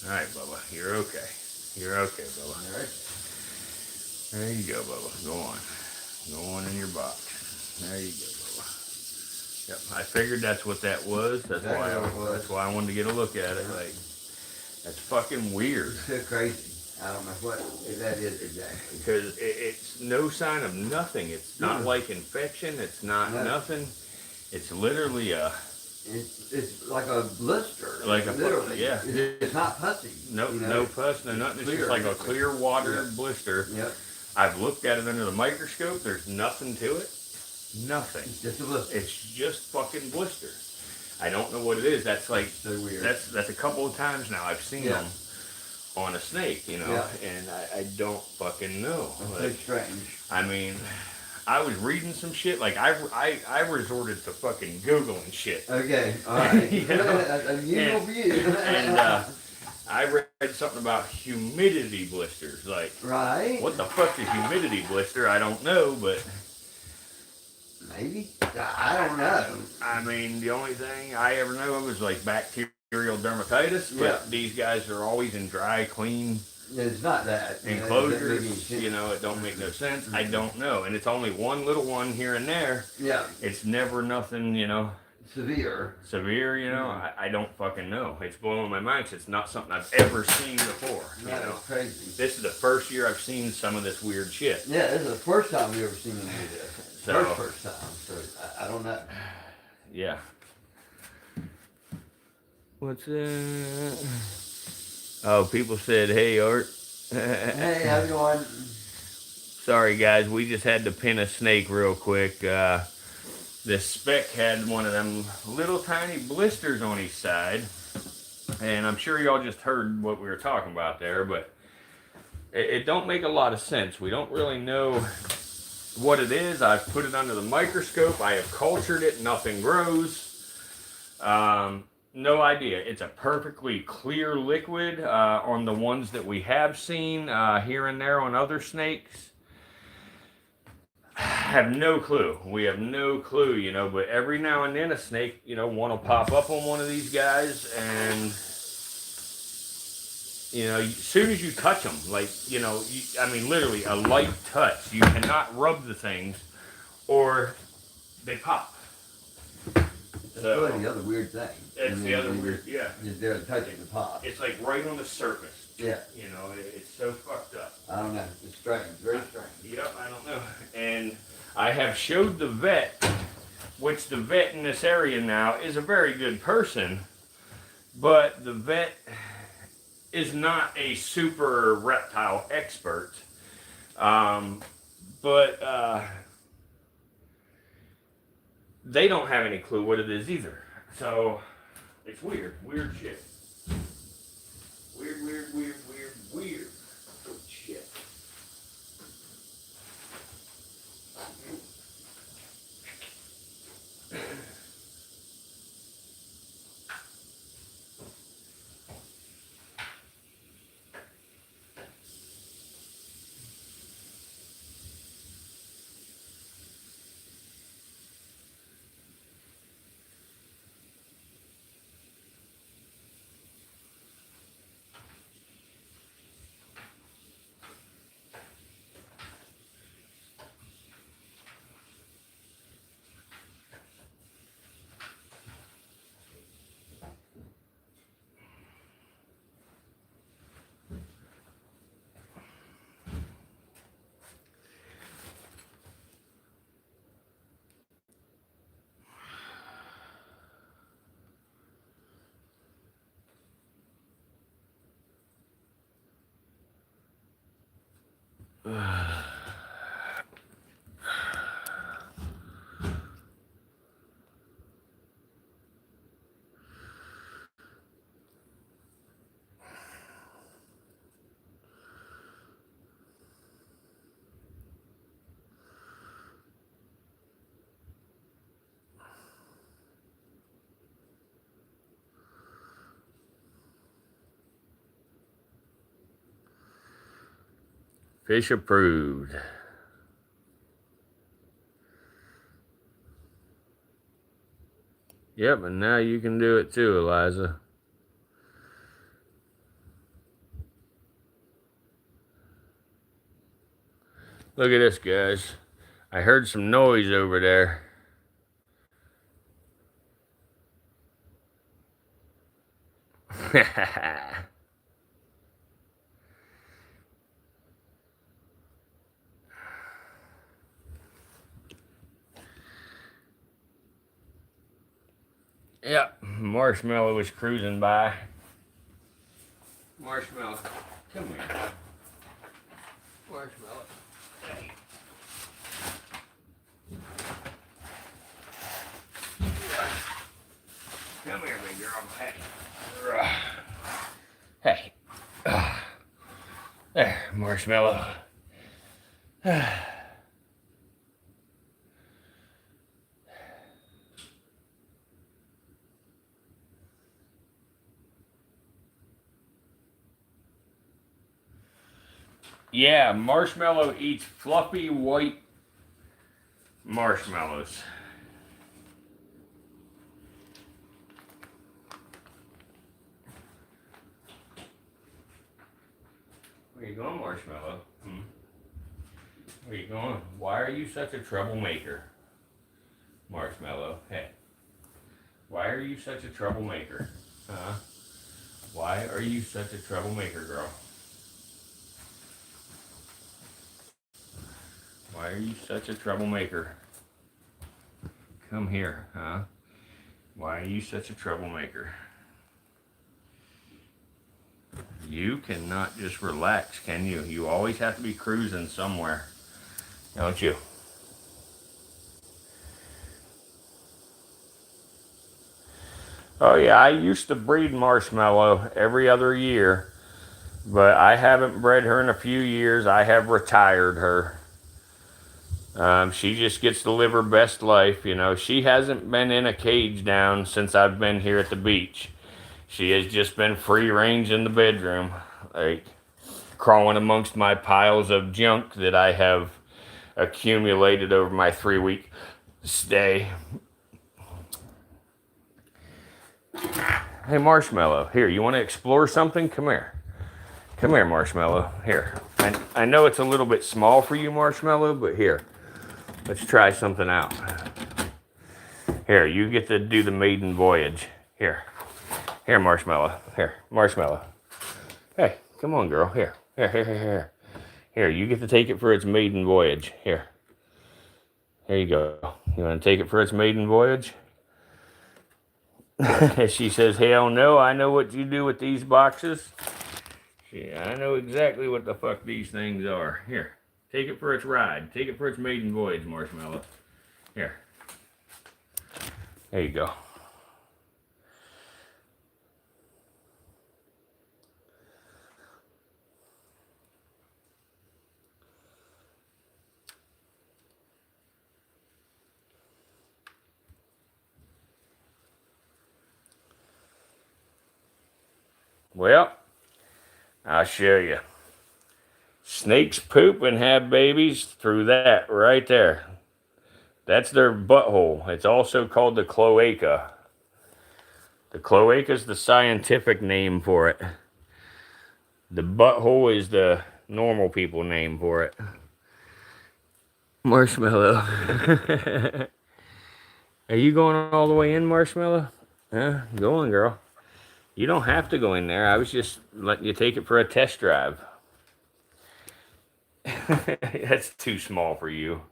Alright, Bubba. You're okay. You're okay, Bubba.
All right.
There you go, Bubba. Go on. Go on in your box. There you go, Bubba. Yep. I figured that's what that was. That's
Exactly
why
what it was.
that's why I wanted to get a look at it. Like, that's fucking weird.
It's so crazy. I don't know what that is exactly.
Because it's no sign of nothing. It's not like infection. It's not nothing. It's literally a...
It's like a blister.
Like a
literally.
yeah.
It's not pussy.
No,
you know?
no pus, no nothing. It's just like a clear water blister.
Yep.
I've looked at it under the microscope. There's nothing to it. Nothing.
It's just a blister.
It's just fucking blister. I don't know what it is. That's like
so weird.
That's a couple of times now I've seen them on a snake, you know, and I don't fucking know.
That's
like,
so strange.
I mean, I was reading some shit. Like I resorted to fucking Googling shit.
Okay, all right.
You know?
Unusual view.
And I read something about humidity blisters. Like,
right.
what the fuck is humidity blister? I don't know, but
maybe. I don't know.
I mean, the only thing I ever know of is like bacterial dermatitis. But these guys are always in dry, clean
It's not that.
enclosures. You know, it don't make no sense. I don't know, and it's only one little one here and there.
Yeah.
It's never nothing, you know.
Severe.
Severe, you know, I don't fucking know. It's blowing my mind 'cause it's not something I've ever seen before. You know?
That's crazy.
This is the first year I've seen some of this weird shit.
Yeah, this is the first time we've ever seen him do this.
So,
First time. So I don't know.
Yeah. What's that? Oh, people said, hey, Art.
Hey, how's it going?
Sorry, guys. We just had to pin a snake real quick. This speck had one of them little tiny blisters on his side. And I'm sure y'all just heard what we were talking about there, but it don't make a lot of sense. We don't really know what it is. I've put it under the microscope. I have cultured it. Nothing grows. No idea. It's a perfectly clear liquid on the ones that we have seen here and there on other snakes. Have no clue. We have no clue, you know, but every now and then a snake, you know, one will pop up on one of these guys, and you know, as soon as you touch them, like, you know, I mean, literally a light touch, you cannot rub the things or they pop.
That's really the other weird thing.
That's the other weird, yeah.
Just there touching the pot.
It's like right on the surface.
Yeah.
You know, it's so fucked up.
I don't know. It's strange. Very strange.
Yep, I don't know. And I have showed the vet, which the vet in this area now is a very good person, but the vet is not a super reptile expert. But they don't have any clue what it is either. So it's weird. Weird shit. Weird shit. Fish approved. Yep, and now you can do it too, Eliza. Look at this, guys. I heard some noise over there. Yep, Marshmallow was cruising by. Marshmallow, come here. Marshmallow. Hey. Come here, big girl. Hey. Hey. There, Marshmallow. Yeah, Marshmallow eats fluffy white marshmallows. Where you going, Marshmallow? Where you going? Why are you such a troublemaker, Marshmallow? Hey, why are you such a troublemaker? Huh? Why are you such a troublemaker, girl? Why are you such a troublemaker? Come here, huh? Why are you such a troublemaker? You cannot just relax, can you? You always have to be cruising somewhere, don't you? Oh yeah, I used to breed Marshmallow every other year, but I haven't bred her in a few years. I have retired her. She just gets to live her best life, you know. She hasn't been in a cage down since I've been here at the beach. She has just been free range in the bedroom, like crawling amongst my piles of junk that I have accumulated over my 3-week stay. Hey, Marshmallow, here, you want to explore something? Come here. Come here, Marshmallow. Here. I know it's a little bit small for you, Marshmallow, but here. Let's try something out. Here, you get to do the maiden voyage. Here. Here, Marshmallow. Here, Marshmallow. Hey, come on, girl. Here. Here. Here, you get to take it for its maiden voyage. Here. Here you go. You want to take it for its maiden voyage? She says, hell no, I know what you do with these boxes. I know exactly what the fuck these things are. Here, take it for its ride. Take it for its maiden voyage, Marshmallow. Here. There you go. Well, I'll show you. Snakes poop and have babies through that right there. That's their butthole. It's also called the cloaca. The cloaca is the scientific name for it. The butthole is the normal people name for it. Marshmallow. Are you going all the way in, Marshmallow? Huh? Go on, girl. You don't have to go in there. I was just letting you take it for a test drive. That's too small for you.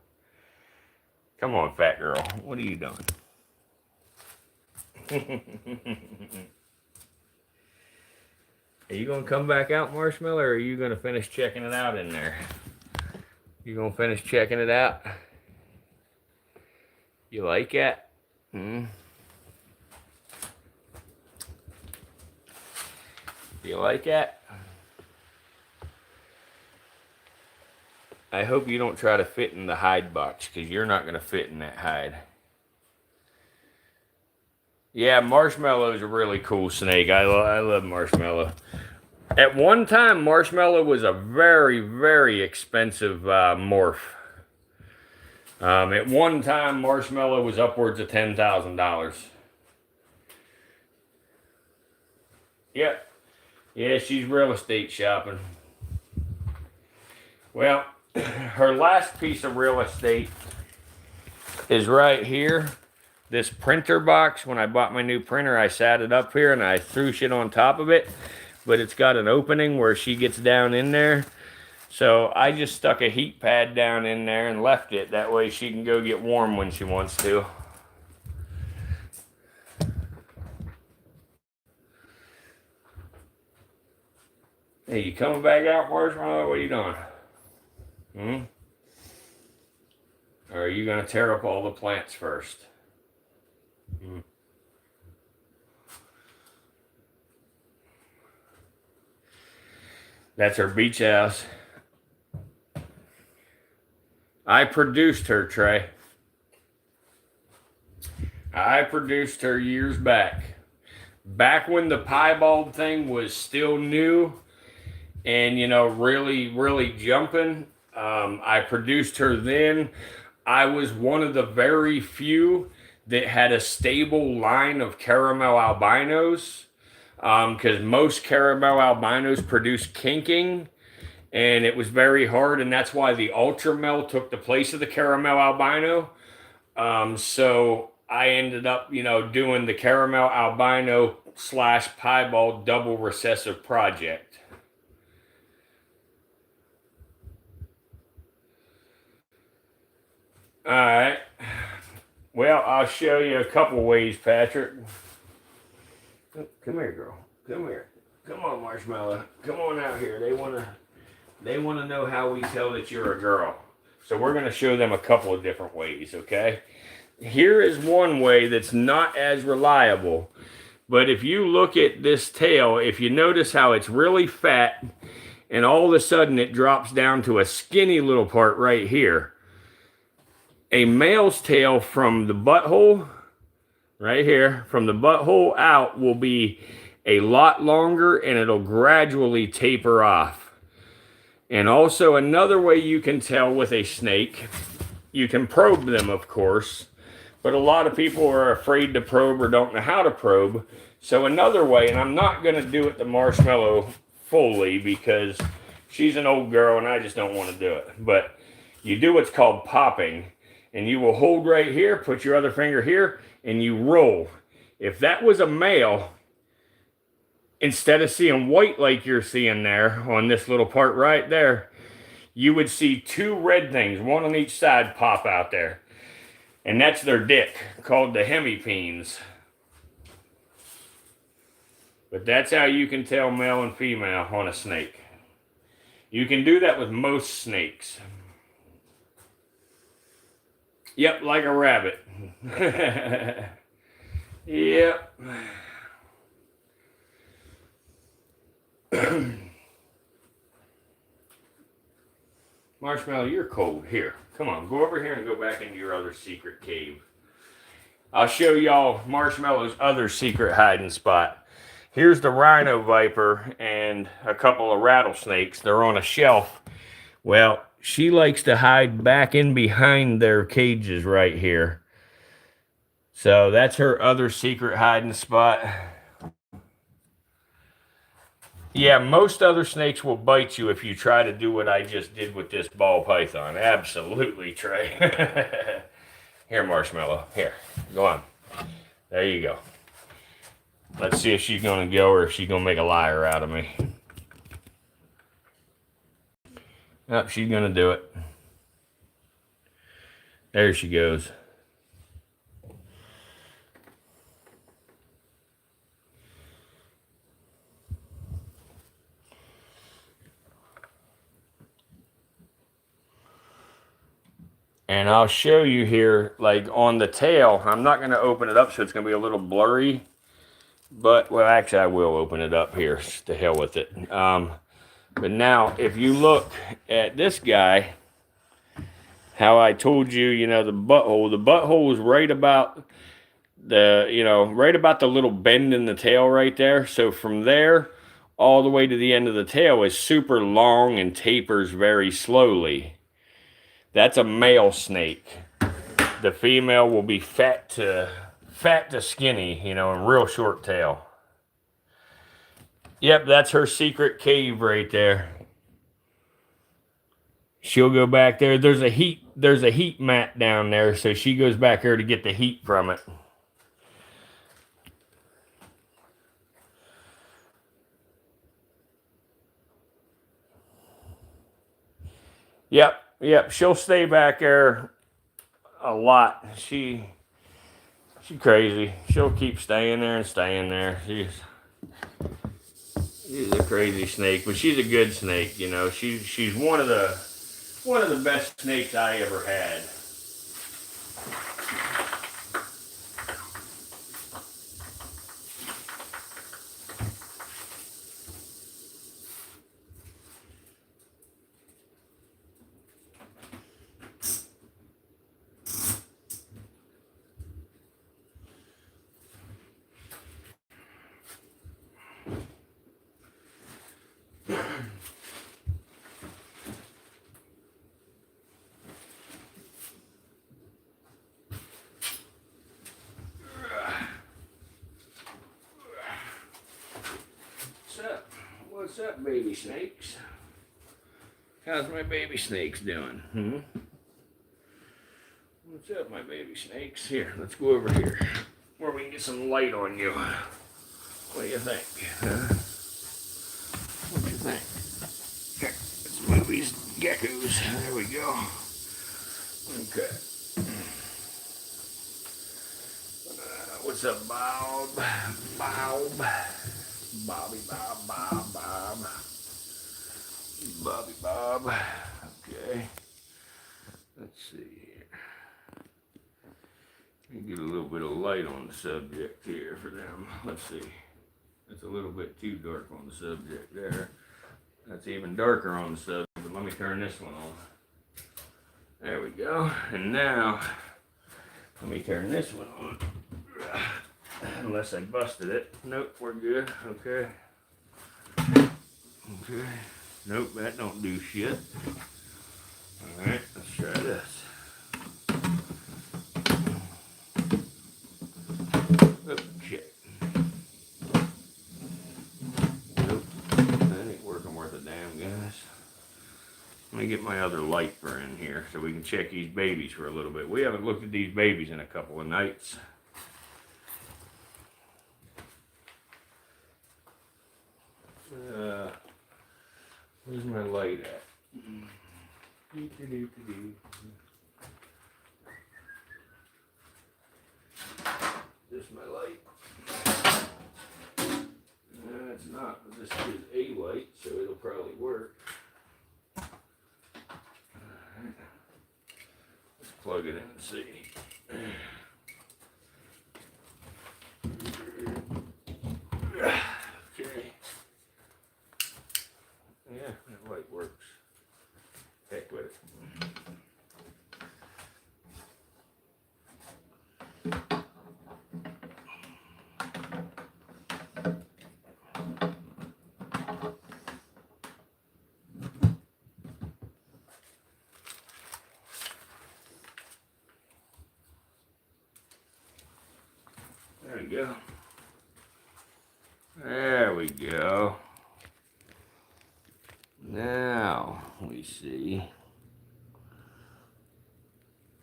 Come on, fat girl. What are you doing? Are you going to come back out, Marshmallow, or are you going to finish checking it out in there? You going to finish checking it out? You like it? Hmm? You like it? I hope you don't try to fit in the hide box, because you're not going to fit in that hide. Yeah, Marshmallow is a really cool snake. I love Marshmallow. At one time, Marshmallow was a very, very expensive morph. At one time, Marshmallow was upwards of $10,000. Yep. Yeah, she's real estate shopping. Well, her last piece of real estate is right here. This printer box. When I bought my new printer, I sat it up here and I threw shit on top of it. But it's got an opening where she gets down in there. So I just stuck a heat pad down in there and left it. That way she can go get warm when she wants to. Hey, you coming back out, Marshmallow? What are you doing? Hmm? Or are you going to tear up all the plants first? Hmm. That's her beach house. I produced her, Trey. I produced her years back. Back when the piebald thing was still new and, you know, really, really jumping. I produced her then. I was one of the very few that had a stable line of caramel albinos. Because most caramel albinos produce kinking, and it was very hard, and that's why the ultramel took the place of the caramel albino. So I ended up, you know, doing the caramel albino / piebald double recessive project. All right. Well, I'll show you a couple ways, Patrick. Come here, girl. Come here. Come on, Marshmallow. Come on out here. They wanna know how we tell that you're a girl. So we're gonna show them a couple of different ways, okay? Here is one way that's not as reliable. But if you look at this tail, if you notice how it's really fat and all of a sudden it drops down to a skinny little part right here. A male's tail from the butthole, right here, from the butthole out will be a lot longer and it'll gradually taper off. And also another way you can tell with a snake, you can probe them, of course, but a lot of people are afraid to probe or don't know how to probe. So another way, and I'm not going to do it to Marshmallow fully because she's an old girl and I just don't want to do it, but you do what's called popping. and you will hold right here, put your other finger here, and you roll. If that was a male, instead of seeing white like you're seeing there on this little part right there, you would see two red things, one on each side, pop out there. And that's their dick, called the hemipenes. But that's how you can tell male and female on a snake. You can do that with most snakes. Yep, like a rabbit. Yep. Marshmallow, you're cold. Here, come on, go over here and go back into your other secret cave. I'll show y'all Marshmallow's other secret hiding spot. Here's the rhino viper and a couple of rattlesnakes. They're on a shelf. Well, she likes to hide back in behind their cages right here. So that's her other secret hiding spot. Yeah, most other snakes will bite you if you try to do what I just did with this ball python. Absolutely, Trey. Here, Marshmallow. Here, go on. There you go. Let's see if she's going to go or if she's going to make a liar out of me. Nope, she's going to do it. There she goes. And I'll show you here, like on the tail, I'm not going to open it up so it's going to be a little blurry. But, well, actually, I will open it up here. To hell with it. But now, if you look at this guy, how I told you, you know, the butthole is right about right about the little bend in the tail right there. So from there all the way to the end of the tail is super long and tapers very slowly. That's a male snake. The female will be fat to skinny, you know, and real short tail. Yep, that's her secret cave right there. She'll go back there. There's a heat mat down there, so she goes back there to get the heat from it. Yep, she'll stay back there a lot. She's crazy. She'll keep staying there and staying there. She's a crazy snake, but she's a good snake, you know. She's one of the best snakes I ever had. What's up, baby snakes? How's my baby snakes doing? What's up, my baby snakes? Here, let's go over here where we can get some light on you. What do you think? What do you think? Here, let's move these geckos. There we go. Okay. What's up, Bob? Bobby Bob. Bobby Bob. Okay. Let's see here. Let me get a little bit of light on the subject here for them. Let's see. It's a little bit too dark on the subject there. That's even darker on the subject, but let me turn this one on. There we go. And now, let me turn this one on. Unless I busted it. Nope, we're good. Okay. Okay. Nope, that don't do shit. Alright, let's try this. Oh, shit. Nope, that ain't working worth a damn, guys. Let me get my other light for in here so we can check these babies for a little bit. We haven't looked at these babies in a couple of nights. Where's my light at? This my light. No, it's not. This is a light, so it'll probably work. Alright. Let's plug it in and see. Okay. Yeah, that light works. Heck with it. There we go. There we go. Now we see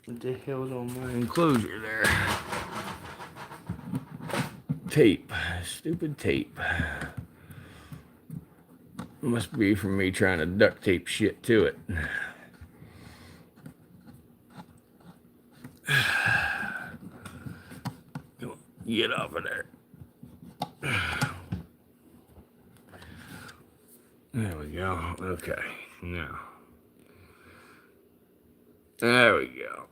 what the hell's on my enclosure there. Tape. Stupid tape. Must be from me trying to duct tape shit to it. Get off of there. There we go. Okay. Now. There we go.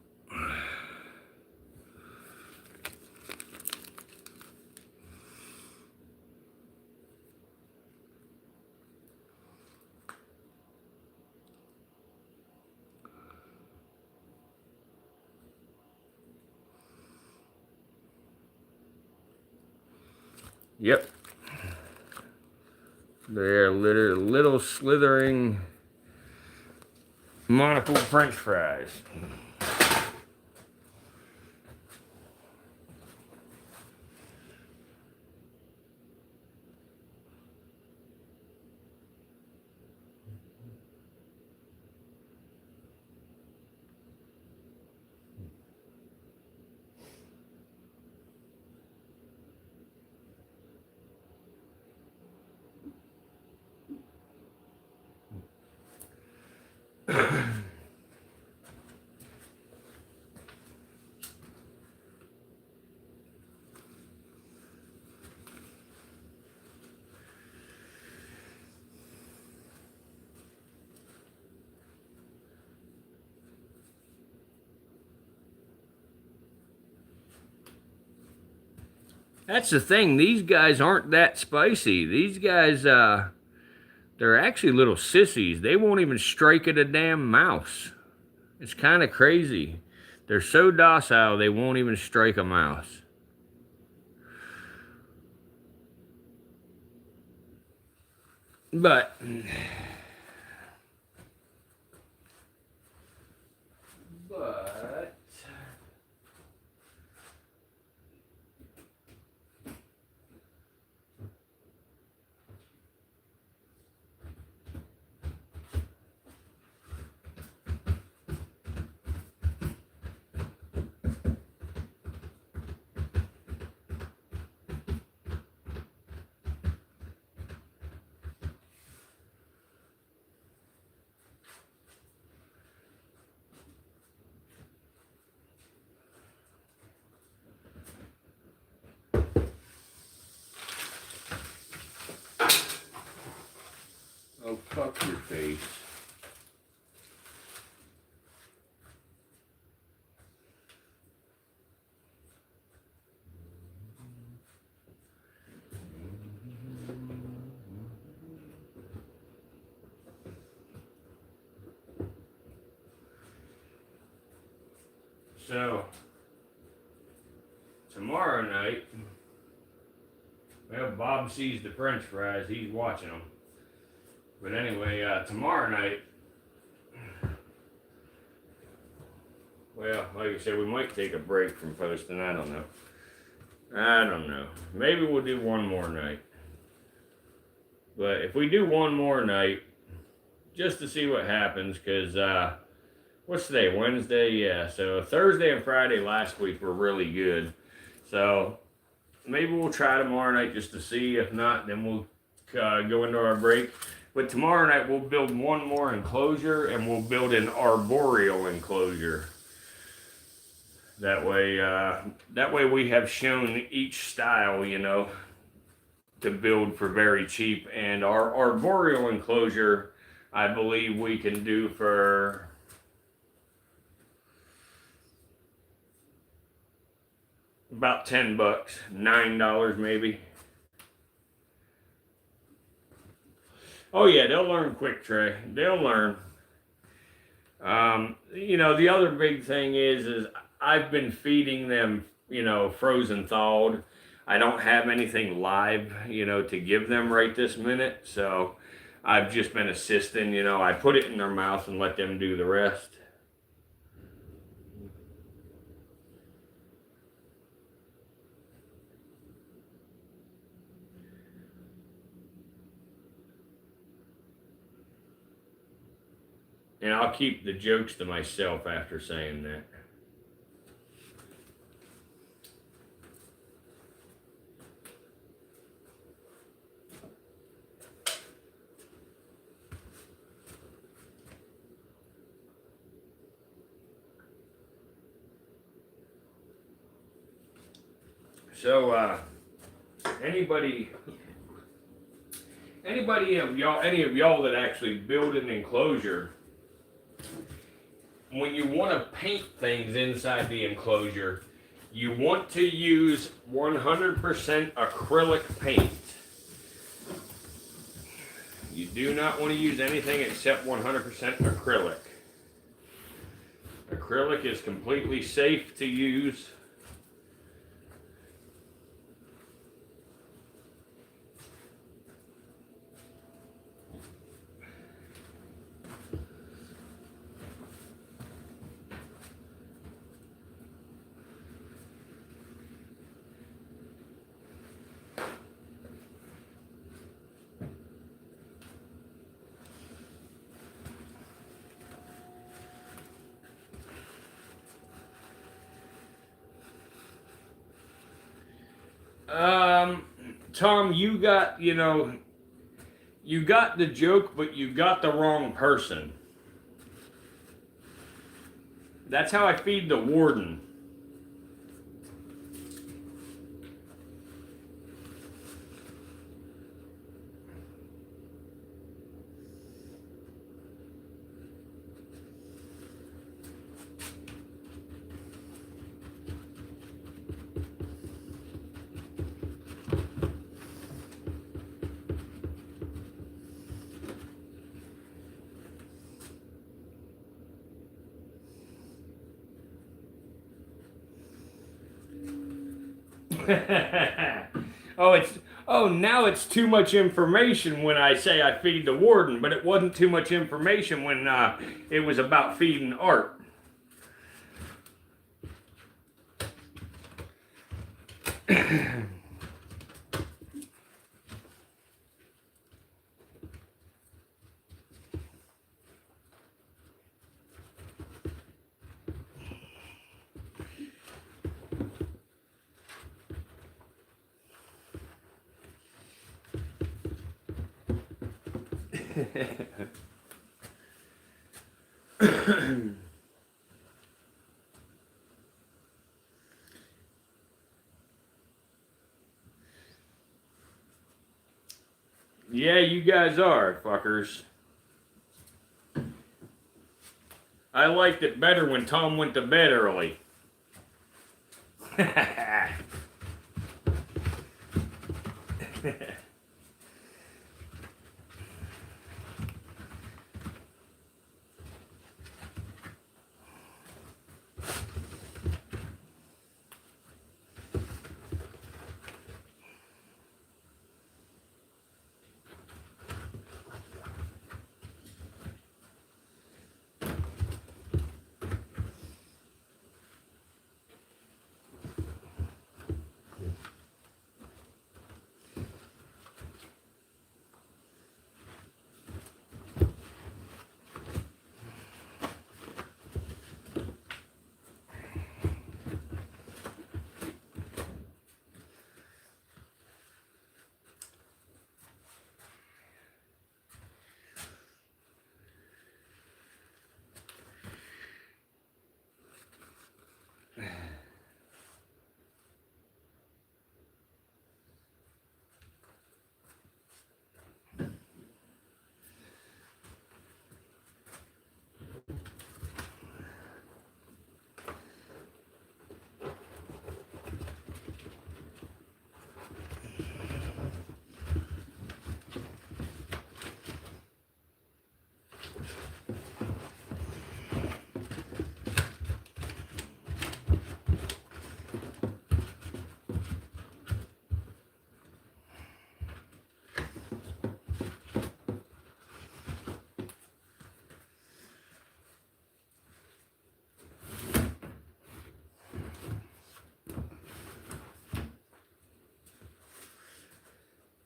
Yep. They're little slithering monocle French fries. That's the thing. These guys aren't that spicy. These guys, they're actually little sissies. They won't even strike at a damn mouse. It's kind of crazy. They're so docile, they won't even strike a mouse. But oh, fuck your face. So, tomorrow night, well, Bob sees the French fries. He's watching them. But anyway, tomorrow night, well, like I said, we might take a break from posting. I don't know. Maybe we'll do one more night. But if we do one more night, just to see what happens, because what's today? Wednesday, yeah. So Thursday and Friday last week were really good. So maybe we'll try tomorrow night just to see. If not, then we'll go into our break. But tomorrow night we'll build one more enclosure, and we'll build an arboreal enclosure. That way we have shown each style, you know, to build for very cheap. And our arboreal enclosure, I believe we can do for about $10, $9 maybe. Oh yeah, they'll learn quick, Trey. They'll learn. You know, the other big thing is I've been feeding them, you know, frozen thawed. I don't have anything live, you know, to give them right this minute. So I've just been assisting, you know. I put it in their mouth and let them do the rest. And I'll keep the jokes to myself after saying that. So, anybody of y'all, any of y'all that actually build an enclosure, when you want to paint things inside the enclosure, you want to use 100% acrylic paint. You do not want to use anything except 100% acrylic. Acrylic is completely safe to use. Tom, you got, you know, you got the joke, but you got the wrong person. That's how I feed the warden. Now it's too much information when I say I feed the warden, but it wasn't too much information when it was about feeding Art. Yeah, you guys are, fuckers. I liked it better when Tom went to bed early.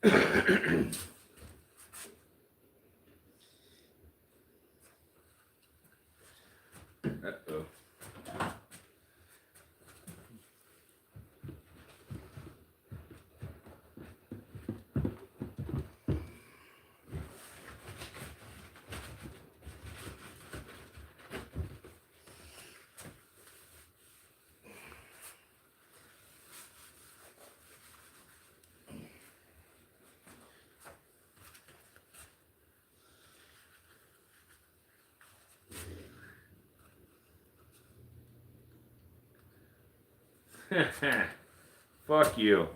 Uh-oh. Fuck you.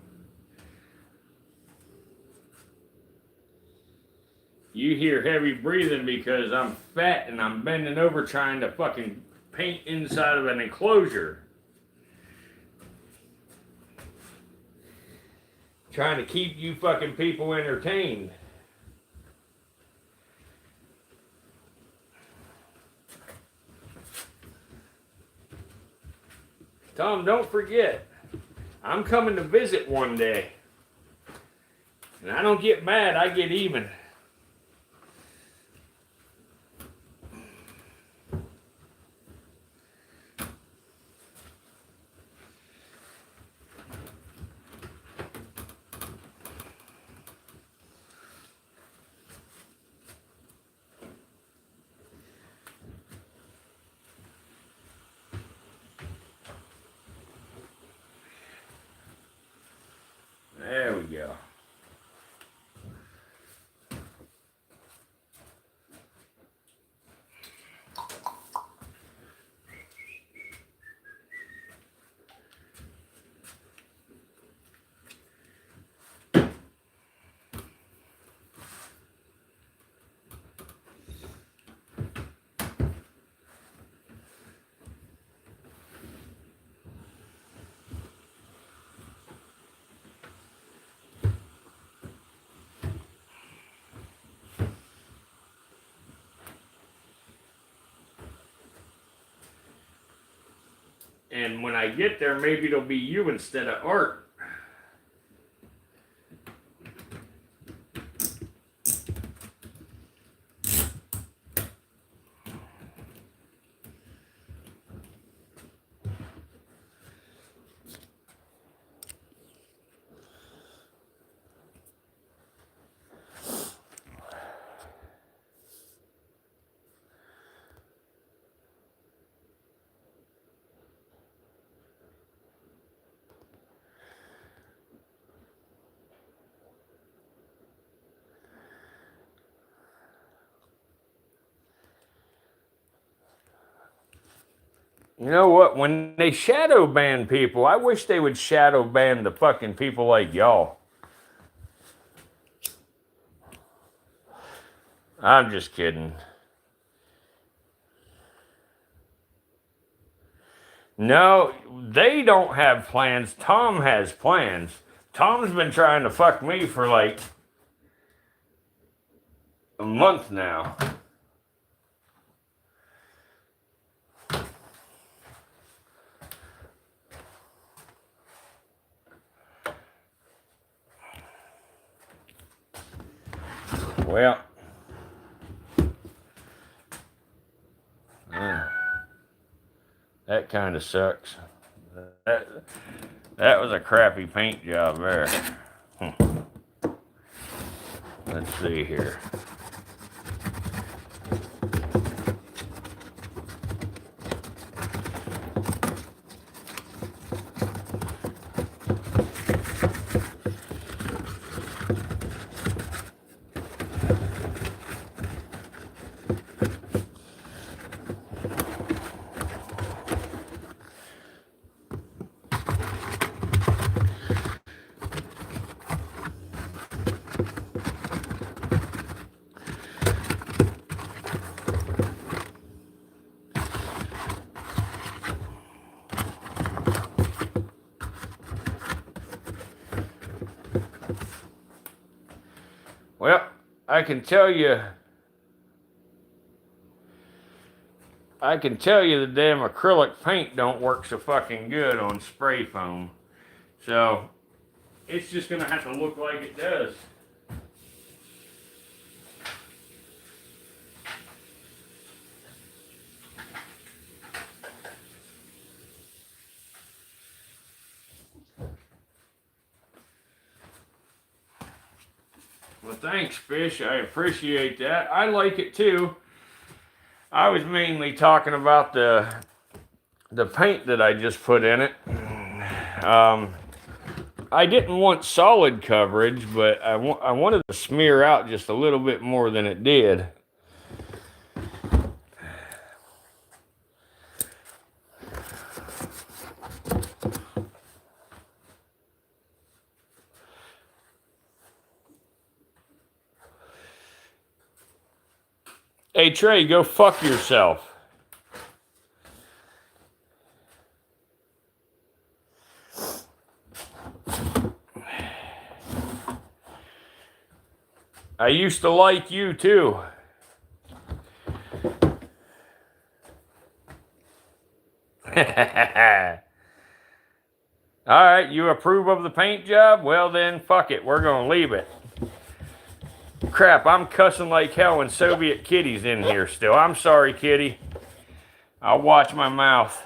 You hear heavy breathing because I'm fat and I'm bending over trying to fucking paint inside of an enclosure. Trying to keep you fucking people entertained. Tom, don't forget, I'm coming to visit one day. And I don't get mad, I get even. There we go. And when I get there, maybe it'll be you instead of Art. You know what? When they shadow ban people, I wish they would shadow ban the fucking people like y'all. I'm just kidding. No, they don't have plans. Tom has plans. Tom's been trying to fuck me for like a month now. Well, that kind of sucks. That was a crappy paint job there. Let's see here. Well, I can tell you the damn acrylic paint don't work so fucking good on spray foam. So, it's just gonna have to look like it does. Well, thanks, Fish. I appreciate that. I like it too. I was mainly talking about the paint that I just put in it. I didn't want solid coverage, but I wanted to smear out just a little bit more than it did. Hey, Trey, go fuck yourself. I used to like you too. Alright, you approve of the paint job? Well then, fuck it, we're gonna leave it. Crap, I'm cussing like hell when Soviet Kitty's in here still. I'm sorry, Kitty. I'll watch my mouth.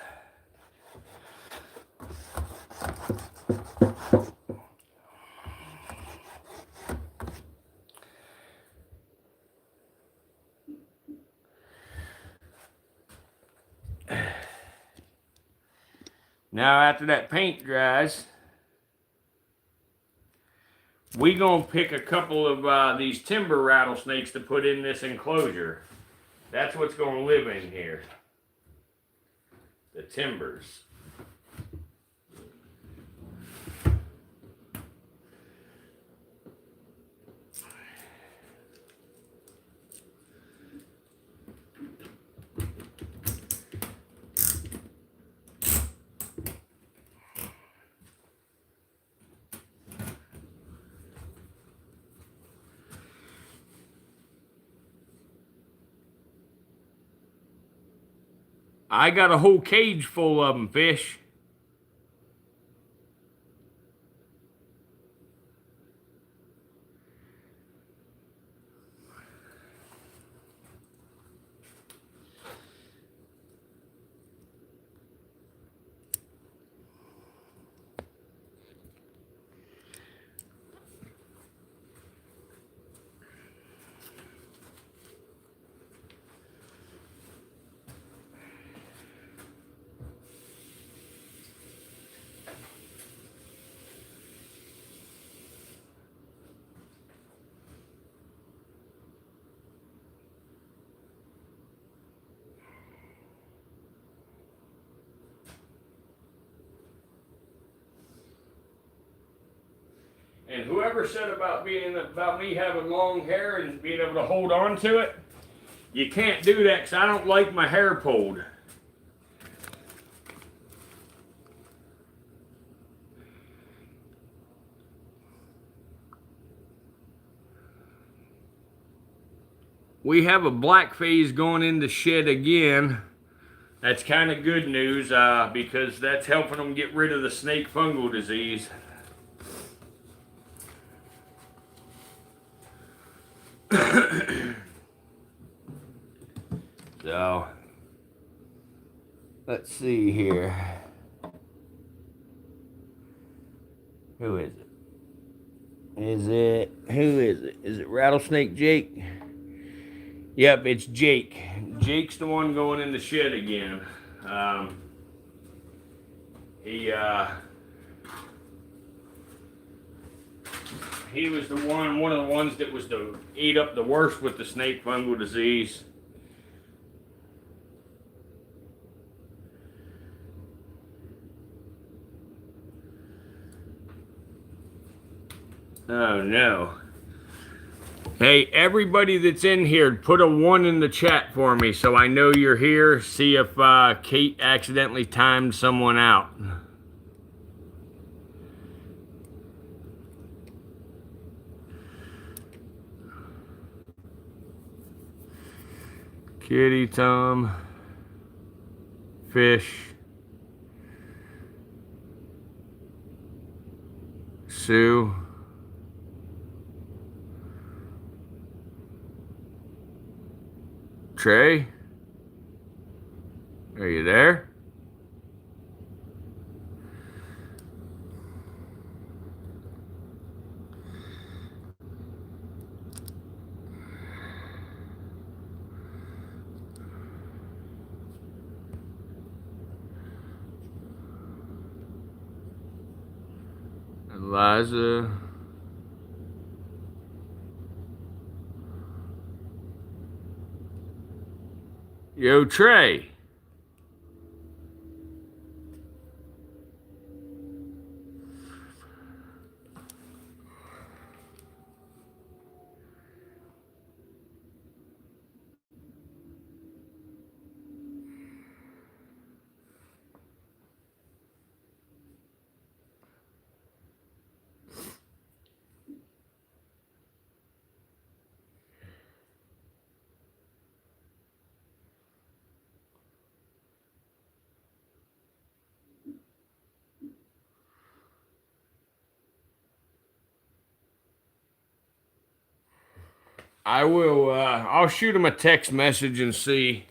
Now after that paint dries, we gonna pick a couple of these timber rattlesnakes to put in this enclosure. That's what's gonna live in here. The timbers. I got a whole cage full of them, Fish. And whoever said about me having long hair and being able to hold on to it, you can't do that because I don't like my hair pulled. We have a black phase going in the shed again. That's kind of good news because that's helping them get rid of the snake fungal disease. So, let's see here. Who is it? Who is it? Is it Rattlesnake Jake? Yep, it's Jake. Jake's the one going in the shed again. He was the one of the ones that was to eat up the worst with the snake fungal disease. Oh no. Hey, everybody that's in here, put a 1 in the chat for me so I know you're here. See if Kate accidentally timed someone out. Kitty, Tom, Fish, Sue, Trey, are you there? Eliza. Yo, Trey. I will, I'll shoot him a text message and see.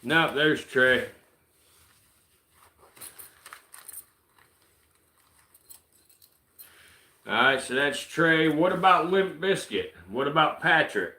No, there's Trey. All right, so that's Trey. What about Limp Biscuit? What about Patrick?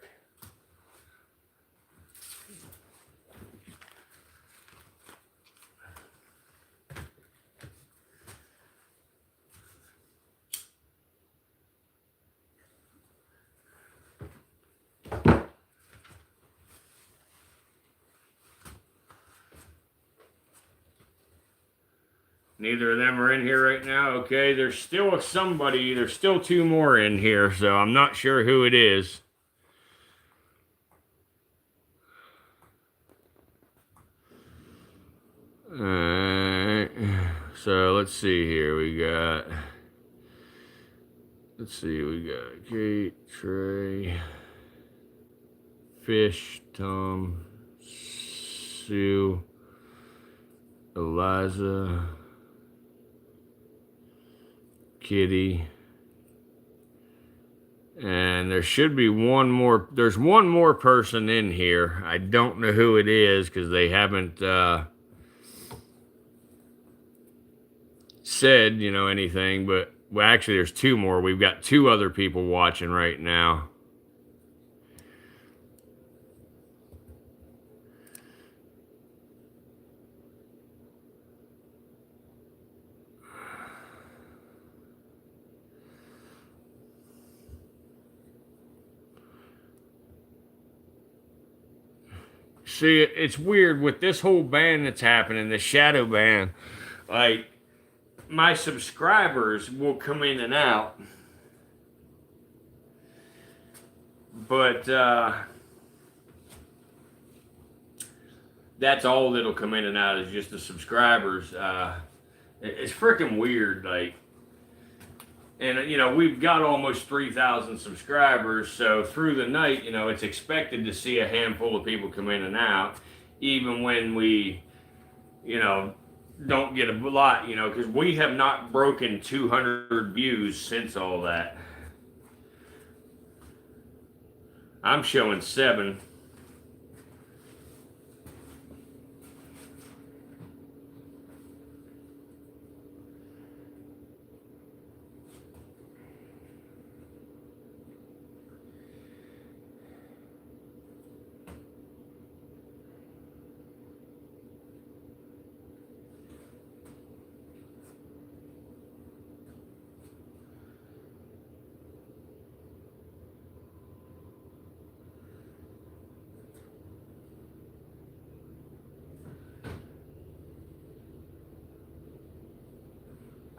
Neither of them are in here right now. Okay, there's still somebody. There's still two more in here, so I'm not sure who it is. Alright, so let's see here. We got Kate, Trey, Fish, Tom, Sue, Eliza, Kitty, and there should be one more. There's one more person in here. I don't know who it is because they haven't said, anything, but well, actually there's two more. We've got two other people watching right now. See, it's weird with this whole ban that's happening, the shadow ban. Like, my subscribers will come in and out, but that's all that'll come in and out is just the subscribers. It's freaking weird, like, and we've got almost 3,000 subscribers, so through the night, it's expected to see a handful of people come in and out, even when we, don't get a lot, because we have not broken 200 views since all that. I'm showing 7.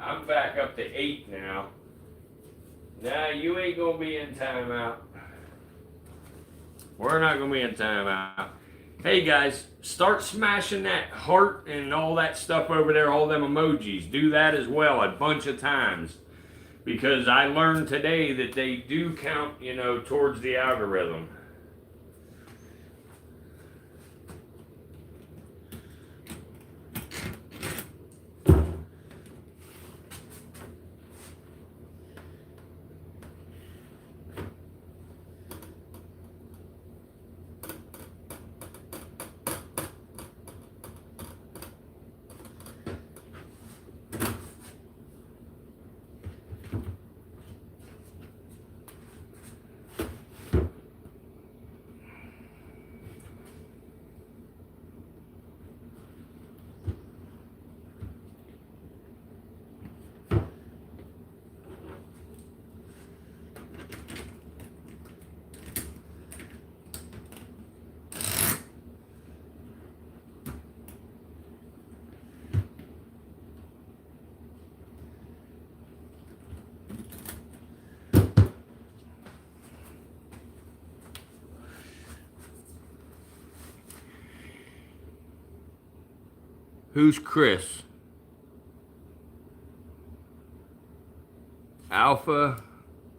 I'm back up to 8 now. Nah, you ain't gonna be in timeout. We're not gonna be in timeout. Hey guys, start smashing that heart and all that stuff over there, all them emojis. Do that as well a bunch of times. Because I learned today that they do count, towards the algorithm. Who's Chris? Alpha?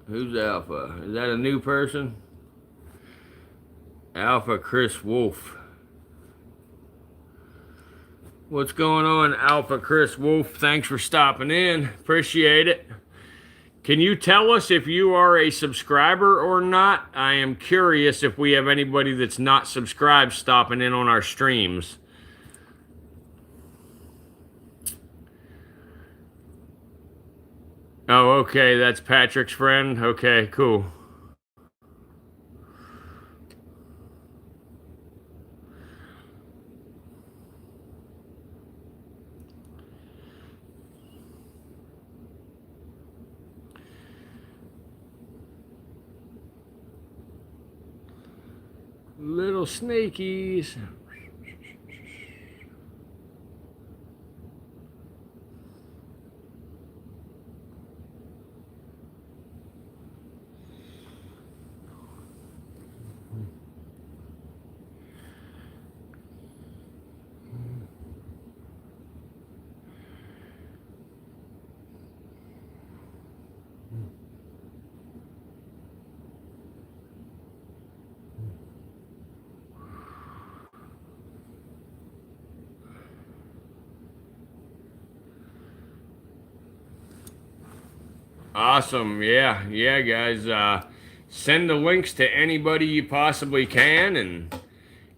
Who's Alpha? Is that a new person? Alpha Chris Wolf. What's going on, Alpha Chris Wolf? Thanks for stopping in. Appreciate it. Can you tell us if you are a subscriber or not? I am curious if we have anybody that's not subscribed stopping in on our streams. Oh, okay. That's Patrick's friend. Okay, cool. Little snakies. Awesome. Yeah, guys. Send the links to anybody you possibly can. And,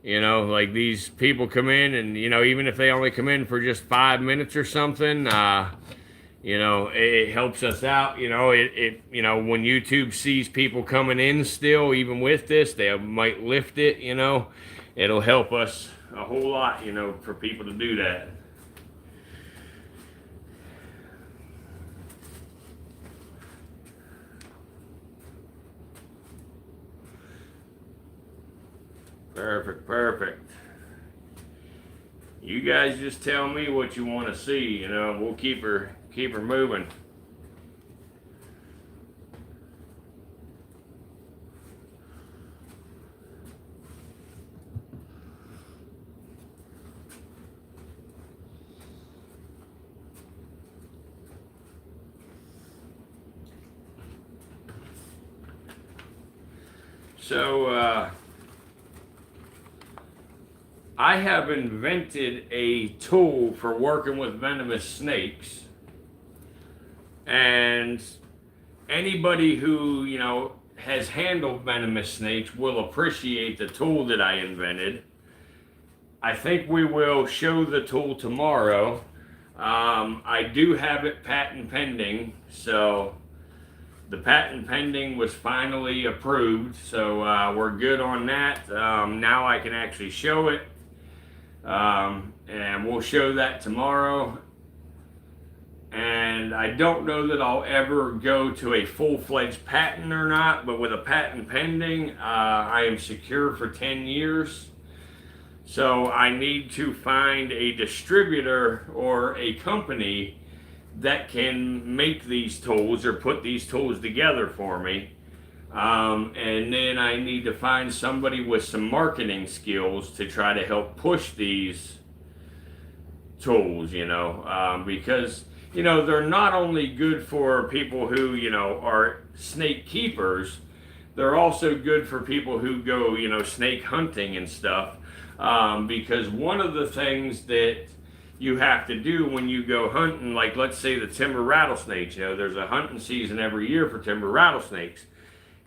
like these people come in and, even if they only come in for just 5 minutes or something, it helps us out. When YouTube sees people coming in still, even with this, they might lift it, it'll help us a whole lot, for people to do that. Perfect. You guys just tell me what you want to see, we'll keep her moving. So, I have invented a tool for working with venomous snakes, and anybody who, has handled venomous snakes will appreciate the tool that I invented. I think we will show the tool tomorrow. I do have it patent pending, so the patent pending was finally approved, so we're good on that. Now I can actually show it. And we'll show that tomorrow. And I don't know that I'll ever go to a full-fledged patent or not, but with a patent pending, I am secure for 10 years. So I need to find a distributor or a company that can make these tools or put these tools together for me. And then I need to find somebody with some marketing skills to try to help push these tools, because, they're not only good for people who, are snake keepers, they're also good for people who go, snake hunting and stuff. Because one of the things that you have to do when you go hunting, like let's say the timber rattlesnakes, there's a hunting season every year for timber rattlesnakes.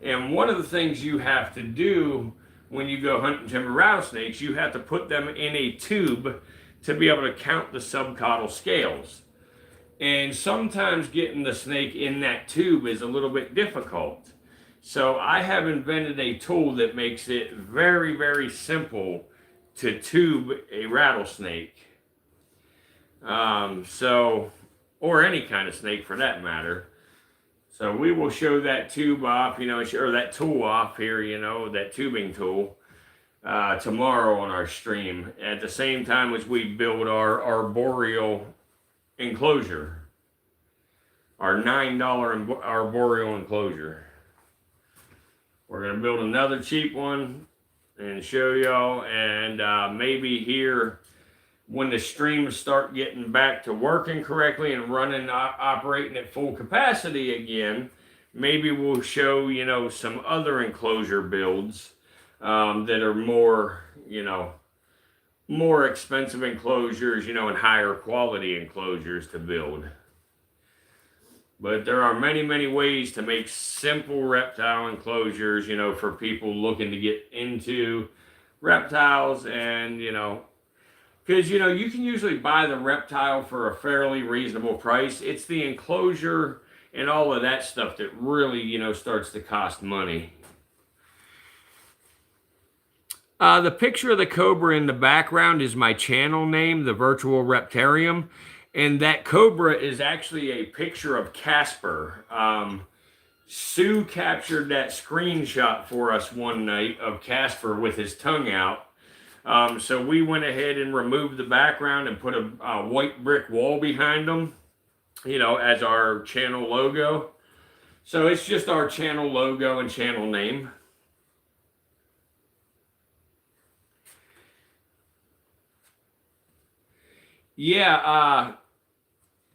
And one of the things you have to do when you go hunting timber rattlesnakes, you have to put them in a tube to be able to count the subcaudal scales. And sometimes getting the snake in that tube is a little bit difficult. So I have invented a tool that makes it very, very simple to tube a rattlesnake. Or any kind of snake for that matter. So we will show that tube off, or that tool off here, that tubing tool, tomorrow on our stream at the same time as we build our arboreal enclosure, our $9 arboreal enclosure. We're going to build another cheap one and show y'all, and maybe here when the streams start getting back to working correctly and running, operating at full capacity again, maybe we'll show, you know, some other enclosure builds that are more, you know, more expensive enclosures, you know, and higher quality enclosures to build. But there are many, many ways to make simple reptile enclosures, you know, for people looking to get into reptiles. And, you know, because, you know, you can usually buy the reptile for a fairly reasonable price. It's the enclosure and all of that stuff that really, you know, starts to cost money. The picture of the cobra in the background is my channel name, the Virtual Reptarium. And that cobra is actually a picture of Casper. Sue captured that screenshot for us one night of Casper with his tongue out. So we went ahead and removed the background and put a white brick wall behind them, you know, as our channel logo. So it's just our channel logo and channel name. Yeah,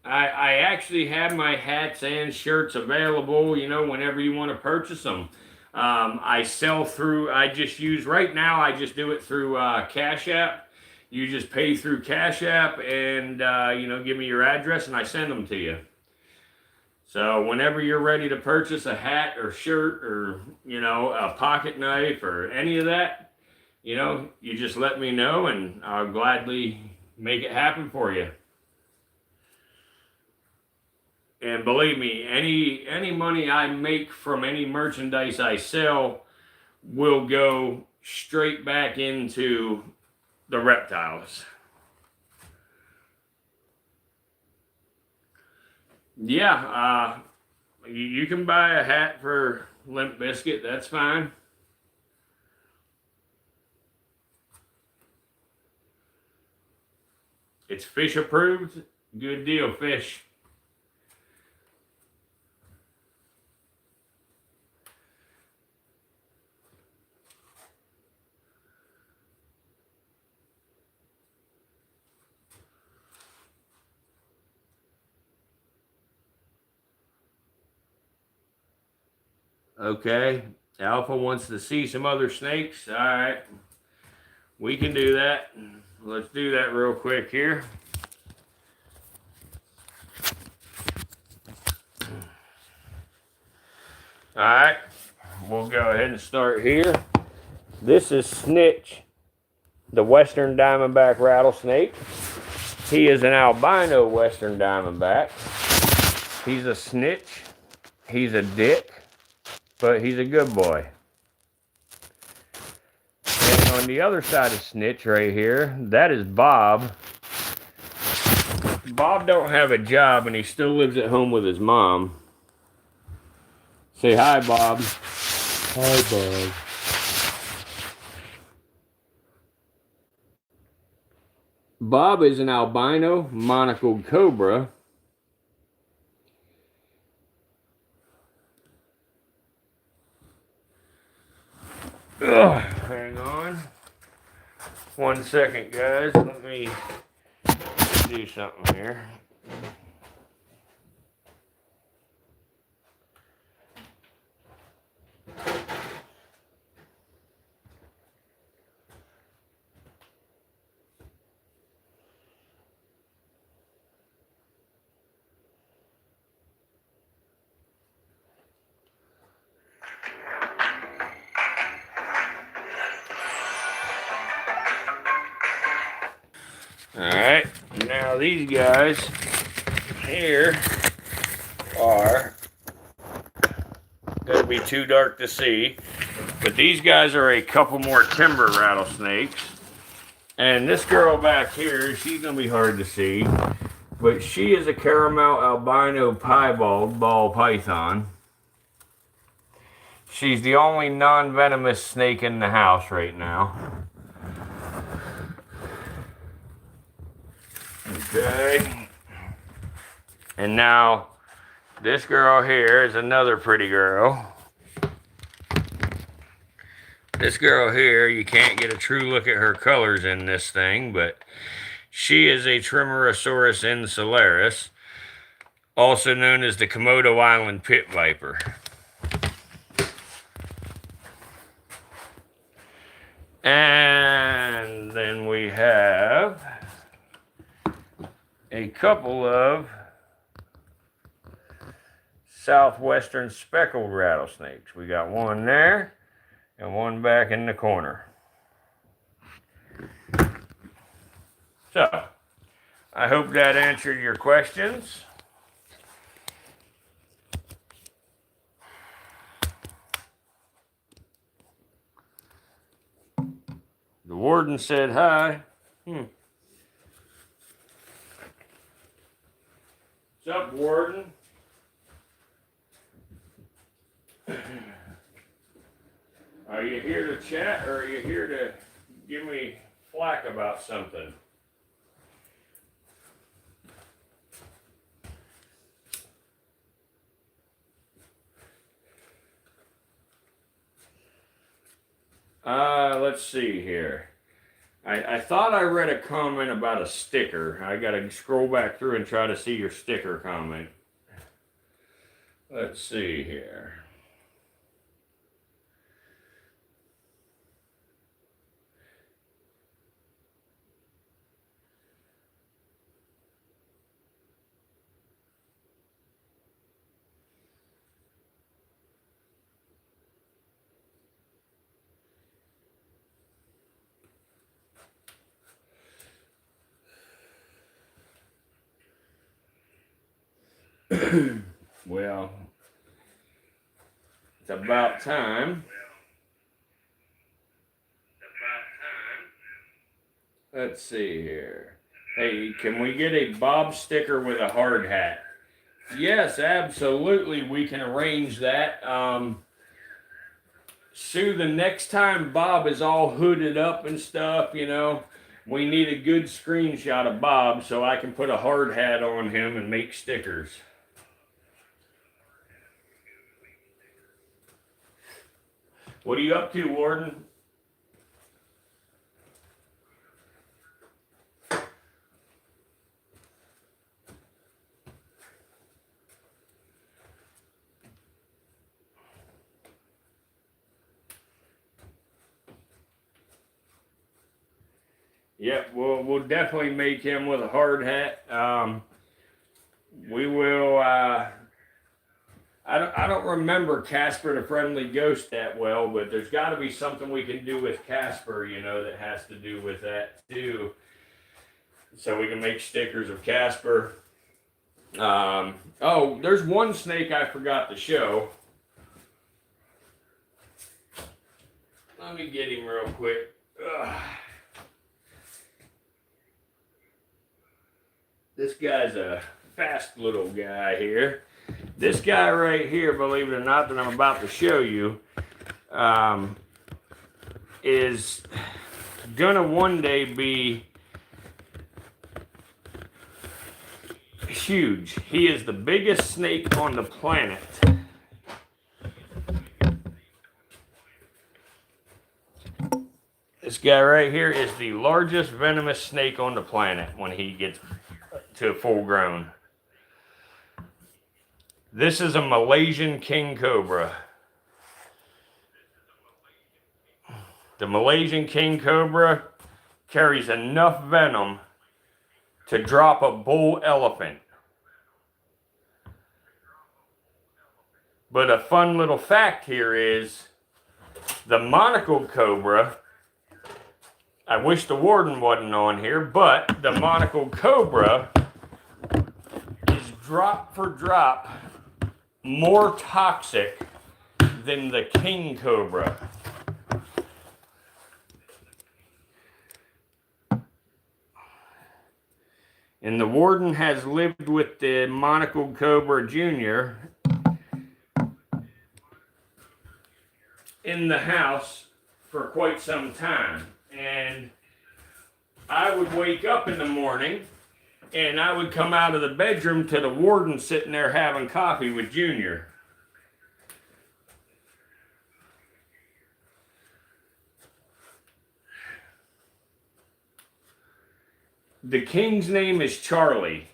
I actually have my hats and shirts available, you know, whenever you want to purchase them. I sell through, I just use, right now, I just do it through Cash App. You just pay through Cash App and, you know, give me your address and I send them to you. So whenever you're ready to purchase a hat or shirt or, you know, a pocket knife or any of that, you know, you just let me know and I'll gladly make it happen for you. And believe me, any money I make from any merchandise I sell will go straight back into the reptiles. Yeah, you can buy a hat for Limp Bizkit, that's fine. It's fish approved. Good deal, fish. Okay, Alpha wants to see some other snakes. All right, we can do that. Let's do that real quick here. All right, we'll go ahead and start here. This is Snitch, the Western Diamondback rattlesnake. He is an albino Western Diamondback. He's a snitch. He's a dick, but he's a good boy. And on the other side of Snitch right here, that is Bob. Bob don't have a job and he still lives at home with his mom. Say hi, Bob.
Hi, Bob.
Bob is an albino monocled cobra. Ugh, hang on. 1 second, guys. Let me do something here. Alright, now these guys here are going to be too dark to see, but these guys are a couple more timber rattlesnakes. And this girl back here, she's going to be hard to see, but she is a caramel albino piebald ball python. She's the only non-venomous snake in the house right now. Okay. And now, this girl here is another pretty girl. This girl here, you can't get a true look at her colors in this thing, but She is a Tremorosaurus insularis, also known as the Komodo Island pit viper. And then we have a couple of southwestern speckled rattlesnakes. We got one there and one back in the corner. So, I hope that answered your questions. The warden said hi. What's up, warden? Are you here to chat or are you here to give me flack about something? Let's see here. I thought I read a comment about a sticker. I gotta scroll back through and try to see your sticker comment. Let's see here. Well, it's about time. Let's see here. Hey, can we get a Bob sticker with a hard hat? Yes, absolutely. We can arrange that. Sue, the next time Bob is all hooded up and stuff, you know, we need a good screenshot of Bob so I can put a hard hat on him and make stickers. What are you up to, Warden? Yep, we'll definitely make him with a hard hat. We will. I don't remember Casper the Friendly Ghost that well, but there's got to be something we can do with Casper, you know, that has to do with that too. So we can make stickers of Casper. Oh, there's one snake I forgot to show. Let me get him real quick. Ugh. This guy's a fast little guy here. This guy right here, believe it or not, that I'm about to show you, is gonna one day be huge. He is the biggest snake on the planet. This guy right here is the largest venomous snake on the planet when he gets to full grown. This is a Malaysian king cobra. The Malaysian king cobra carries enough venom to drop a bull elephant. But a fun little fact here is the monocled cobra, I wish the warden wasn't on here, but the monocled cobra is drop for drop more toxic than the king cobra. And the warden has lived with the monocled cobra junior in the house for quite some time. And I would wake up in the morning and I would come out of the bedroom to the warden sitting there having coffee with Junior. The king's name is Charlie.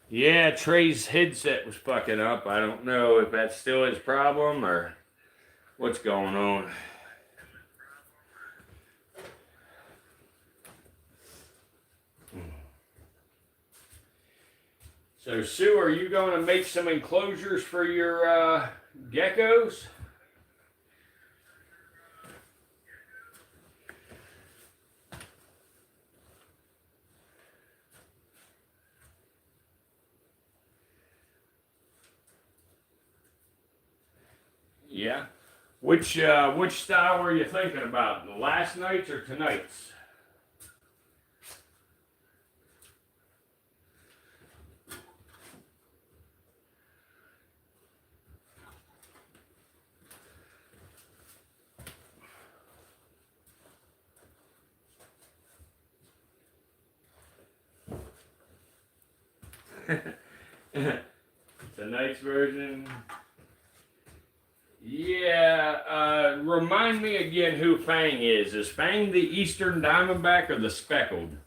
Yeah, Trey's headset was fucking up. I don't know if that's still his problem or what's going on. So, Sue, are you going to make some enclosures for your geckos? Yeah. Which style were you thinking about? The last night's or tonight's? Tonight's version. Yeah, remind me again who Fang is. Is Fang the Eastern Diamondback or the Speckled?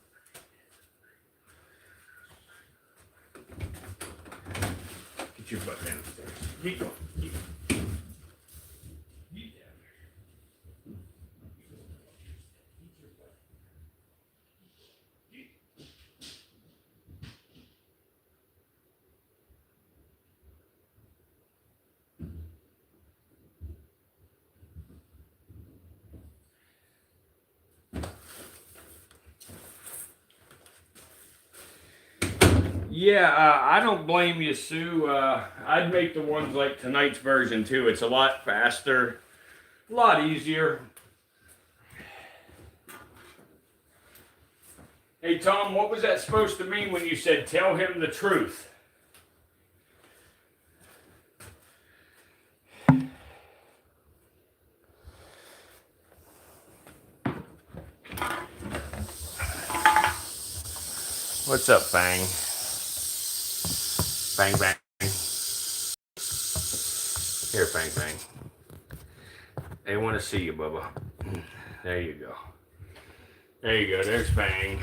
Get your butt downstairs. Keep going. Keep going. Get down there. Yeah, I don't blame you, Sue. I'd make the ones like tonight's version too. It's a lot faster, a lot easier. Hey, Tom, what was that supposed to mean when you said tell him the truth? What's up, Fang? Bang, bang. Here, Fang, Fang. They want to see you, Bubba. There you go. There you go. There's Fang.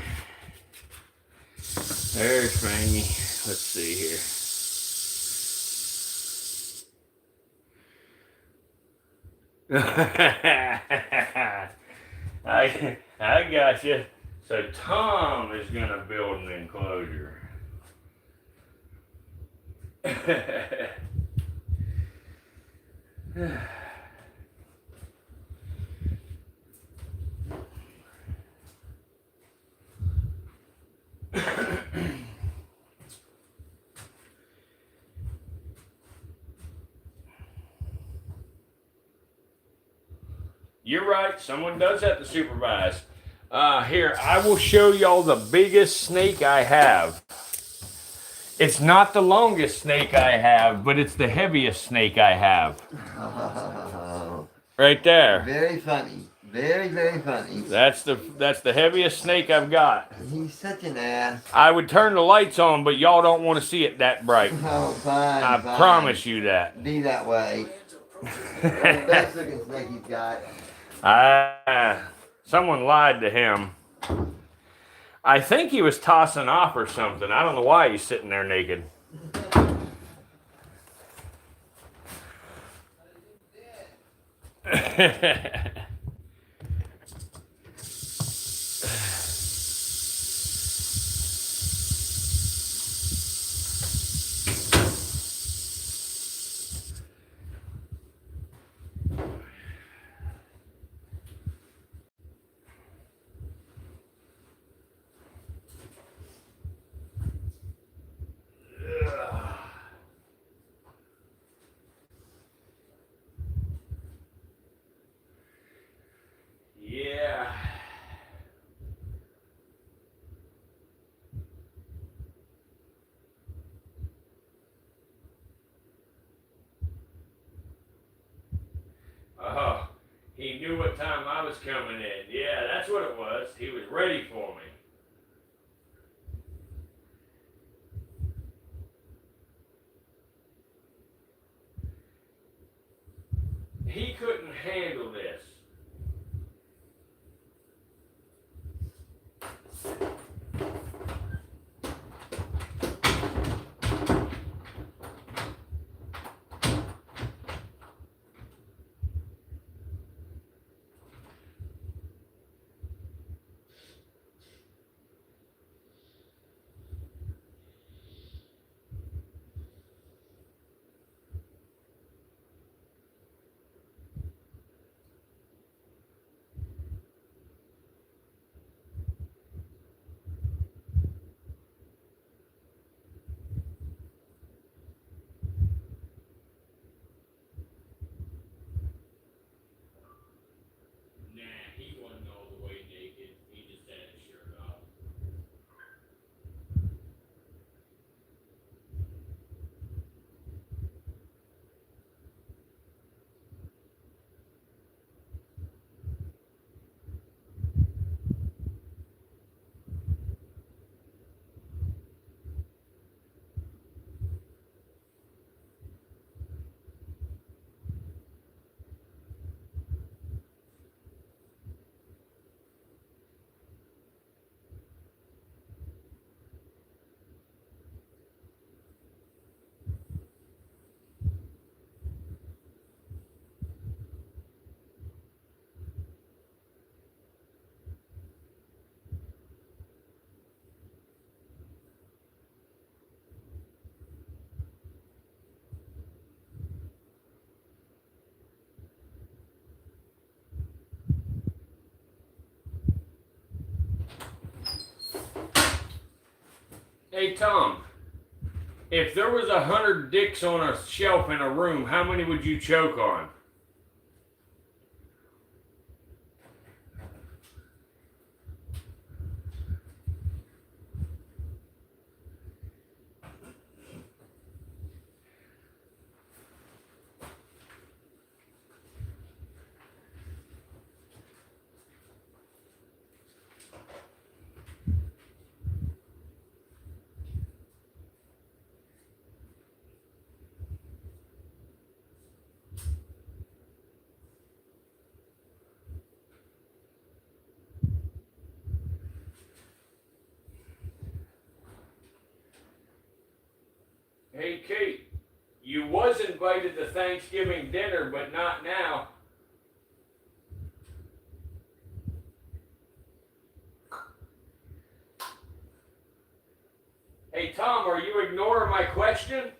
There's Fangy. Let's see here. I got you. So Tom is gonna build an enclosure. You're right. Someone does have to supervise. Here, I will show y'all the biggest snake I have. It's not the longest snake I have, but it's the heaviest snake I have.
Oh,
Right there.
very funny. Very, very funny.
That's the heaviest snake I've got.
He's such an ass.
I would turn the lights on, but y'all don't want to see it that bright.
Oh, fine.
I
fine.
promise you that.
Be that way. The best looking snake he's got.
Someone lied to him. I think he was tossing off or something. I don't know why he's sitting there naked. Yeah. Oh, he knew what time I was coming in. Yeah, that's what it was. He was ready for me. He couldn't handle this. Hey, Tom, if there was 100 dicks on a shelf in a room, how many would you choke on? Hey, Kate, you was invited to Thanksgiving dinner, but not now. Hey, Tom, are you ignoring my question?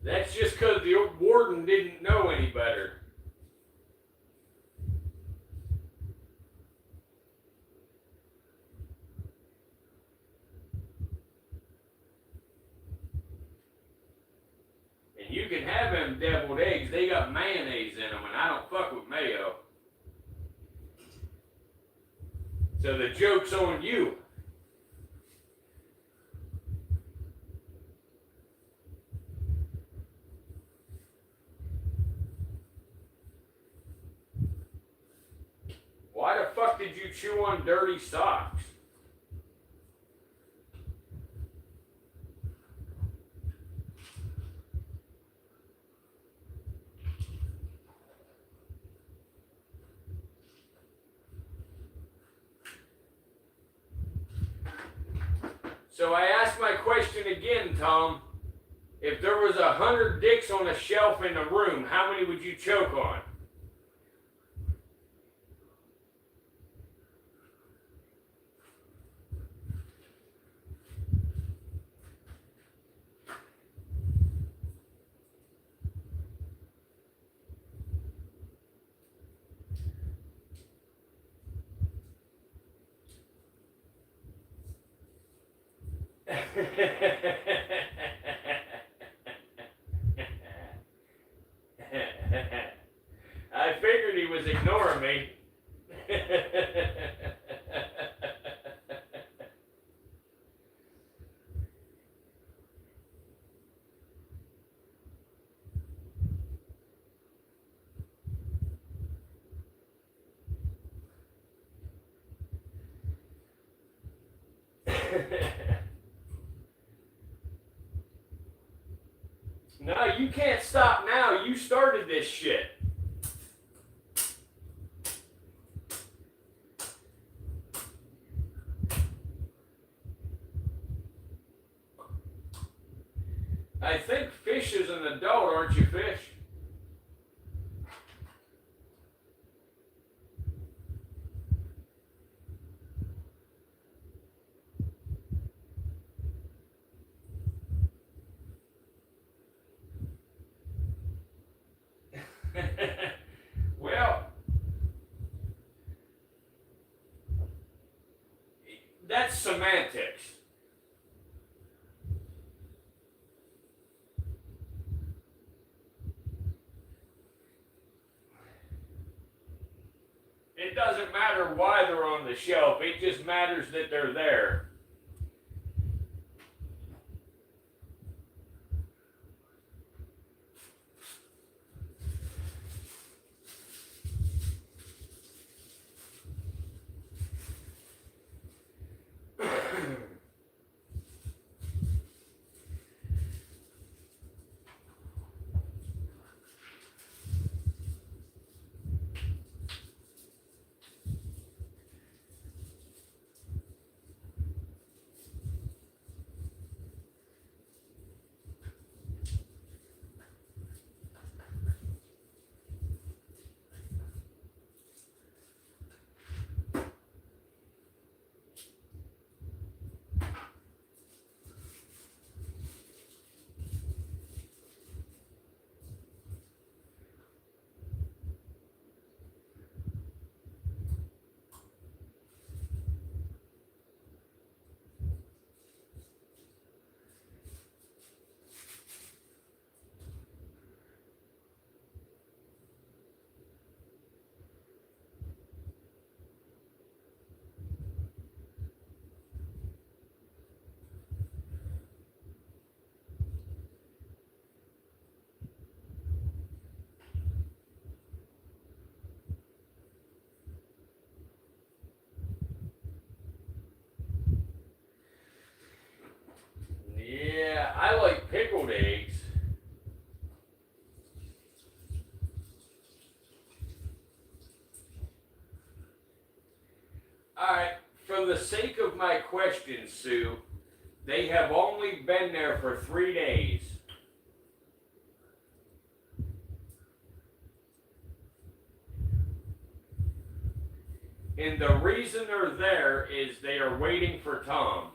That's just because the warden didn't know any better. And you can have them deviled eggs. They got mayonnaise in them, and I don't fuck with mayo. So the joke's on you. Why the fuck did you chew on dirty socks? So I ask my question again, Tom. If there was 100 dicks on a shelf in the room, how many would you choke on? I figured he was ignoring me. No, you can't stop now. You started this shit. I think Fish is an adult, aren't you, Fish? Well, that's semantics. It doesn't matter why they're on the shelf. It just matters that they're there. Alright, for the sake of my question, Sue, they have only been there for 3 days. And the reason they're there is they are waiting for Tom.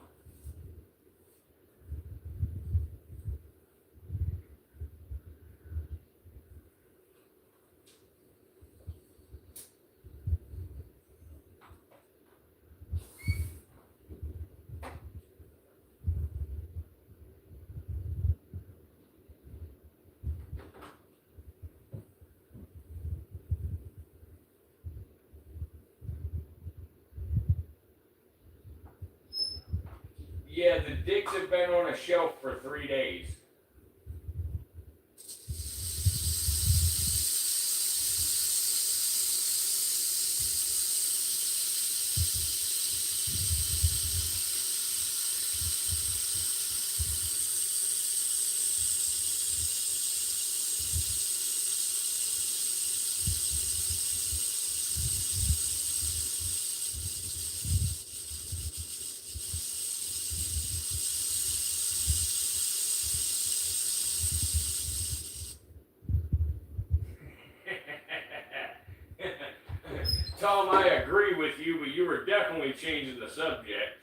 Yeah, the dicks have been on a shelf for 3 days. Tom, I agree with you, but you were definitely changing the subject.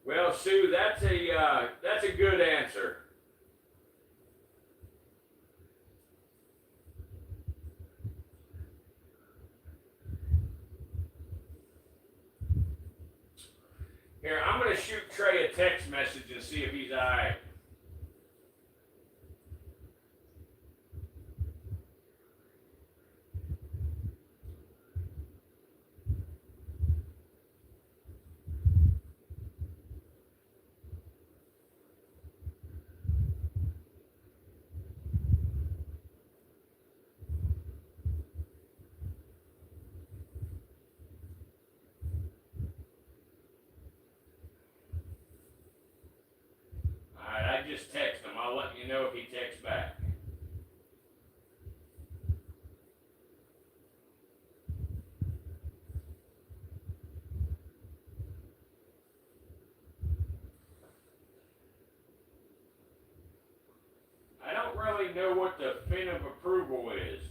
Well, Sue, that's a good answer. Here, I'm gonna shoot Trey a text message and see if he's alright. Alright, I just text him. I'll let you know if he texts back. I don't really know what the fin of approval is.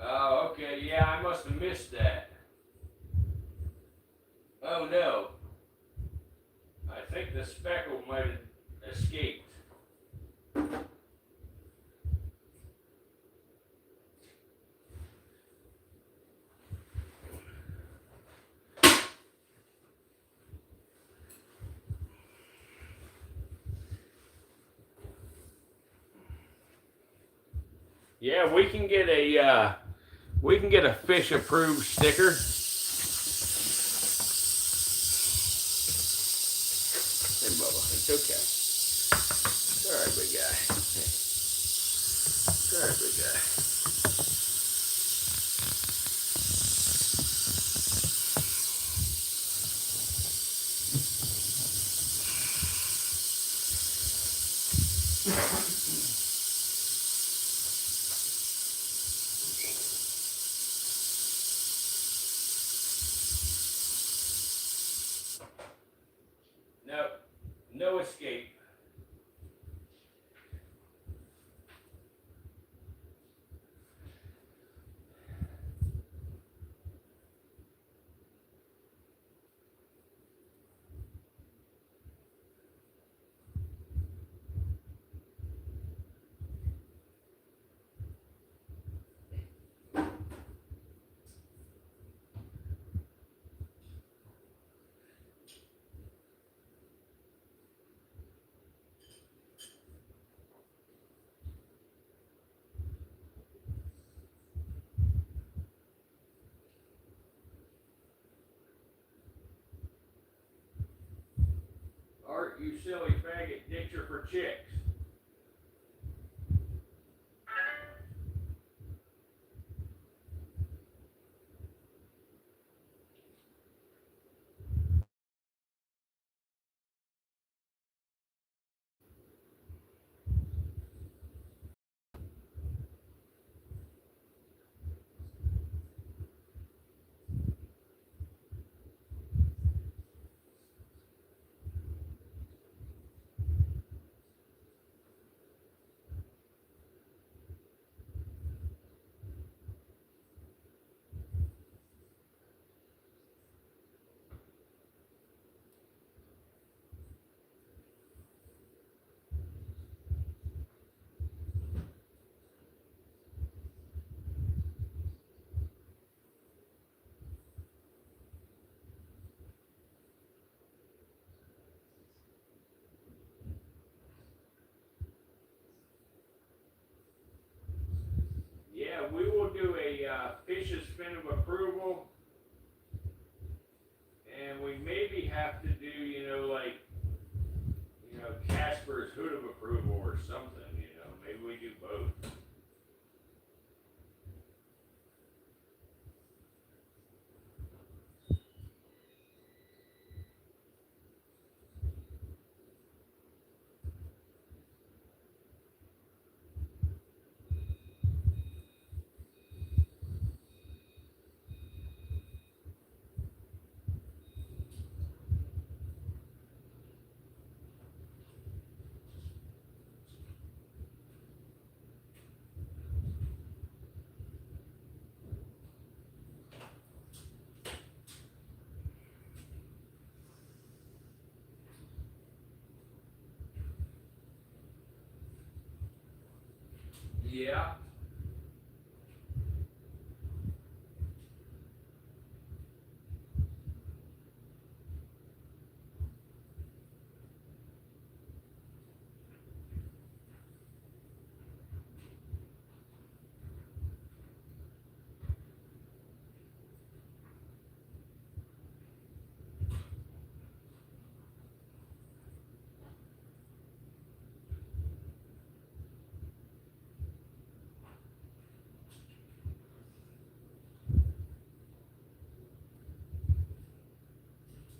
Oh, okay, yeah, I must have missed that. Oh no. I think the speckle might have escaped. Yeah, we can get a fish approved sticker. Hey Bubba, it's okay. It's alright, big guy. Hey. It's alright, big guy. No, no escape. Art, you silly faggot ditcher for chicks. Yeah, we will do a fish's fin of approval, and we maybe have to do, like, Casper's hood of approval or something, maybe we do both. Yeah.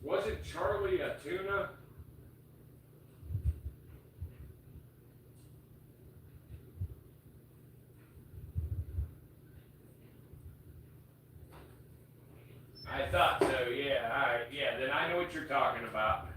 Wasn't Charlie a tuna? I thought so, yeah, alright, yeah, then I know what you're talking about.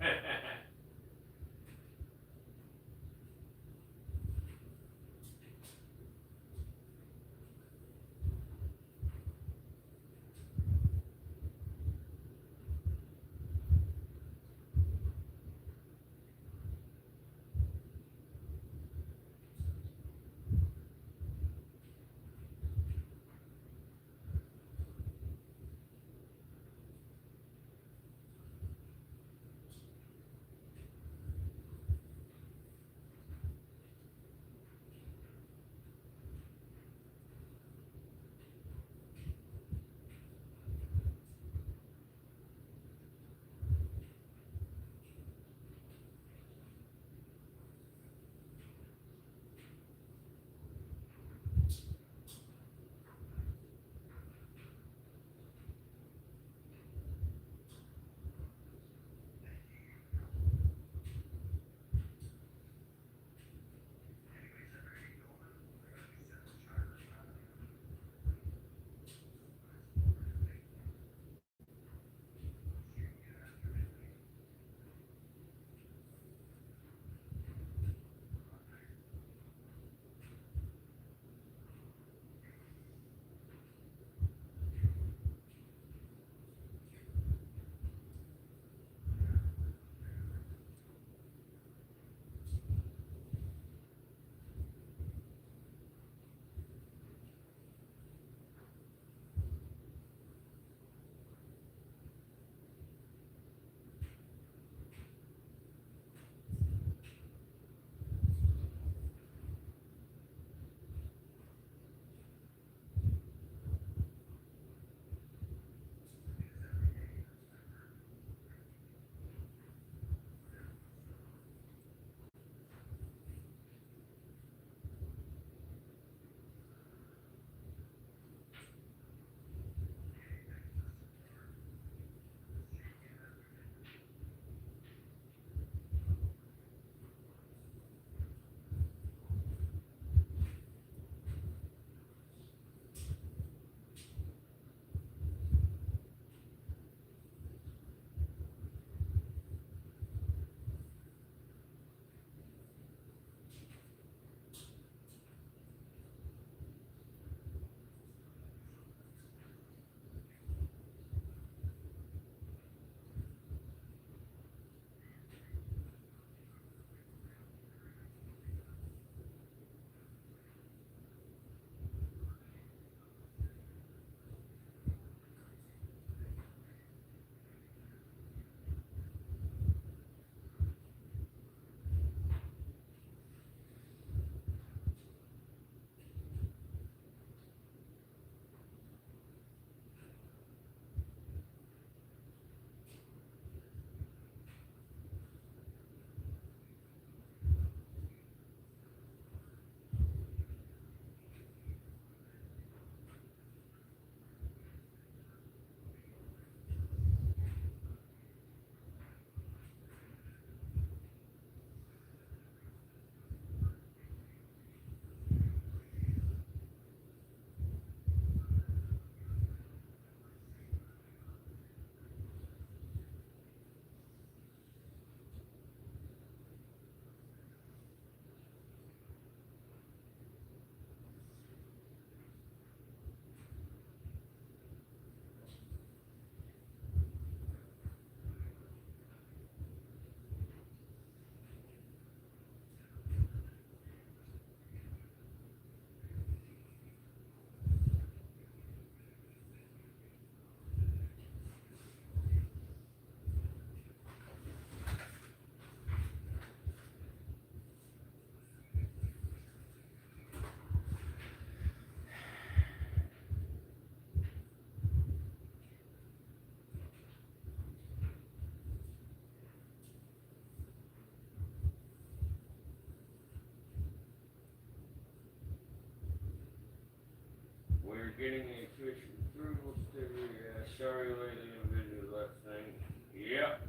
getting a fish approval sticker. Yeah, sorry, lady, individual left thing. Yep.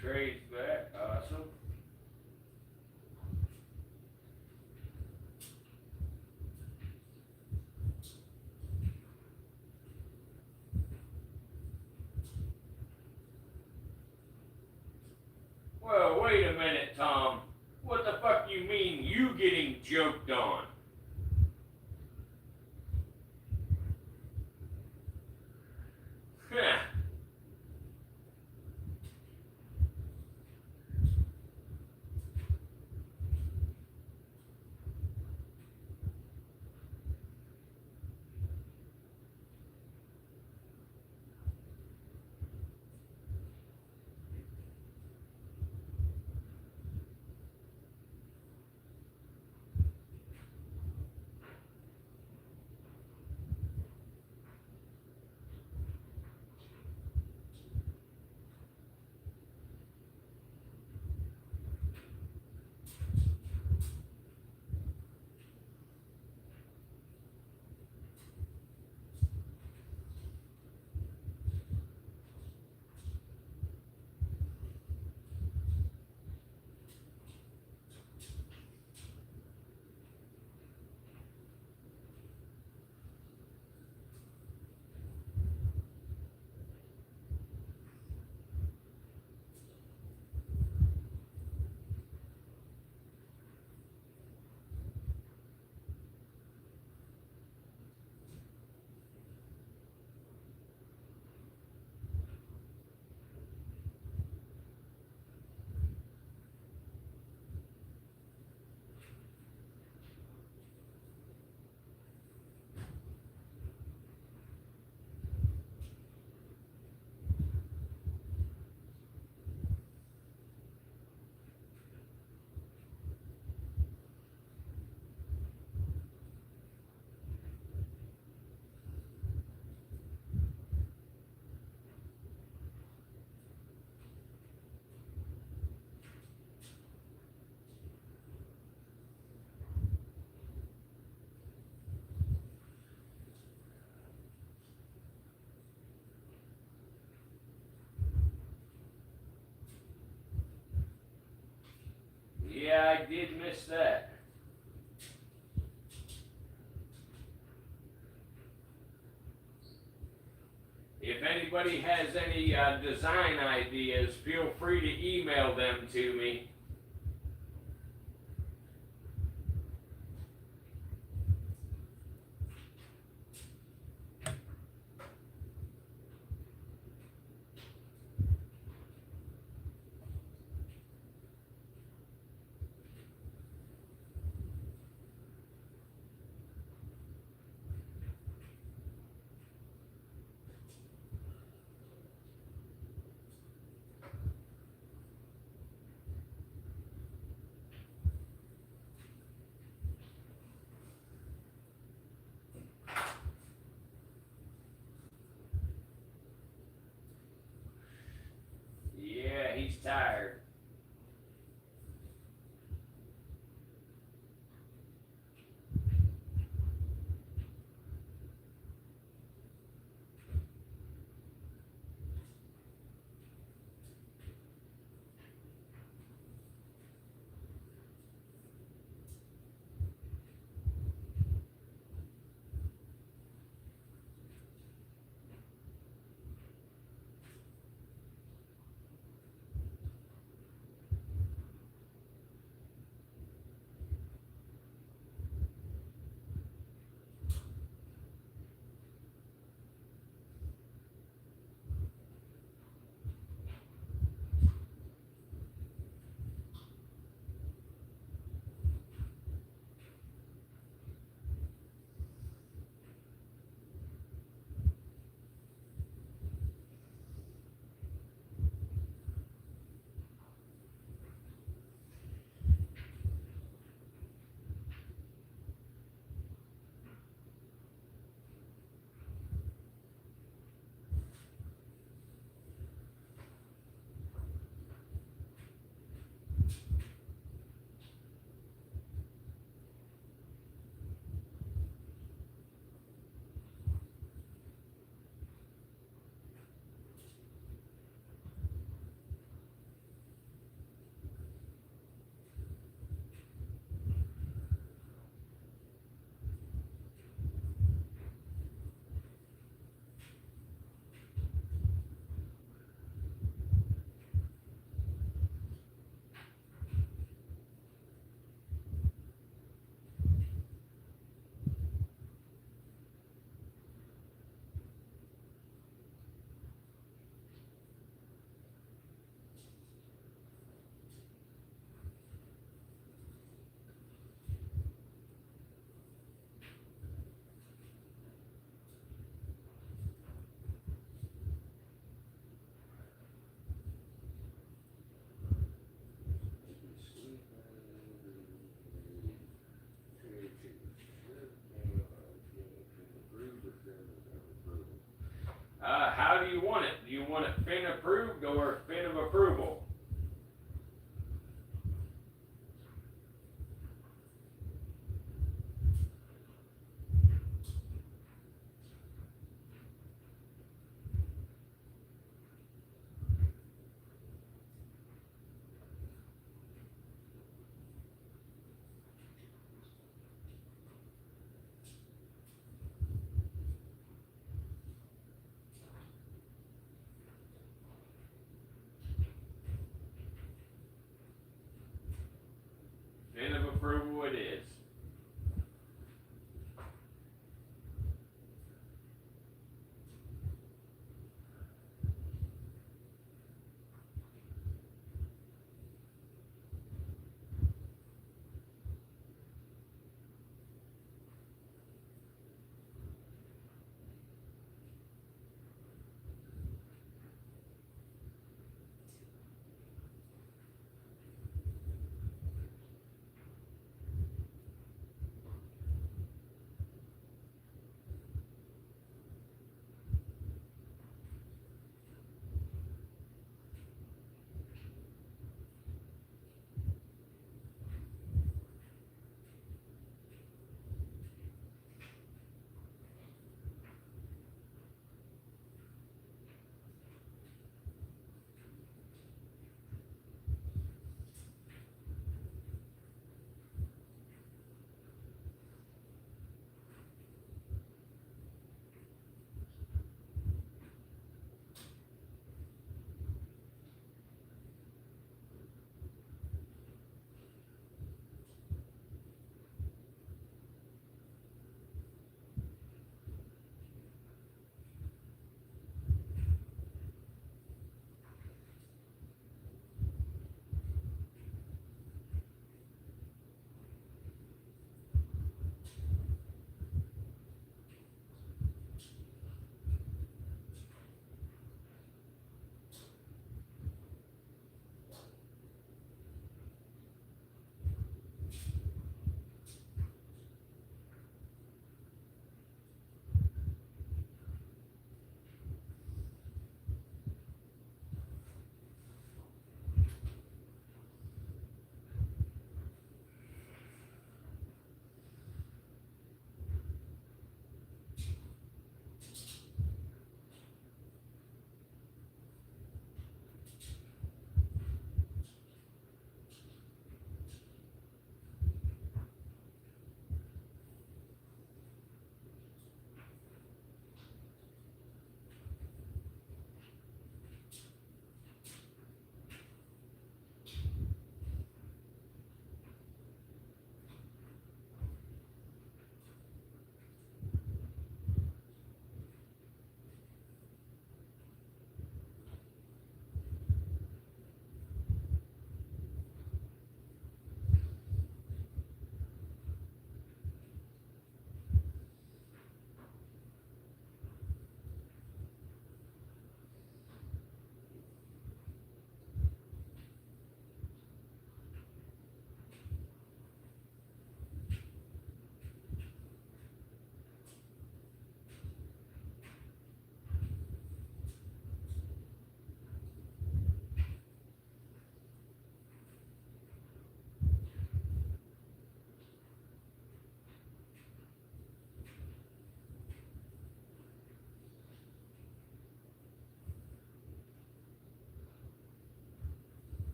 Trade's back. Awesome. Well, wait a minute, Tom. What the fuck you mean you getting joked on? Heh. Yeah, I did miss that. If anybody has any design ideas, feel free to email them to me. Yeah, he's tired. How do you want it? Do you want it fin approved or fin of approval? Fin of approval it is.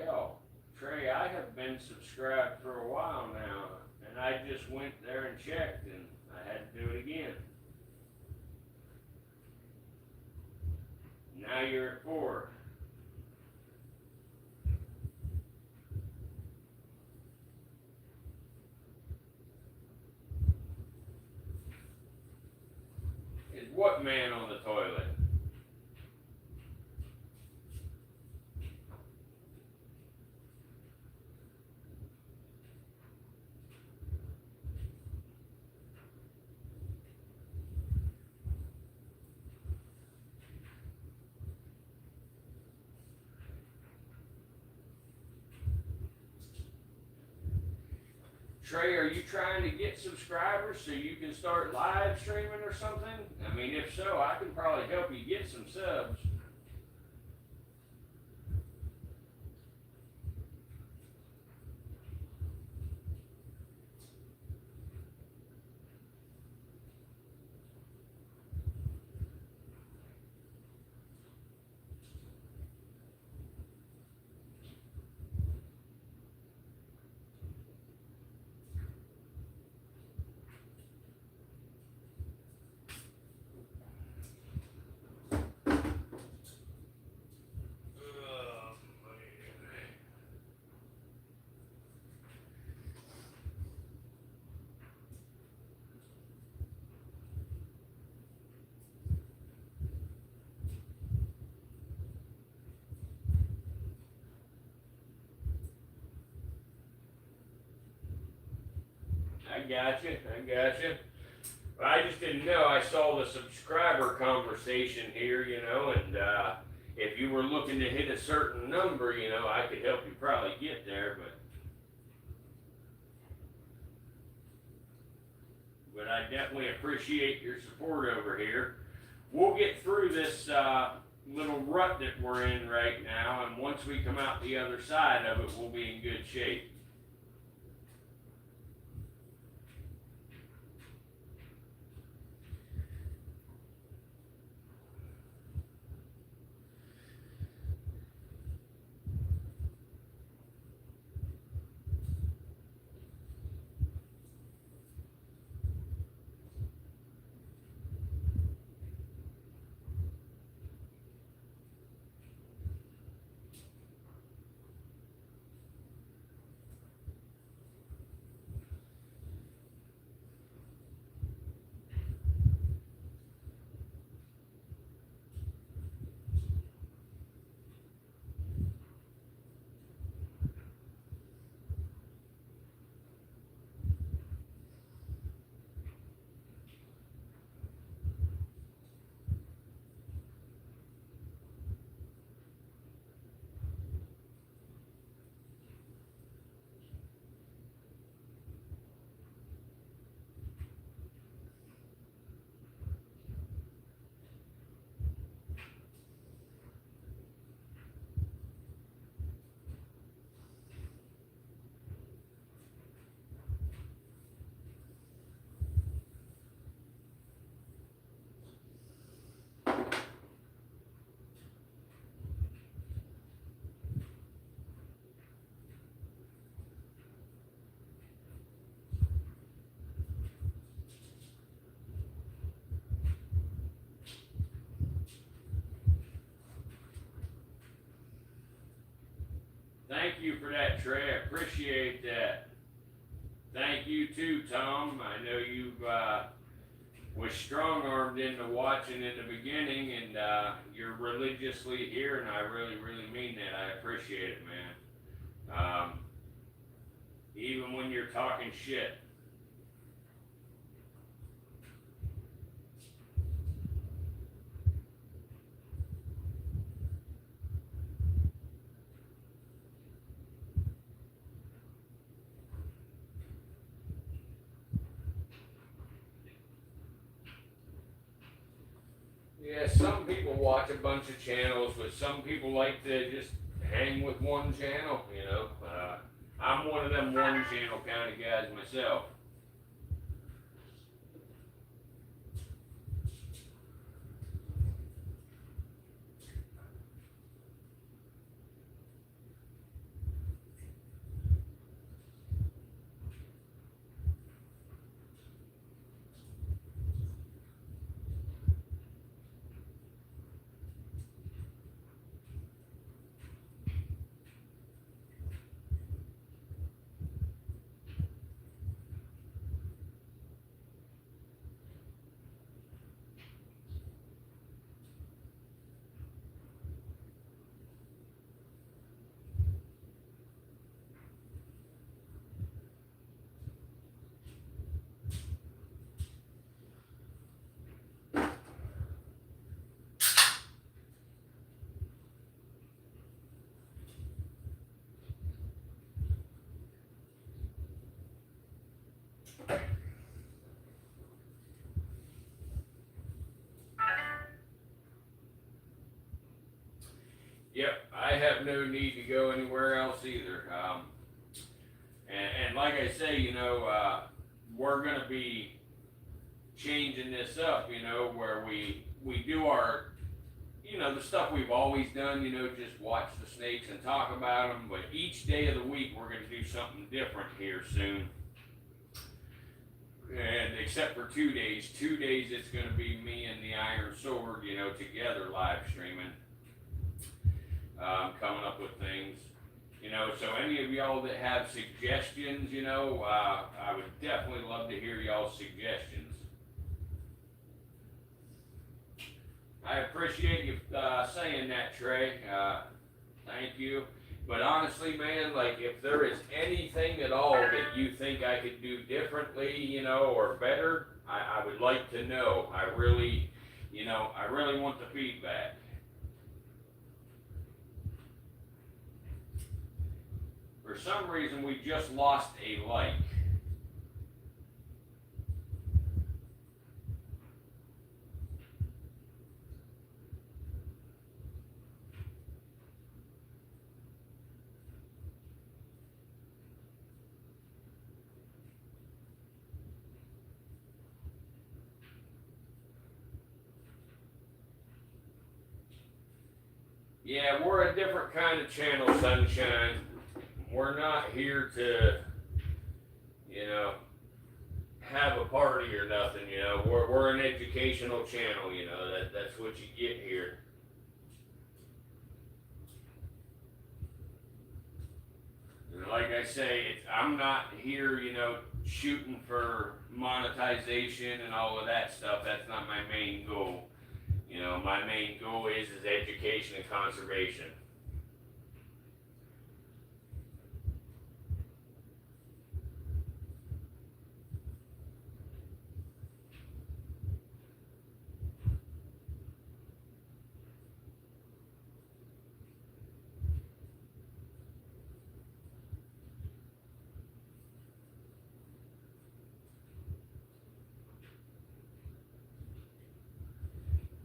Well, Trey, I have been subscribed for a while now, and I just went there and checked, and I had to do it again. Now you're at 4. Is what man on the toilet? Trey, are you trying to get subscribers so you can start live streaming or something? I mean, if so, I can probably help you get some subs. I gotcha. I just didn't know. I saw the subscriber conversation here, and if you were looking to hit a certain number, I could help you probably get there, but I definitely appreciate your support over here. We'll get through this little rut that we're in right now, and once we come out the other side of it, we'll be in good shape. Thank you for that, Trey. I appreciate that. Thank you too, Tom. I know you was strong-armed into watching in the beginning, and you're religiously here, and I really, really mean that. I appreciate it, man. Even when you're talking shit. Yeah, some people watch a bunch of channels, but some people like to just hang with one channel, I'm one of them one channel kind of guys myself. Yep, I have no need to go anywhere else either. And like I say, we're going to be changing this up, where we do our, the stuff we've always done, just watch the snakes and talk about them. But each day of the week, we're going to do something different here soon. And except for 2 days, it's going to be me and the Iron Sword, together live streaming, coming up with things. So any of y'all that have suggestions, I would definitely love to hear y'all's suggestions. I appreciate you saying that, Trey. Thank you. But honestly, man, like if there is anything at all that you think I could do differently, or better, I would like to know. I really want the feedback. For some reason, we just lost a like. Yeah, we're a different kind of channel, Sunshine. We're not here to, have a party or nothing, We're an educational channel, that's what you get here. And like I say, I'm not here, shooting for monetization and all of that stuff. That's not my main goal. My main goal is education and conservation.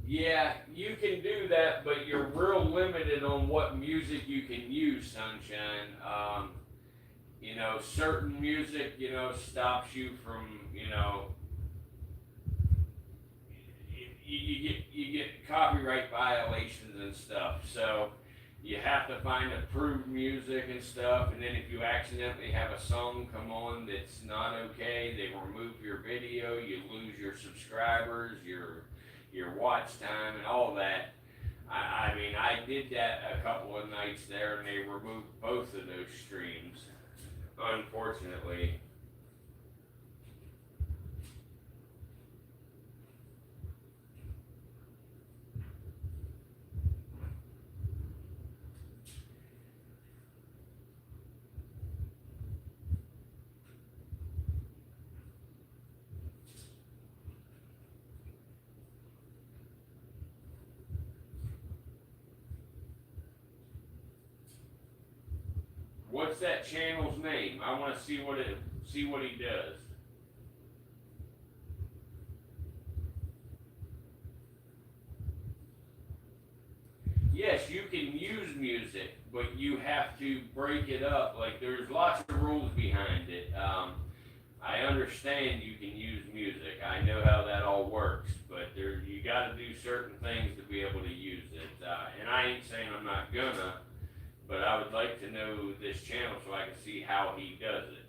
Yeah, you can do that, but you're real limited on what music you can use, Sunshine. Certain music, stops you from, you get copyright violations and stuff. So you have to find approved music and stuff. And then if you accidentally have a song come on that's not okay, they remove your video. You lose your subscribers, your watch time, and all that. I mean, I did that a couple of nights there, and they removed both of those streams, unfortunately. What's that channel's name? I want to see what he does. Yes, you can use music, but you have to break it up. Like there's lots of rules behind it. I understand you can use music. I know how that all works, but you got to do certain things to be able to use it. And I ain't saying I'm not gonna. But I would like to know this channel so I can see how he does it.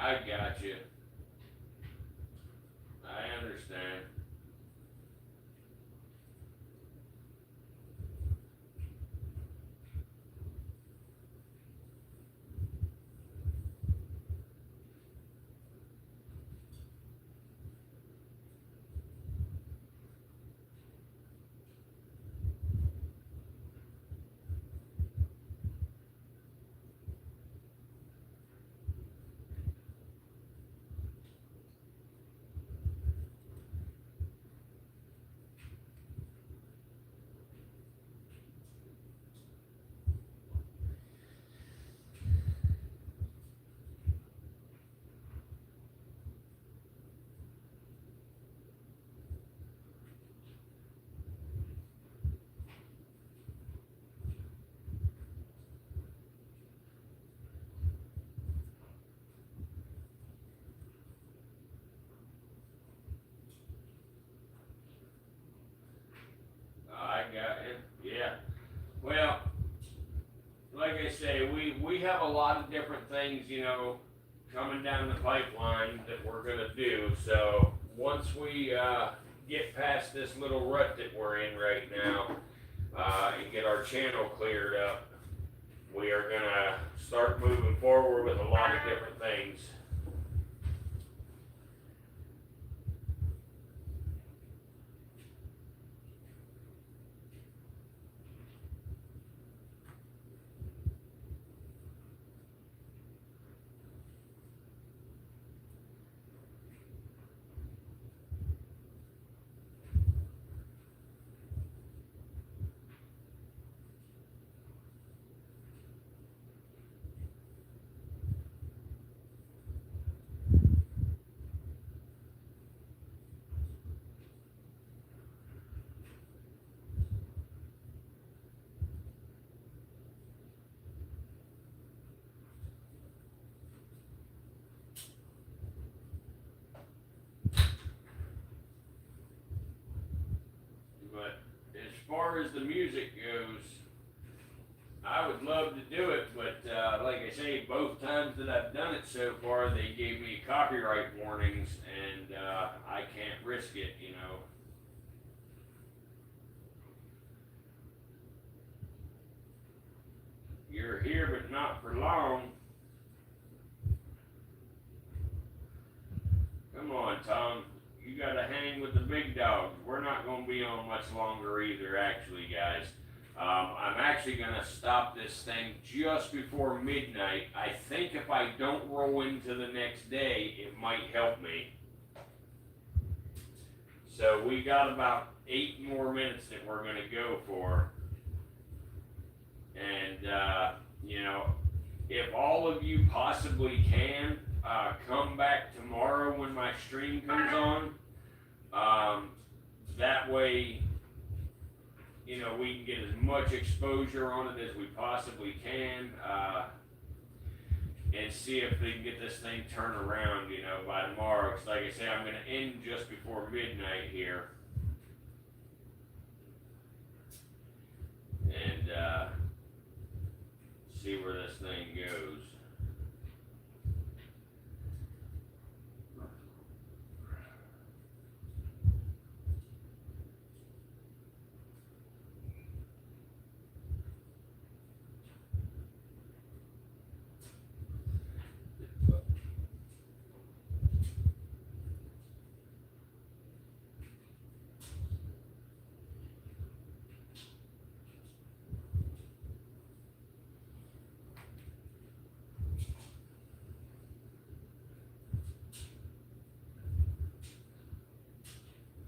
I got you. I understand. I got it. Yeah. Well, like I say, we have a lot of different things, you know, coming down the pipeline that we're gonna do. So once we get past this little rut that we're in right now, and get our channel cleared up, we are gonna start moving forward with a lot of different things. But as far as the music goes, I would love to do it, but like I say, both times that I've done it so far, they gave me copyright warnings, and I can't risk it, you know. You're here, but not for long. Come on, Tom. You gotta hang with the big dogs. We're not gonna be on much longer either, actually, guys. I'm actually gonna stop this thing just before midnight. I think if I don't roll into the next day, it might help me. So we got about 8 more minutes that we're gonna go for. And, you know, if all of you possibly can, come back tomorrow when my stream comes on. That way, you know, we can get as much exposure on it as we possibly can, and see if they can get this thing turned around, you know, by tomorrow. Because like I say, I'm going to end just before midnight here. And, see where this thing goes.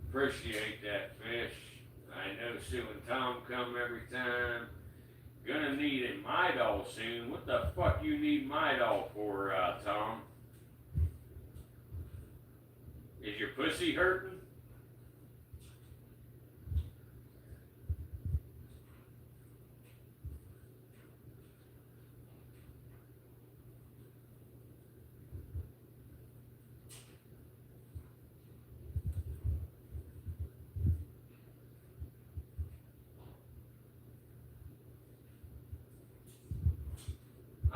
Appreciate that, fish. I know Sue and Tom come every time. Gonna need a Midol soon. What the fuck you need Midol for, Tom? Is your pussy hurting?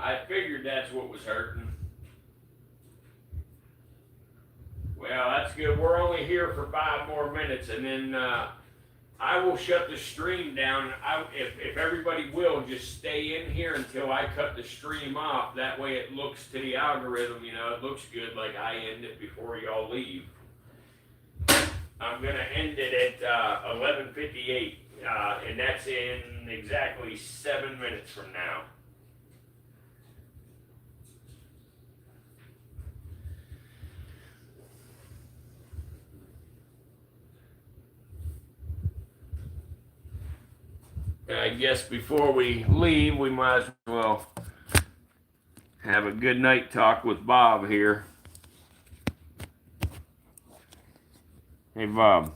I figured that's what was hurting. good. We're only here for 5 more minutes, and then I will shut the stream down. If everybody will, just stay in here until I cut the stream off. That way it looks to the algorithm, you know, it looks good like I end it before y'all leave. I'm going to end it at 11:58, and that's in exactly 7 minutes from now. I guess before we leave, we might as well have a good night talk with Bob here. Hey, Bob.